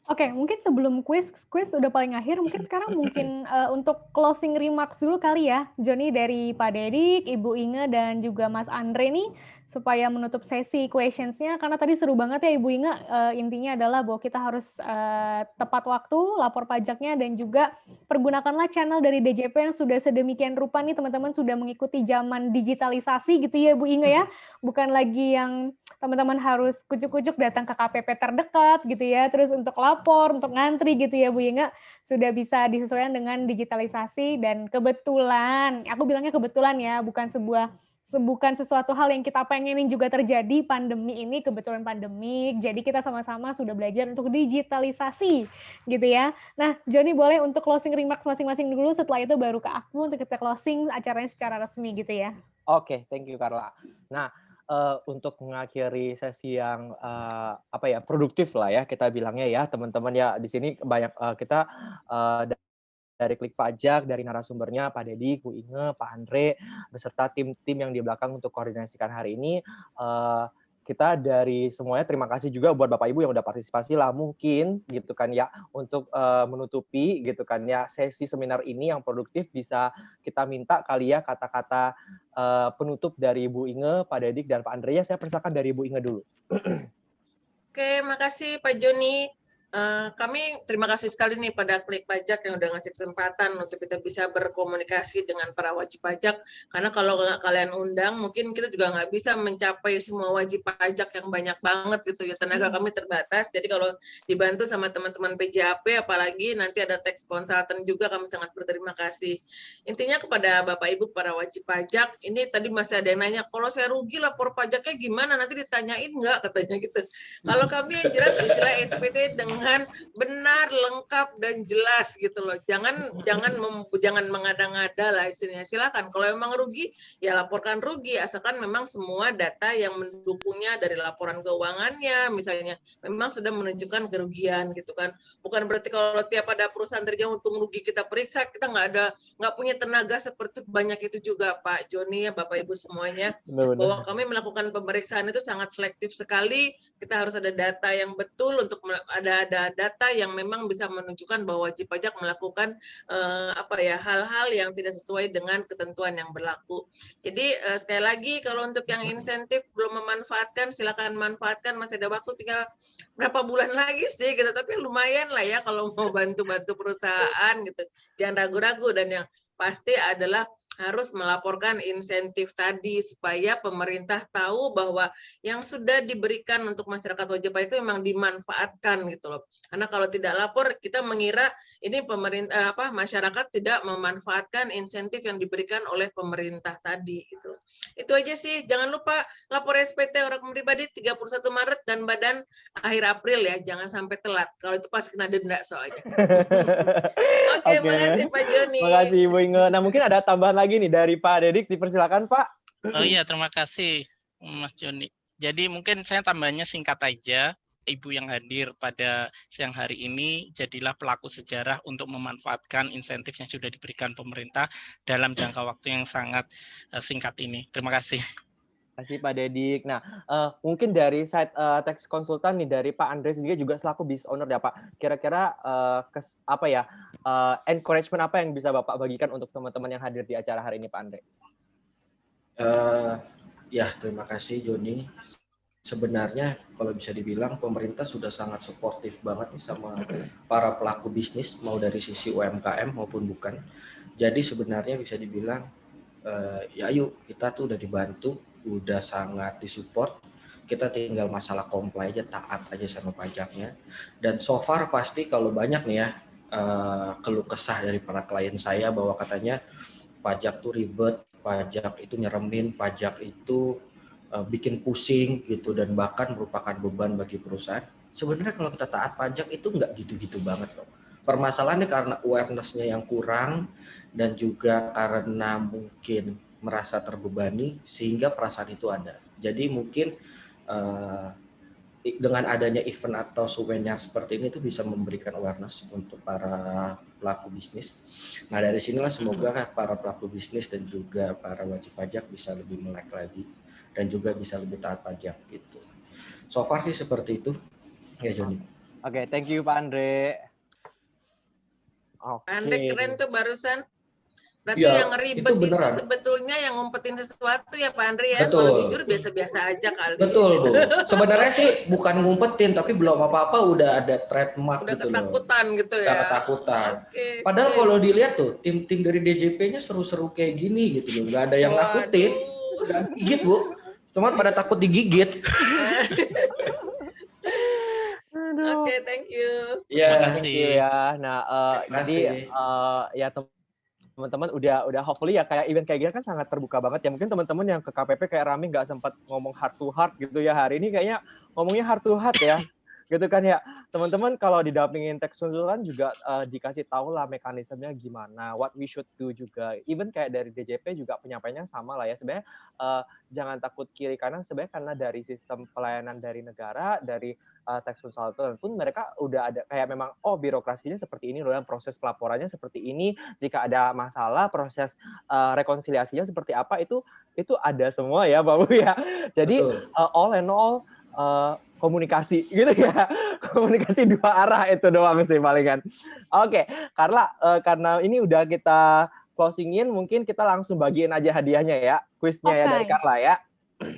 Oke, mungkin sebelum quiz udah paling akhir, mungkin sekarang mungkin untuk closing remarks dulu kali ya, Joni dari Pak Dedik, Ibu Inge, dan juga Mas Andre nih, supaya menutup sesi questions-nya, karena tadi seru banget ya Ibu Inge, intinya adalah bahwa kita harus tepat waktu, lapor pajaknya, dan juga pergunakanlah channel dari DJP yang sudah sedemikian rupa nih, teman-teman sudah mengikuti zaman digitalisasi gitu ya Bu Inge ya, bukan lagi yang teman-teman harus kucuk-kucuk datang ke KPP terdekat gitu ya, terus untuk lapor, untuk ngantri gitu ya Bu Inge, sudah bisa disesuaikan dengan digitalisasi, dan kebetulan, aku bilangnya kebetulan ya, bukan sesuatu hal yang kita pengenin juga terjadi, pandemi ini kebetulan pandemik, jadi kita sama-sama sudah belajar untuk digitalisasi gitu ya. Nah, Joni boleh untuk closing remarks masing-masing dulu, setelah itu baru ke aku untuk kita closing acaranya secara resmi gitu ya. Oke, thank you Carla. Nah, untuk mengakhiri sesi yang produktif lah ya kita bilangnya ya teman-teman ya, di sini banyak kita dari Klik Pajak, dari narasumbernya Pak Dedik, Bu Inge, Pak Andre, beserta tim-tim yang di belakang untuk koordinasikan hari ini. Kita dari semuanya terima kasih juga buat Bapak Ibu yang udah partisipasi lah mungkin gitu kan ya, untuk menutupi gitu kan ya sesi seminar ini yang produktif, bisa kita minta kali ya kata-kata penutup dari Bu Inge, Pak Dedik, dan Pak Andre. Ya, saya persilakan dari Bu Inge dulu. Oke, makasih Pak Joni. Kami terima kasih sekali nih pada Klik Pajak yang udah ngasih kesempatan untuk kita bisa berkomunikasi dengan para wajib pajak. Karena kalau nggak kalian undang, mungkin kita juga nggak bisa mencapai semua wajib pajak yang banyak banget gitu ya. Tenaga kami terbatas. Jadi kalau dibantu sama teman-teman PJAP, apalagi nanti ada tax consultant juga, kami sangat berterima kasih. Intinya kepada Bapak Ibu para wajib pajak, ini tadi masih ada yang nanya, kalau saya rugi lapor pajaknya gimana? Nanti ditanyain nggak katanya gitu. Kalau kami yang jelas istilah SPT dengan benar, lengkap dan jelas gitu loh. Jangan mengada-ngada lah istilahnya. Silakan kalau memang rugi ya laporkan rugi, asalkan memang semua data yang mendukungnya dari laporan keuangannya misalnya memang sudah menunjukkan kerugian gitu kan. Bukan berarti kalau tiap ada perusahaan terjadi untung rugi kita periksa, kita nggak punya tenaga seperti banyak itu juga Pak Joni ya Bapak Ibu semuanya. Bahwa kami melakukan pemeriksaan itu sangat selektif sekali. Kita harus ada data yang betul untuk ada data yang memang bisa menunjukkan bahwa wajib pajak melakukan hal-hal yang tidak sesuai dengan ketentuan yang berlaku. Jadi sekali lagi kalau untuk yang insentif belum memanfaatkan, silakan manfaatkan, masih ada waktu tinggal berapa bulan lagi sih gitu, tapi lumayan lah ya kalau mau bantu-bantu perusahaan gitu. Jangan ragu-ragu, dan yang pasti adalah harus melaporkan insentif tadi supaya pemerintah tahu bahwa yang sudah diberikan untuk masyarakat wajib pajak itu memang dimanfaatkan gitu loh. Karena kalau tidak lapor kita mengira ini pemerintah masyarakat tidak memanfaatkan insentif yang diberikan oleh pemerintah tadi gitu. Itu aja sih. Jangan lupa lapor SPT orang pribadi 31 Maret dan Badan akhir April ya. Jangan sampai telat. Kalau itu pas kena denda soalnya. Oke, makasih Pak Joni. Makasih Ibu Inge. Nah, mungkin ada tambahan lagi nih dari Pak Dedik, dipersilakan Pak. Oh iya, terima kasih Mas Joni. Jadi mungkin saya tambahnya singkat aja. Ibu yang hadir pada siang hari ini, jadilah pelaku sejarah untuk memanfaatkan insentif yang sudah diberikan pemerintah dalam jangka waktu yang sangat singkat ini. Terima kasih. Terima kasih Pak Dedik. Nah, mungkin dari side tax konsultan nih, dari Pak Andre sendiri juga selaku business owner ya Pak. Kira-kira encouragement apa yang bisa Bapak bagikan untuk teman-teman yang hadir di acara hari ini Pak Andre? Ya, terima kasih Joni. Sebenarnya kalau bisa dibilang pemerintah sudah sangat suportif banget nih sama para pelaku bisnis, mau dari sisi UMKM maupun bukan. Jadi sebenarnya bisa dibilang ya ayo kita tuh udah dibantu, udah sangat disupport. Kita tinggal masalah comply aja, taat aja sama pajaknya. Dan so far pasti kalau banyak nih ya keluh kesah dari para klien saya bahwa katanya pajak tuh ribet, pajak itu nyeremin, pajak itu bikin pusing gitu, dan bahkan merupakan beban bagi perusahaan. Sebenarnya kalau kita taat pajak itu nggak gitu-gitu banget kok. Permasalahannya karena awareness-nya yang kurang dan juga karena mungkin merasa terbebani sehingga perasaan itu ada. Jadi mungkin dengan adanya event atau seminar seperti ini itu bisa memberikan awareness untuk para pelaku bisnis. Nah dari sinilah semoga para pelaku bisnis dan juga para wajib pajak bisa lebih melek lagi dan juga bisa lebih taat pajak gitu. So far sih seperti itu ya Joni. Oke, thank you Pak Andre. Pak Andre keren tuh barusan. Berarti ya, yang ribet itu sebetulnya yang ngumpetin sesuatu ya Pak Andre ya. Betul. Kalau jujur biasa-biasa aja kali. Betul Bu. Sebenarnya sih bukan ngumpetin, tapi belum apa-apa udah ada trademark udah gitu ketakutan loh. Gitu ya. Udah ketakutan. Okay, padahal kalau dilihat tuh tim-tim dari DJP-nya seru-seru kayak gini gitu loh. Gak ada yang nakutin. Udah gigit Bu. Cuman pada takut digigit. Oke, thank you. Terima kasih ya. Nah, jadi ya teman-teman udah hopefully ya kayak event kayak gini kan sangat terbuka banget ya. Mungkin teman-teman yang ke KPP kayak Rami nggak sempat ngomong heart to heart gitu ya. Hari ini kayaknya ngomongnya heart to heart ya. Gitu kan ya. Teman-teman kalau didampingin tax konsultan juga dikasih tahu lah mekanismenya gimana, what we should do juga. Even kayak dari DJP juga penyampaiannya sama lah ya. Sebenarnya jangan takut kiri kanan, sebenarnya karena dari sistem pelayanan dari negara, dari tax consultant pun mereka udah ada kayak memang birokrasinya seperti ini loh, proses pelaporannya seperti ini, jika ada masalah proses rekonsiliasinya seperti apa itu ada semua ya Pak Bu ya. Jadi all in all komunikasi gitu ya, komunikasi dua arah itu doang sih palingan. Oke, karena ini udah kita closingin, mungkin kita langsung bagiin aja hadiahnya ya, kuisnya ya dari Carla ya.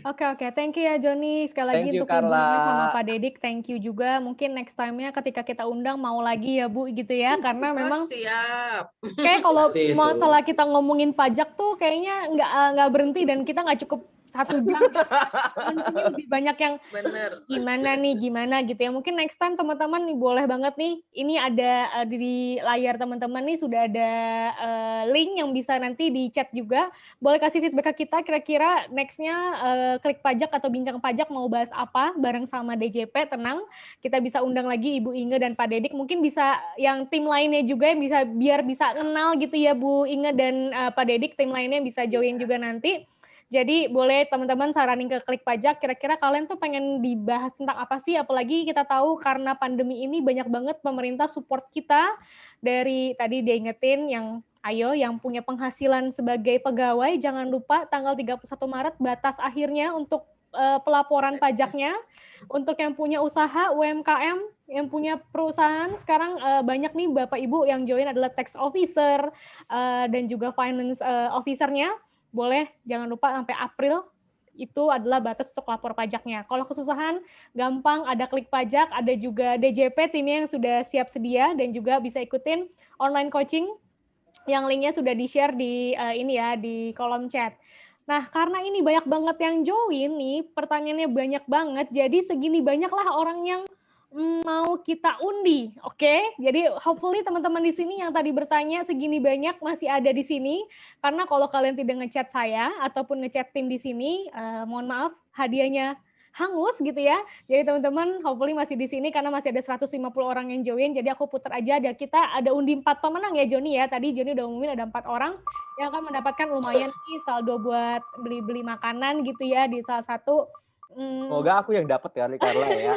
Oke, thank you ya Joni. Sekali lagi Thank you, untuk Ibu Inge sama Carla. Pak Dedik, thank you juga. Mungkin next time-nya ketika kita undang mau lagi ya Bu gitu ya, karena Oh, memang siap. kayak kalau Pasti itu. masalah kita ngomongin pajak tuh kayaknya nggak berhenti dan kita nggak cukup 1 jam ya. Nantinya lebih banyak yang Bener. gimana gitu ya. Mungkin next time teman-teman nih boleh banget nih, ini ada di layar teman-teman nih sudah ada link yang bisa nanti di chat juga. Boleh kasih feedback ke kita kira-kira next-nya klik pajak atau bincang pajak mau bahas apa bareng sama DJP, tenang. Kita bisa undang lagi Ibu Inge dan Pak Dedik. Mungkin bisa yang tim lainnya juga yang bisa biar bisa kenal gitu ya Bu Inge dan Pak Dedik, tim lainnya bisa join juga nanti. Jadi boleh teman-teman saranin ke Klik Pajak, kira-kira kalian tuh pengen dibahas tentang apa sih? Apalagi kita tahu karena pandemi ini banyak banget pemerintah support kita dari tadi dia ingetin yang ayo yang punya penghasilan sebagai pegawai jangan lupa tanggal 31 Maret batas akhirnya untuk pelaporan pajaknya. Untuk yang punya usaha UMKM, yang punya perusahaan sekarang banyak nih Bapak Ibu yang join adalah tax officer dan juga finance officer-nya. Boleh, jangan lupa sampai April itu adalah batas untuk lapor pajaknya. Kalau kesusahan, gampang, ada Klik Pajak, ada juga DJP, timnya yang sudah siap sedia, dan juga bisa ikutin online coaching, yang linknya sudah di-share di ini ya, di kolom chat. Nah, karena ini banyak banget yang join nih, pertanyaannya banyak banget, jadi segini banyaklah orang yang mau kita undi, oke? Jadi hopefully teman-teman di sini yang tadi bertanya segini banyak masih ada di sini, karena kalau kalian tidak ngechat saya ataupun ngechat tim di sini, mohon maaf hadiahnya hangus gitu ya. Jadi teman-teman hopefully masih di sini karena masih ada 150 orang yang join, jadi aku putar aja. Ada kita ada undi 4 pemenang ya Joni ya. Tadi Joni udah ngumumin ada 4 orang yang akan mendapatkan lumayan nih saldo buat beli-beli makanan gitu ya di salah satu. Semoga aku yang dapat kali Carla ya.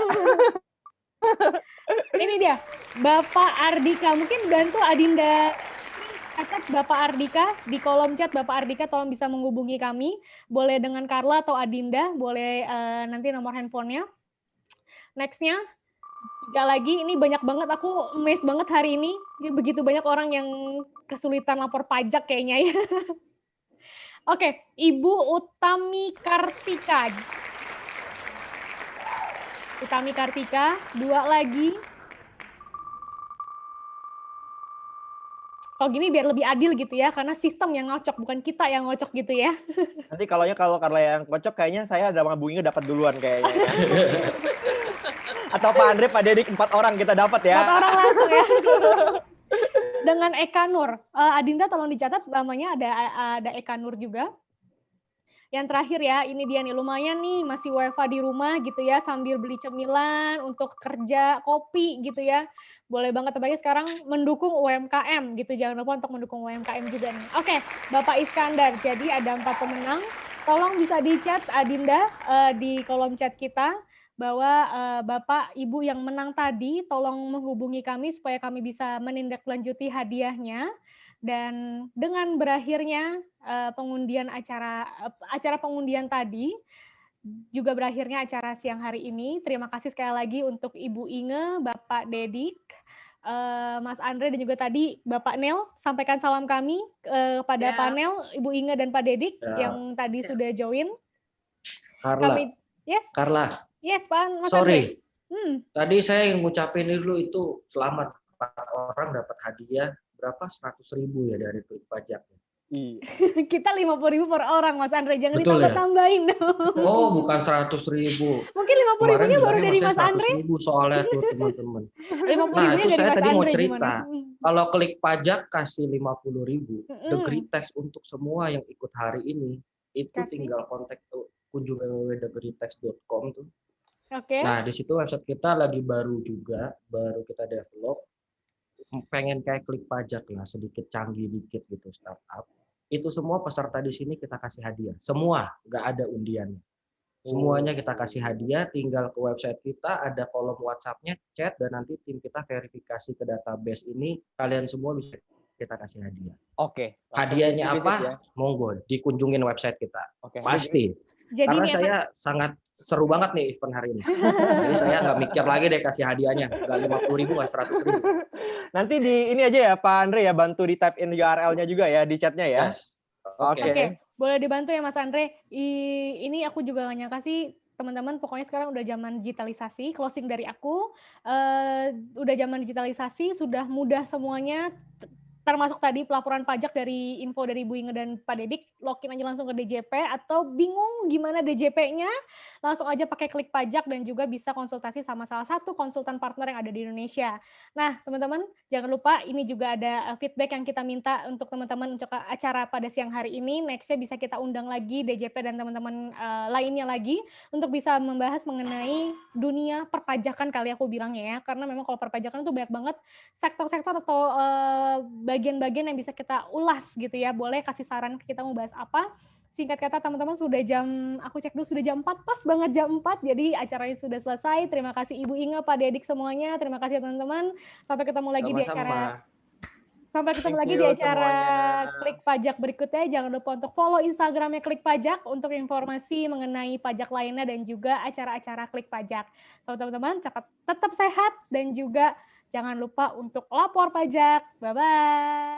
Ini dia, Bapak Ardika. Mungkin bantu Adinda catat Bapak Ardika di kolom chat. Bapak Ardika tolong bisa menghubungi kami. Boleh dengan Carla atau Adinda, boleh nanti nomor handphonenya. Next-nya, 3 lagi. Ini banyak banget, aku amazed banget hari ini. Begitu banyak orang yang kesulitan lapor pajak kayaknya ya. Oke, Ibu Utami Kartika. Utami Kartika, 2 lagi. Kalau gini biar lebih adil gitu ya, karena sistem yang ngocok, bukan kita yang ngocok gitu ya. Nanti kalau Carla yang kocok, kayaknya saya ada Bang Inge dapat duluan kayaknya. Atau Pak Andre, Pak Dedik, 4 orang kita dapat ya. 4 orang langsung ya. Dengan Eka Nur. Adinda tolong dicatat namanya ada Eka Nur juga. Yang terakhir ya, ini dia nih, lumayan nih masih WFA di rumah gitu ya, sambil beli cemilan untuk kerja, kopi gitu ya. Boleh banget apalagi sekarang mendukung UMKM gitu, jangan lupa untuk mendukung UMKM juga nih. Oke, Bapak Iskandar, jadi ada 4 pemenang. Tolong bisa di-chat Adinda di kolom chat kita bahwa Bapak Ibu yang menang tadi tolong menghubungi kami supaya kami bisa menindaklanjuti hadiahnya. Dan dengan berakhirnya pengundian acara pengundian tadi, juga berakhirnya acara siang hari ini. Terima kasih sekali lagi untuk Ibu Inge, Bapak Dedik, Mas Andre, dan juga tadi Bapak Nel. Sampaikan salam kami kepada panel, Ibu Inge dan Pak Dedik yang tadi sudah join. Carla, Carla. Yes, Pak. Mas Sorry, Andre. Tadi saya yang ngucapin dulu itu selamat 4 orang dapat hadiah berapa 100.000 ya dari Klik Pajak. Kita 50.000 per orang, Mas Andre, jangan ditambah-tambahin. Oh, bukan 100.000. Mungkin 50.000-nya baru dari Mas Andre. 100.000 soalnya tuh teman-teman. Nah, itu saya tadi mau cerita. Kalau Klik Pajak kasih 50.000, degree tax untuk semua yang ikut hari ini itu tinggal kontak kunjung www.degreetax.com tuh. Oke. Nah, di situ website kita lagi baru kita develop. Pengen kayak Klik Pajak lah, sedikit canggih dikit gitu, startup. Itu semua peserta di sini kita kasih hadiah. Semua, nggak ada undiannya. Semuanya kita kasih hadiah, tinggal ke website kita, ada kolom WhatsApp-nya, chat, dan nanti tim kita verifikasi ke database ini, kalian semua bisa kita kasih hadiah. Oke. Hadiahnya apa? Ya? Monggo, dikunjungin website kita. Oke. Pasti. Jadi karena saya sangat seru banget nih event hari ini. Jadi saya nggak mikir lagi deh kasih hadiahnya. Nggak 50.000, nggak 100.000. Nanti di ini aja ya Pak Andre ya, bantu di type in URL-nya juga ya di chatnya ya. Yes. Oke. Boleh dibantu ya Mas Andre. Ini aku juga nggak nyangka sih teman-teman, pokoknya sekarang udah zaman digitalisasi. Closing dari aku, udah zaman digitalisasi, sudah mudah semuanya. Termasuk tadi pelaporan pajak dari info dari Bu Inge dan Pak Dedik, login aja langsung ke DJP, atau bingung gimana DJP-nya, langsung aja pakai Klik Pajak dan juga bisa konsultasi sama salah satu konsultan partner yang ada di Indonesia. Nah, teman-teman, jangan lupa ini juga ada feedback yang kita minta untuk teman-teman untuk acara pada siang hari ini. Next-nya bisa kita undang lagi DJP dan teman-teman lainnya lagi untuk bisa membahas mengenai dunia perpajakan kali aku bilangnya ya, karena memang kalau perpajakan itu banyak banget sektor-sektor atau bagian-bagian yang bisa kita ulas gitu ya. Boleh kasih saran kita mau bahas apa. Singkat kata teman-teman sudah jam, aku cek dulu sudah jam 4, pas banget jam 4, jadi acaranya sudah selesai. Terima kasih Ibu Inge, Pak Dedik semuanya. Terima kasih teman-teman. Sampai ketemu lagi di acara semuanya. Klik Pajak berikutnya. Jangan lupa untuk follow Instagramnya Klik Pajak untuk informasi mengenai pajak lainnya dan juga acara-acara Klik Pajak. So, teman-teman tetap sehat dan juga jangan lupa untuk lapor pajak. Bye-bye.